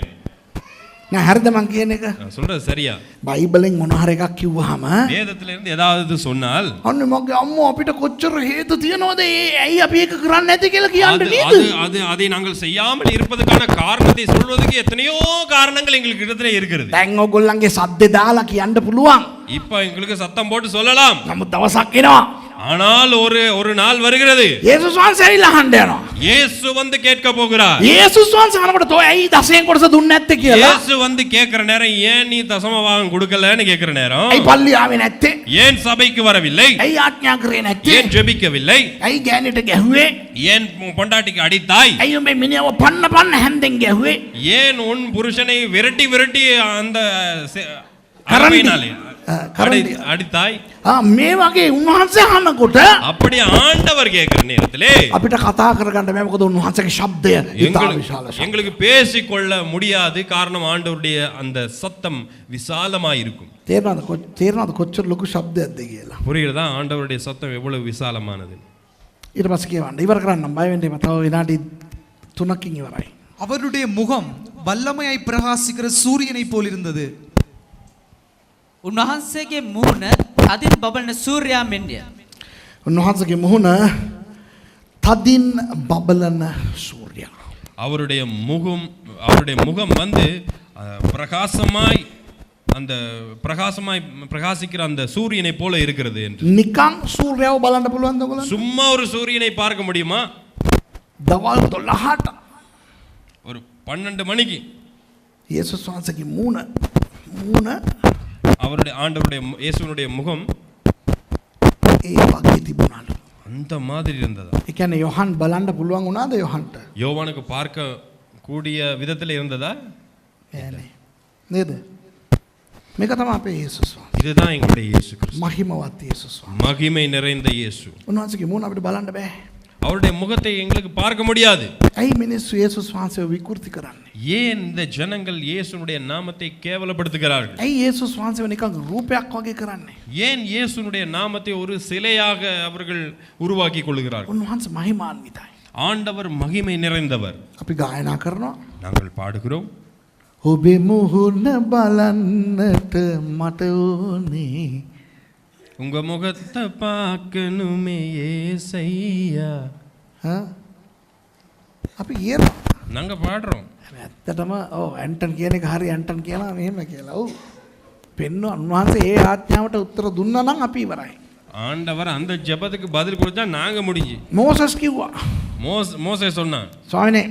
නෑ හරිද මං කියන එක? நான் சொல்றது சரியா? බයිබලෙන් මොන හරි එකක් කිව්වහම வேதத்திலிருந்து ஏதாவது சொன்னால் අන්න මගේ අම්මෝ අපිට කොච්චර හේතු තියනවද ඇයි අපි ඒක කරන්නේ නැති කියලා කියන්න அது නේද? அது அது அதை நாங்கள் செய்யாமல் இருப்பதற்கான காரணத்தை சொல்வதற்கு எத்தனையோ காரணங்கள் எங்களுக்கு இடத்துல இருக்கிறது. දැන් ඔයගොල්ලන්ගේ සද්දේ දාලා කියන්න පුළුවන්. இப்ப எங்களுக்கு சத்தம் போட்டு சொல்லலாம். නමුත් දවසක් එනවා ஆனால் ஒரு நாள் வருகிறது යේසුස් වහන්සේ ඇවිල්ලා අහන්න යනවා. இயேசு வந்து கேட்க போகிறார். යේසුස් වහන්සේ අහනකොට "තෝ ඇයි දසයෙන් කොටස දුන්නේ නැත්තේ" කියලා. இயேசு வந்து கேட்கிற நேரம் ஏன் நீ தசமபாகம் கொடுக்கலன்னு கேட்கிற நேரம் "ඇයි පල්ලි ආවේ නැත්තේ? ஏன் சபைக்கு வரவில்லை, ඇයි ආඥා කරේ නැත්තේ? ஏன் ஜெபிக்கவில்லை, ඇයි ගෑනිට ගැහුවේ? ஏன் பொண்டாட்டிக்கு அடித்தாய், ඇයි උඹේ මිනිහව පන්න හැන්දෙන් ගැහුවේ?" ஏன் உன் புருஷனை விரட்டி விரட்டி அந்த கரண்டி. அரபினாலே கரண்டி. அடித்தாய். මේ වගේ උන්වහන්සේ අහනකොට அப்படி ஆண்டவர் கேட்கிற நேரத்திலே අපිට කතා කරගන්න බෑ මොකද උන්වහන්සේගේ ශබ්දය ඉතා විශාල ශබ්දයක්. எங்களுக்கு பேசிக்கொள்ள முடியாது, காரணம் ஆண்டவருடைய அந்த சத்தம் விசாலமாய் இருக்கும். තේරෙනවද කොච්චර ලොකු ශබ්දයක්ද කියලා. புரியுறதா ஆண்டவருடைய சத்தம் எவ்வளவு விசாலமானது. ඊට පස්සේ කියවන්න ඉවර කරන්න බය වෙන්න එපා. තව විනාඩි 3කින් ඉවරයි. அவருடைய முகம் வல்லமையாய் பிரகாசிக்கிற சூரியனை போல் இருந்தது. උන්වහන්සේගේ මුහුණ තදින් බබලන සූර්යයා මෙන්ය. උන්වහන්සේගේ මුහුණ තදින් බබලන සූර්යයා. அவருடைய முகம் வந்து பிரகாசமாய் அந்த பிரகாசிக்கிற அந்த சூரியனை போல இருக்கிறது என்று. නිකන් සූර්යව බලන්න පුළුවන්ද ඔයගොල්ලන්ට? சும்மா ஒரு சூரியனை பார்க்க முடியுமா? දවල් 12ට ஒரு 12 மணிக்கு යේසුස් වහන්සේගේ මුහුණ ஆண்டவருடைய இயேசுனுடைய முகம் ඒ වගේ තිබුණලු. அந்த மாதிரி இருந்ததா? ඒ කියන්නේ යොහන් බලන්න පුළුවන් වුණාද යොහන්ට? யோவானுக்கு பார்க்க கூடிய விதத்தில் இருந்ததா? නෑ නේද? මේක තමයි අපේ යේසුස් වහන්සේ. இதுதான் எங்களுடைய இயேசு கிறிஸ்து. මහිමවත් යේසුස් වහන්සේ. மகிமை நிறைந்த இயேசு. උන්වහන්සේගේ මුහුණ අපිට බලන්න බෑ. அவருடைய முகத்தை எங்களுக்கு பார்க்க முடியாது. ඇයි මිනිස්සු යේසුස් වහන්සේව විකෘති කරන්නේ? ஏன் இந்த ஜனங்கள் இயேசுனுடைய நாமத்தை கேவலப்படுத்துகிறார்கள்? ඇයි යේසුස් වහන්සේව නිකන් රූපයක් වගේ කරන්නේ? ஏன் இயேசுனுடைய நாமத்தை ஒரு சிலையாக அவர்கள் உருவாக்கி கொள்கிறார்கள்? උන්වහන්සේ මහිමාන්විතයි. ஆண்டவர் மகிமை நிறைந்தவர். අපි ගායනා කරනවා. நாங்கள் பாடுகிறோம். ඔබේ මුහුණ බලන්නට මට ඕනේ. உங்க முகத்தை பார்க்கணுமே ஏசையா. අපි කියනවා. நாங்க பாடுறோம். ඇත්තටම ඔව් ඇන්ටන් කියන එක හරි ඇන්ටන් කියනවා මෙහෙම කියලා. ඔව්. පෙන්න උන්වහන්සේ ඒ ආඥාවට උත්තර දුන්නා නම් අපි ඉවරයි. ஆண்டவர் அந்த ஜெபத்துக்கு பதில் கொடுத்தா நாங்க முடிஞ்சு. මෝසස් කිව්වා. மோசே சொன்னான், ස්වාමිනේ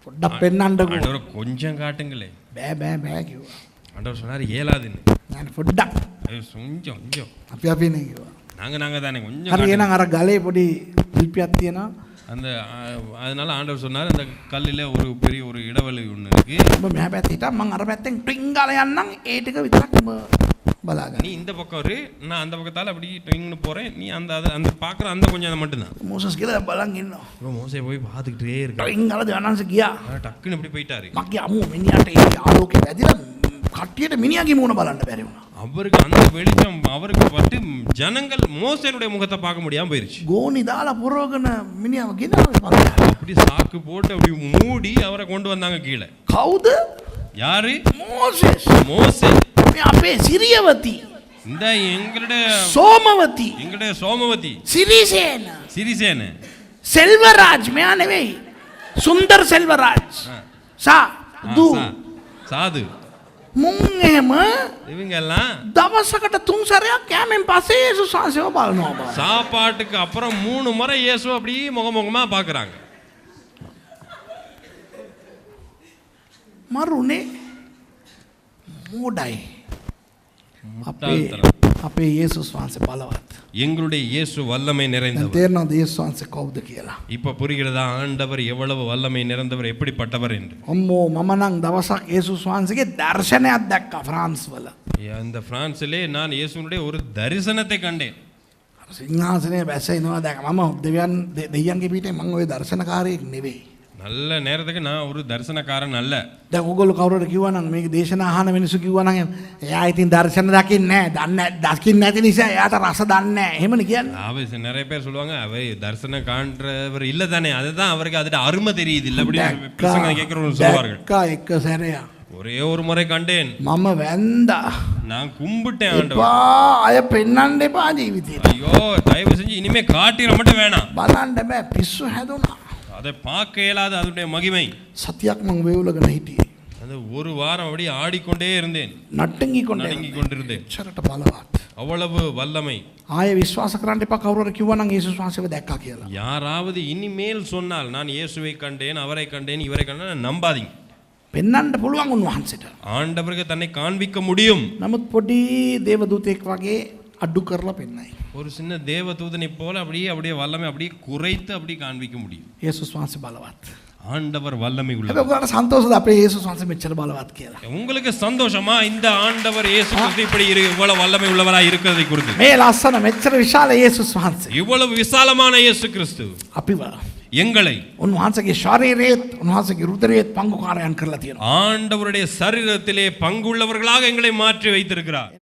පොඩ්ඩක් පෙන්නන්නකෝ. ஆண்டவர் கொஞ்சம் காட்டுங்களே. බෑ කිව්වා. ஆண்டவர் சொன்னார் ஏலாதுன்னு. நான் පොඩ්ඩක් கொஞ்சம் கொஞ்சம் අපි නේ කිව්වා. நாங்க தானே கொஞ்சம் හරි காட்டுங்க. එහෙනම් අර ගලේ පොඩි ලිපියක් තියෙනවා. அந்த அதனால ஆண்டவர் சொன்னார் அந்த கல்லில் ஒரு பெரிய ஒரு இடைவெளி ஒன்று இருக்கு. ඔබ මෙහා පැත්තේ හිටා මං අර පැත්තෙන් ට්විං ගාලා යන්නම් ඒ ටික විතරක් ඔබ බලාගන්න. நீ இந்த பக்கம் இரு, நான் அந்த பக்கத்தால் அப்படி ட்விங்னு போகிறேன், நீ அந்த பார்க்குற அந்த கொஞ்சம் மட்டும்தான். මෝසස් කියලා බලන් ඉන්නවා. இப்போ மோசே போய் பார்த்துக்கிட்டே இருக்காரு. ට්විං ගාලා දෙවනන්ස ගියා. டக்குன்னு இப்படி போயிட்டாரு. මගේ අමු මිනිහට ඒ ආලෝකය වැදිලා කට්ටියට මිනිහාගේ මූණ බලන්න බැරි වුණා. அவருக்கு அந்த வெளிச்சம் அவருக்கு பட்டு ஜனங்கள் மோசேனுடைய முகத்தை பார்க்க முடியாம போயிருச்சு. ගෝනි දාලා පුරවගෙන මිනිහව ගෙනාවා. அப்படி சாக்கு போட்டு அப்படி மூடி அவரை கொண்டு வந்தாங்க கீழே. කවුද? யாரு? මෝසස්. மோசே. මේ අපේ සිරියවති. இந்த எங்களுடைய சோமவதி, සිරිසේන. சிறிசேன, සෙල්වරාජ් මෙයා නෙවෙයි. සුන්දර් සෙල්වරාජ්. දු சாது, මුන් එහෙම இவங்க எல்லாம் දවසකට 3 සැරයක් කෑමෙන් පස්සේ යේසුස් වහන්සේව බලනවා. சாப்பாட்டுக்கு அப்புறம் 3 முறை இயேசு அப்படி முகமுகமா பார்க்கறாங்க. මරුනේ මෝඩයි. අපේ යේසුස් වහන්සේ බලවත්. எங்களுடைய இயேசு வல்லமை நிறைந்தவர். තේරෙනවද යේසුස් වහන්සේ කවුද කියලා? இப்ப புரிகிறதா ஆண்டவர் எவ்வளவு வல்லமை நிறைந்தவர், எப்படிப்பட்டவர் என்று? අම්මෝ මම නම් දවසක් යේසුස් වහන්සේගේ දර්ශනයක් දැක්කා ෆ්‍රාන්ස් වල. இந்த பிரான்சிலே நான் இயேசுனுடைய ஒரு தரிசனத்தை கண்டேன். සිංහාසනයේ බැසෙනවා දැක මම දෙවියන්ගේ පිටේ මම ওই දර්ශනකාරයෙක් නෙවෙයි. நல்ல நேரத்துக்கு நான் ஒரு தரிசனக்காரன் அல்ல. දැන් ඔයගොල්ලෝ කවුරුහරි කිව්වා නම් මේක දේශනා අහන මිනිස්සු කිව්වා නම් එයා ඉතින් දර්ශන දකින්නේ නැහැ. දකින්නේ නැති නිසා එයාට රස දන්නේ නැහැ. එහෙමනේ කියන්නේ. ஆபீஸ் நிறைய பேர் சொல்லுவாங்க அவை தரிசனம் காண்றவர் இல்ல தானே, அதுதான் அவருக்கு அதோட அருமை தெரியுது இல்ல அப்படி பிரசங்கம் கேட்கிறவங்க சொல்வார்கள். දැක්කා එක සැරයක්. ஒரே ஒரு முறை கண்டேன். මම වැන්දා. நான் கும்பிட்டேன் ஆண்டவர். එපා අය පෙන්වන්න එපා ජීවිතේට. ஐயோ தயவு செஞ்சு இனிமே காட்டிட மட்டும் வேணாம். බලන්න බෑ පිස්සු හැදුනා. அதை பார்க்க இயலாத அதனுடைய மகிமை. සතියක් මං වේවුලගෙන හිටියේ. அந்த ஒரு வாரம் அப்படியே ஆடிக்கொண்டே இருந்தேன், නට්ටංගි நடுங்கிக் கொண்டிருந்தேன். චරට බලවත්. அவ்வளவு வல்லமை. ආය විශ්වාස කරන්න එපා කවුරු හරි කිව්වා නම් යේසුස් වහන්සේව දැක්කා කියලා. யாராவது இனிமேல் சொன்னால் நான் இயேசுவை கண்டேன், அவரை கண்டேன், இவரை கண்டேன், நம்பாதீங்க. පෙන්වන්න පුළුවන් උන්වහන්සේට. ஆண்டவருக்கு தன்னை காண்பிக்க முடியும். නමුත් පොඩි දේවදූතෙක් වගේ අඩු කරලා පෙන්නයි. ஒரு சின்ன தேவதூதனை போல அப்படியே வல்லமை அப்படியே குறைத்து அப்படியே காண்பிக்க முடியும். යේසුස් වහන්සේ බලවත්. ஆண்டவர் வல்லமை හැබැයි உள்ளவர். ඔයාලට සන්තෝෂද අපේ යේසුස් වහන්සේ මෙච්චර බලවත් කියලා? உங்களுக்கு சந்தோஷமா இந்த ஆண்டவர் இயேசு கிறிஸ்து இப்படி இவ்வளவு வல்லமை உள்ளவராய் இருக்கிறதை குறித்து? මේ ලස්සන මෙච්චර විශාල යේසුස් වහන්සේ இவ்வளவு விசாலமான இயேசு கிறிஸ்து අපිව எங்களை උන්වහන්සේගේ ශරීරයේත් උන්වහන්සේගේ රුධිරයේත් පංගුකාරයන් කරලා තියෙනවා. ஆண்டவருடைய சரீரத்திலே பங்குள்ளவர்களாக எங்களை மாற்றி வைத்திருக்கிறார்.